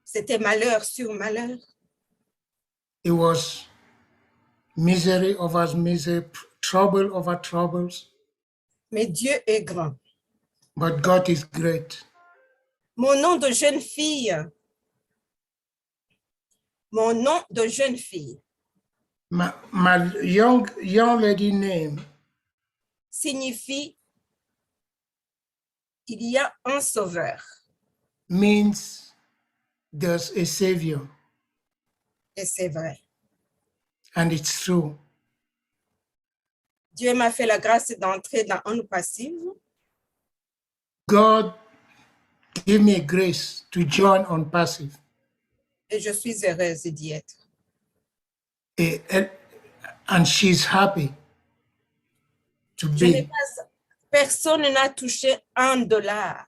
C'était malheur sur malheur. It was misery over misery, trouble over troubles. Mais Dieu est grand. But God is great. Mon nom de jeune fille. Mon nom de jeune fille My young lady name signifie il y a un sauveur. means there's a savior. Et c'est vrai. And it's true. Dieu m'a fait la grâce d'entrer dans ONPASSIVE. God gave me grace to join ONPASSIVE. Et je suis heureuse d'y être. And she's happy to be. Personne n'a touché $1.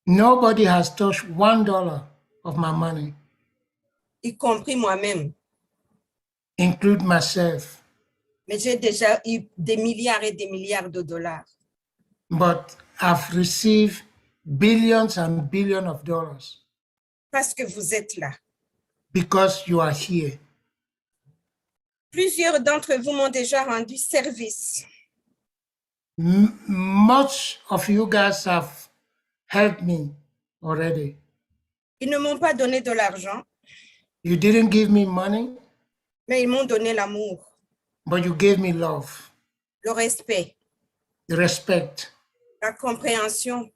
Nobody has touched $1 of my money. Y compris moi-même. Include myself. Mais j'ai déjà eu des milliards et des milliards de dollars. But I've received billions and billions of dollars. Parce que vous êtes là. Because you are here. Plusieurs d'entre vous m'ont déjà rendu service. Much of you guys have helped me already. Ils ne m'ont pas donné de l'argent. You didn't give me money. Mais ils m'ont donné l'amour. But you gave me love. Le respect. The respect. La compréhension.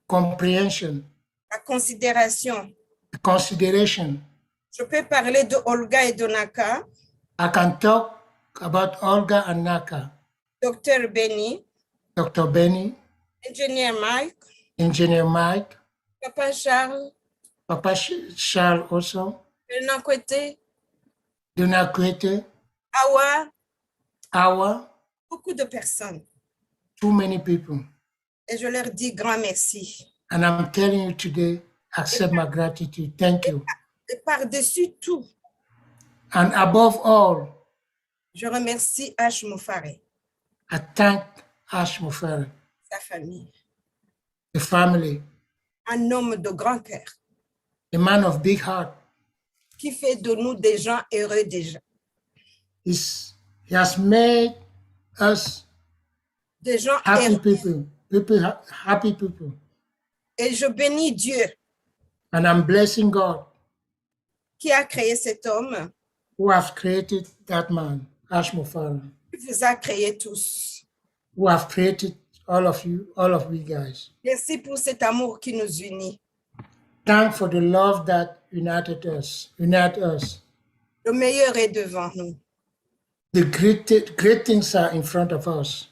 Comprehension. La considération. The consideration. Je peux parler de Olga et de Naka. I can talk about Olga and Naka. Dr. Benny. Dr. Benny. Engineer Mike. Engineer Mike. Papa Charles. Papa Charles also. Donakwete. Awa. Beaucoup de personnes. Too many people. Et je leur dis grand merci. And I'm telling you today, accept my gratitude. Thank you. Et par-dessus tout. And above all, je remercie ASHMUFAREH. I thank ASHMUFAREH. Sa famille. The family. Un homme de grand cœur. A man of big heart. Qui fait de nous des gens heureux déjà. He has made us des gens happy heureux. Happy people. Et je bénis Dieu. And I'm blessing God. Qui a créé cet homme. Who has created that man, ASHMUFAREH. Qui vous a créé tous. Who have created all of you guys. Merci pour cet amour qui nous unit. Thank for the love that united us. Le meilleur est devant nous. The great things are in front of us.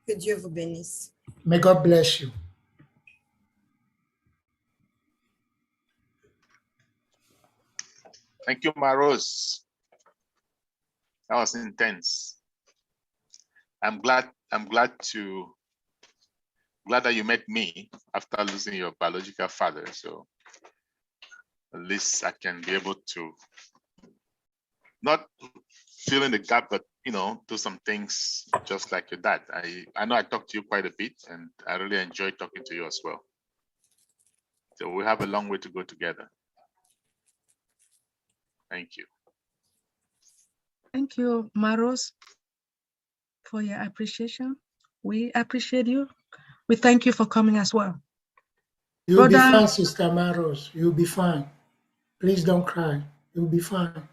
Que Dieu vous bénisse. May God bless you. Thank you, Maros. That was intense. I'm glad that you met me after losing your biological father. So at least I can be able to not fill in the gap, but do some things just like your dad. I know I talked to you quite a bit, and I really enjoyed talking to you as well. So we have a long way to go together. Thank you. Thank you, Maros, for your appreciation. We appreciate you. We thank you for coming as well. You'll be fine, Sister Maros. You'll be fine. Please don't cry. You'll be fine.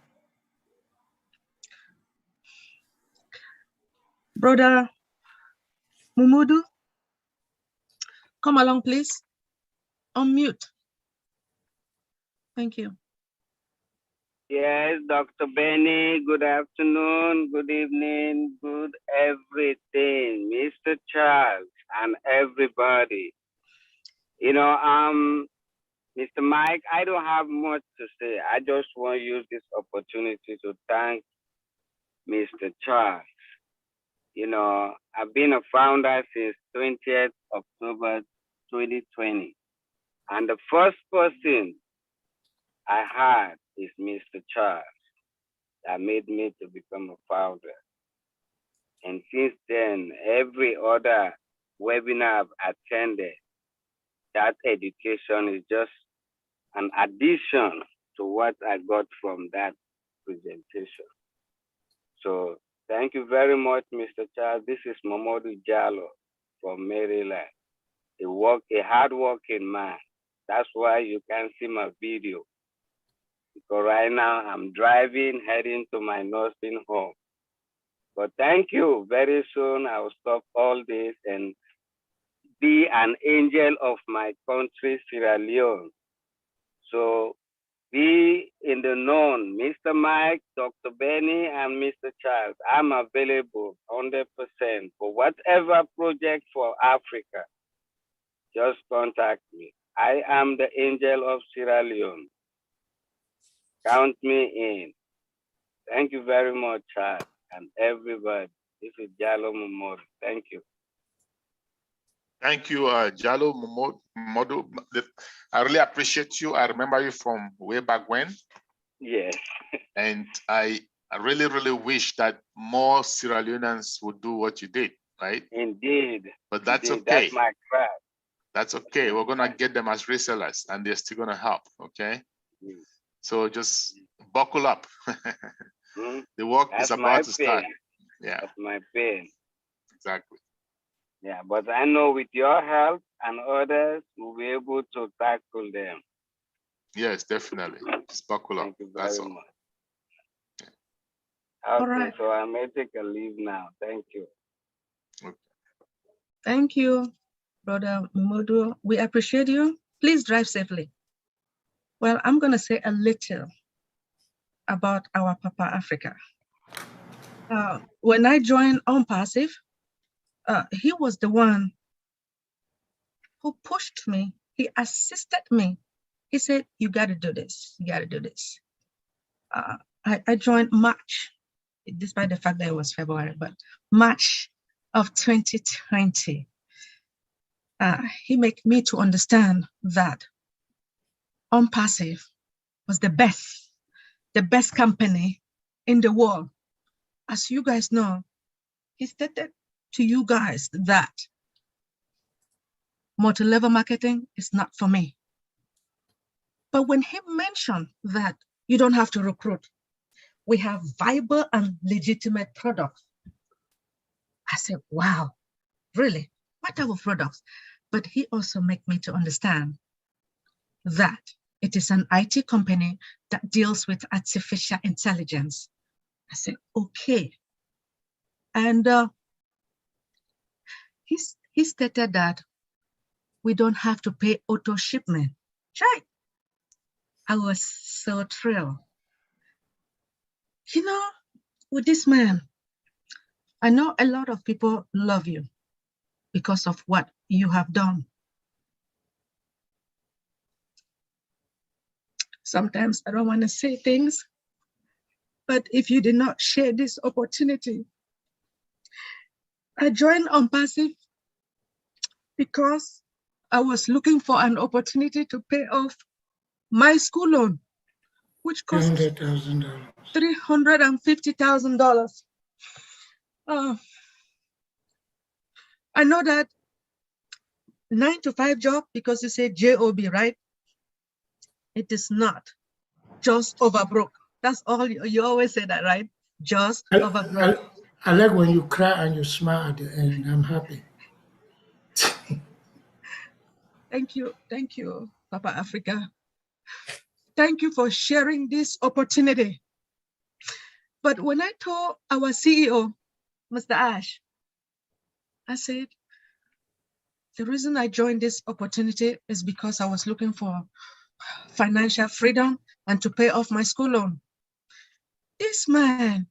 Brother Mumudu, come along, please. Unmute. Thank you. Yes, Dr. Benny, good afternoon, good evening, good everything, Mr. Charles and everybody. Mr. Mike, I don't have much to say. I just want to use this opportunity to thank Mr. Charles. I've been a founder since 20th October 2020. And the first person I had is Mr. Charles that made me to become a founder. And since then, every other webinar I've attended, that education is just an addition to what I got from that presentation. So thank you very much, Mr. Charles. This is Mamadou Jallo from Maryland. A hardworking man. That's why you can't see my video. Because right now I'm driving, heading to my nursing home. But thank you. Very soon I will stop all this and be an angel of my country, Sierra Leone. So be in the known, Mr. Mike, Dr. Benny, and Mr. Charles. I'm available 100% for whatever project for Africa. Just contact me. I am the angel of Sierra Leone. Count me in. Thank you very much, Charles, and everybody. This is Jallo Momodu. Thank you. Thank you, Jallo Momodu. I really appreciate you. I remember you from way back when. Yes. And I really, really wish that more Sierra Leoneans would do what you did, right? Indeed. But that's Indeed. okay. That's my cry. That's okay. We're gonna get them as resellers, and they're still gonna help. Okay. So just buckle up. The work is about to start. Yeah. That's my pain. Exactly. Yeah, but I know with your help and others, we'll be able to tackle them. Yes, definitely. Just buckle up. Thank you That's very all. much. All Okay, right. so I may take a leave now. Thank you. Thank you, Brother Momodu. We appreciate you. Please drive safely. Well, I'm going to say a little about our Papa Africa. When I joined ONPASSIVE, he was the one who pushed me. He assisted me. He said, you got to do this. You got to do this. I joined March, despite the fact that it was February, but March of 2020. He made me to understand that ONPASSIVE was the best company in the world. As you guys know, he stated to you guys that multi-level marketing is not for me. But when he mentioned that you don't have to recruit, we have viable and legitimate products, I said, wow, really? What type of products? But he also made me to understand that it is an IT company that deals with artificial intelligence. I said, okay. And he stated that we don't have to pay auto shipment. Right. I was so thrilled. You know, with this man, I know a lot of people love you because of what you have done. Sometimes I don't want to say things, but if you did not share this opportunity, I joined ONPASSIVE because I was looking for an opportunity to pay off my school loan, which cost $300,000. $350,000. I know that 9 to 5 job, because you say JOB, right? It is not just overbroke. That's all you always say that, right? Just overbroke. I like when you cry and you smile at the end. I'm happy. Thank you, Papa Africa. Thank you for sharing this opportunity. But when I told our CEO, Mr. Ash, I said, the reason I joined this opportunity is because I was looking for financial freedom and to pay off my school loan. This man,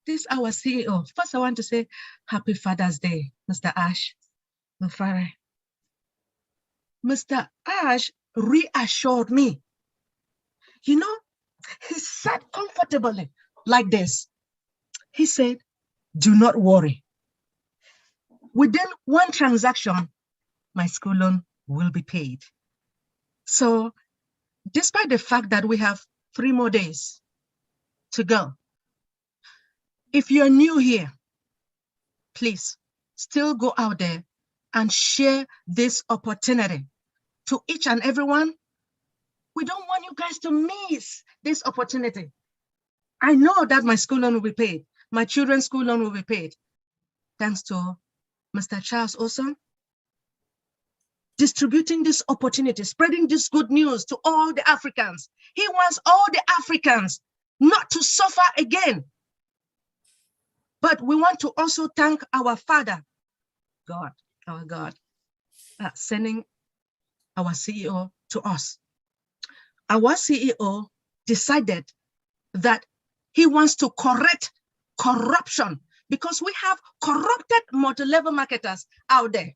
this our CEO. First, I want to say Happy Father's Day, Mr. Ash Mufare. Mr. Ash reassured me. You know, he sat comfortably like this. He said, do not worry. Within one transaction, my school loan will be paid. So despite the fact that we have 3 more days to go, if you're new here, please still go out there and share this opportunity to each and everyone. We don't want you guys to miss this opportunity. I know that my school loan will be paid. My children's school loan will be paid. Thanks to Mr. Charles Osong, distributing this opportunity, spreading this good news to all the Africans. He wants all the Africans not to suffer again. But we want to also thank our Father, God, our God, sending our CEO to us. Our CEO decided that he wants to correct corruption because we have corrupted multi-level marketers out there.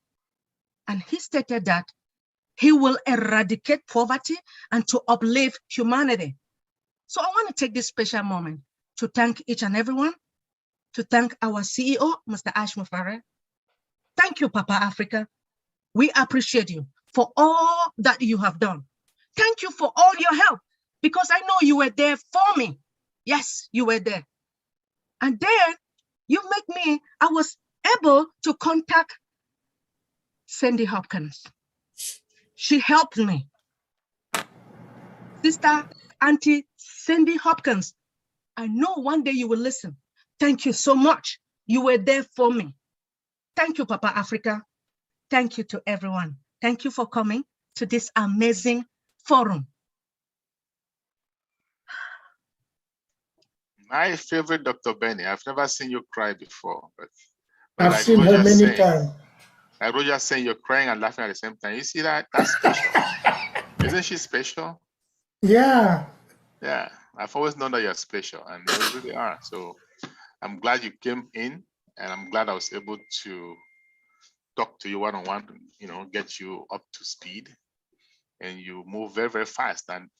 And he stated that he will eradicate poverty and to uplift humanity. So I want to take this special moment to thank each and everyone, to thank our CEO, Mr. ASHMUFAREH. Thank you, Papa Africa. We appreciate you for all that you have done. Thank you for all your help, because I know you were there for me. Yes, you were there. And then you make me, I was able to contact Cindy Hopkins. She helped me. Sister, Auntie Cindy Hopkins, I know one day you will listen. Thank you so much. You were there for me. Thank you, Papa Africa. Thank you to everyone. Thank you for coming to this amazing forum. My favorite Dr. Benny. I've never seen you cry before, but I've like seen her many times. Like Roger saying, you're crying and laughing at the same time. You see that? That's special. Isn't she special? Yeah. Yeah, I've always known that you're special, and you really are. So I'm glad you came in, and I'm glad I was able to talk to you one-on-one, you know, get you up to speed. And you move very, very fast, and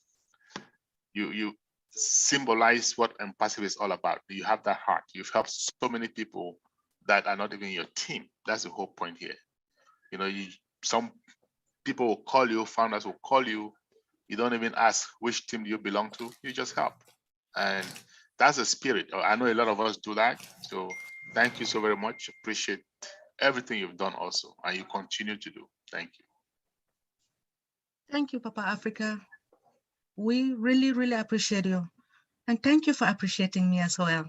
you symbolize what ONPASSIVE is all about. You have that heart. You've helped so many people that are not even your team. That's the whole point here. You know, some people will call you, founders will call you. You don't even ask which team do you belong to. You just help. And that's the spirit. I know a lot of us do that. So thank you so very much. Appreciate everything you've done also, and you continue to do. Thank you. Thank you, Papa Africa. We really, really appreciate you. And thank you for appreciating me as well.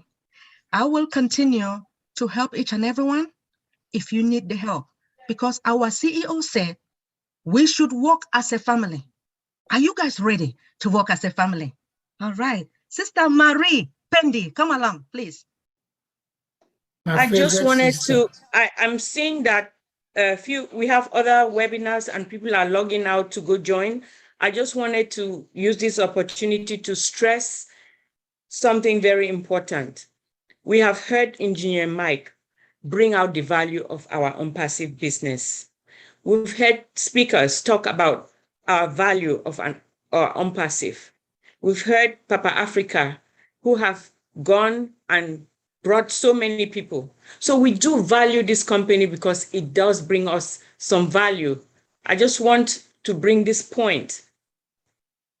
I will continue to help each and everyone if you need the help, because our CEO said we should work as a family. Are you guys ready to work as a family? All right. Sister Marie Pendy, come along, please. I just wanted to, I'm seeing that we have other webinars and people are logging out to go join. I just wanted to use this opportunity to stress something very important. We have heard Engineer Mike bring out the value of our ONPASSIVE business. We've heard speakers talk about our value of our ONPASSIVE. We've heard Papa Africa, who have gone and brought so many people. So we do value this company because it does bring us some value. I just want to bring this point.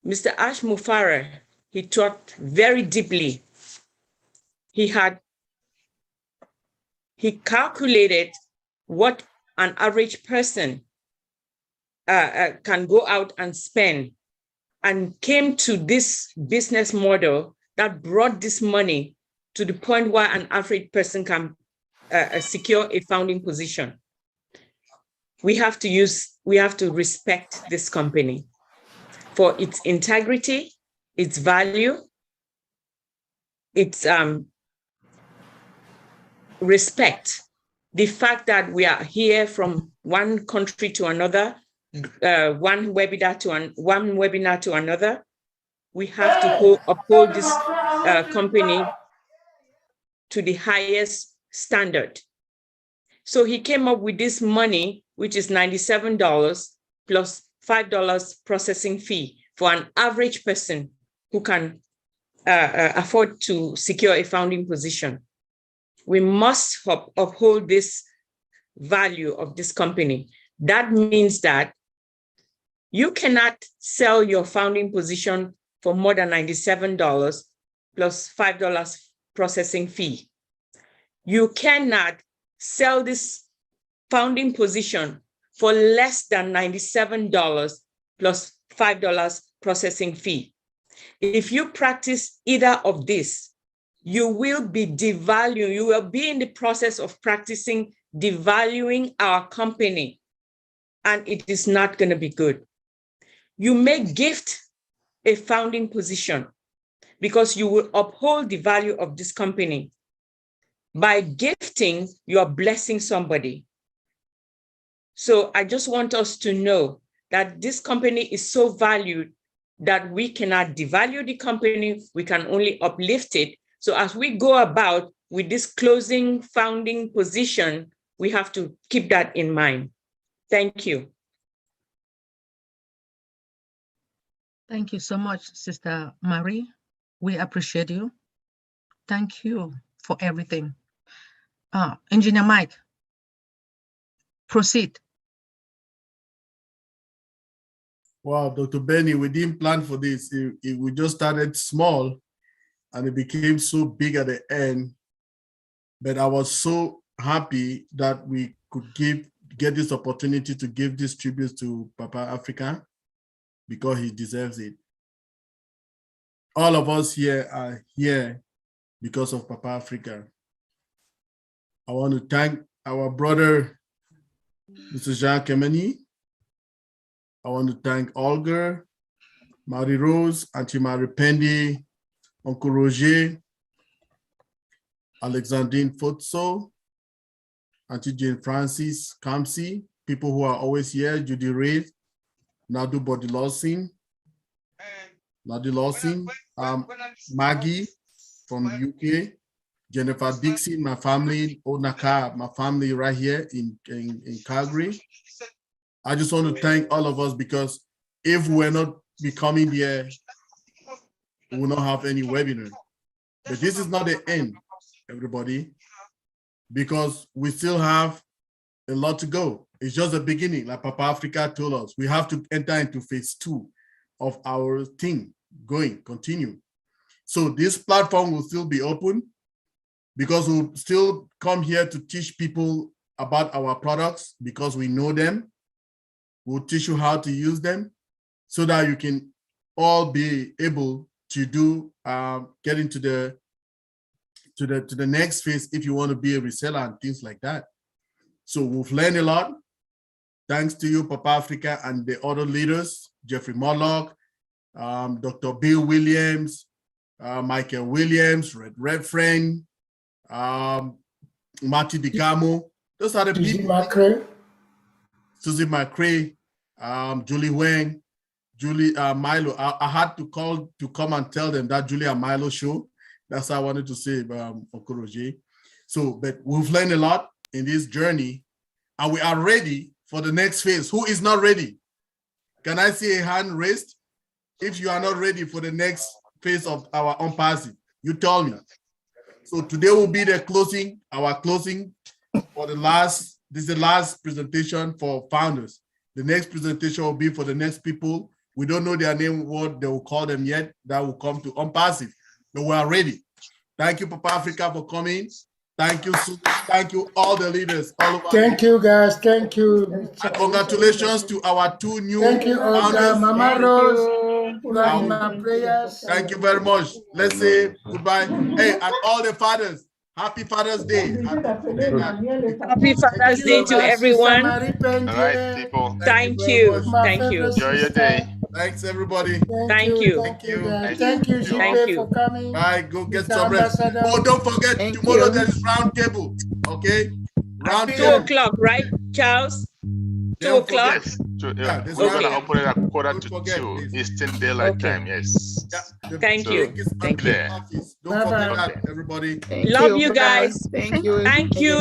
Mr. ASHMUFAREH, he thought very deeply. He calculated what an average person can go out and spend, and came to this business model that brought this money to the point where an average person can secure a founding position. We have to respect this company for its integrity, its value, its respect. The fact that we are here from one country to another, one webinar to another, we have to uphold this company to the highest standard. So he came up with this money, which is $97 plus $5 processing fee for an average person who can afford to secure a founding position. We must uphold this value of this company. That means that you cannot sell your founding position for more than $97 plus $5 processing fee. You cannot sell this founding position for less than $97 plus $5 processing fee. If you practice either of these, you will be devaluing, you will be in the process of practicing devaluing our company, and it is not going to be good. You may gift a founding position because you will uphold the value of this company. By gifting, you are blessing somebody. So I just want us to know that this company is so valued that we cannot devalue the company, we can only uplift it. So as we go about with this closing founding position, we have to keep that in mind. Thank you. Thank you so much, Sister Marie. We appreciate you. Thank you for everything. Engineer Mike, proceed. Wow, Dr. Benny, we didn't plan for this. We just started small and it became so big at the end. But I was so happy that we could get this opportunity to give this tribute to Papa Africa because he deserves it. All of us here are here because of Papa Africa. I want to thank our brother, Mr. Jean Kemeni. I want to thank Olga, Marie Rose, Auntie Marie Pendi, Uncle Roger, Alexandrine Fotso, Auntie Jane Francis Kamsi, people who are always here, Judy Reid, Nadu Bodilawson, Maggie from UK, Jennifer Dixon, my family, Onaka, my family right here in Calgary. I just want to thank all of us because if we're not becoming here, we will not have any webinar. But this is not the end, everybody, because we still have a lot to go. It's just the beginning, like Papa Africa told us. We have to enter into phase 2 of our thing, continue. So this platform will still be open because we'll still come here to teach people about our products because we know them. We'll teach you how to use them so that you can all be able to do get into the next phase if you want to be a reseller and things like that. So we've learned a lot. Thanks to you, Papa Africa, and the other leaders, Jeffrey Morlock, Dr. Bill Williams, Michael Williams, Red Friend, Marty DeGamo. Those are the people. Susie McCrae, Julie Wang, Julie Milo. I had to call to come and tell them that Julie and Milo show. That's what I wanted to say, Okoroje. So, but we've learned a lot in this journey and we are ready for the next phase. Who is not ready? Can I see a hand raised? If you are not ready for the next phase of our ONPASSIVE, you tell me. So today will be the closing, our closing for the last. This is the last presentation for founders. The next presentation will be for the next people. We don't know their name, what they will call them yet. That will come to ONPASSIVE, but we are ready. Thank you, Papa Africa, for coming. Thank you, thank you, all the leaders. All of thank you, guys. Thank you. And congratulations to our 2 new Thank you, Olga, Mama Rose. You are in my prayers. Thank you very much. Let's say goodbye. Hey, and all the fathers. Happy Father's Day. Happy Father's Day to everyone. All right, people. Thank you. Thank you. Enjoy your day. Thanks, everybody. Thank you. Thank you, Thank you. for coming. Bye. Go get some rest. Oh, don't forget, tomorrow there is round table. Okay? Round 2 o'clock, right, Charles? 2 o'clock? We're going to open it at 1:45 Eastern Daylight Time, yes. Thank you. Thank you. Don't forget that, everybody. Love you guys. Thank you. Thank you.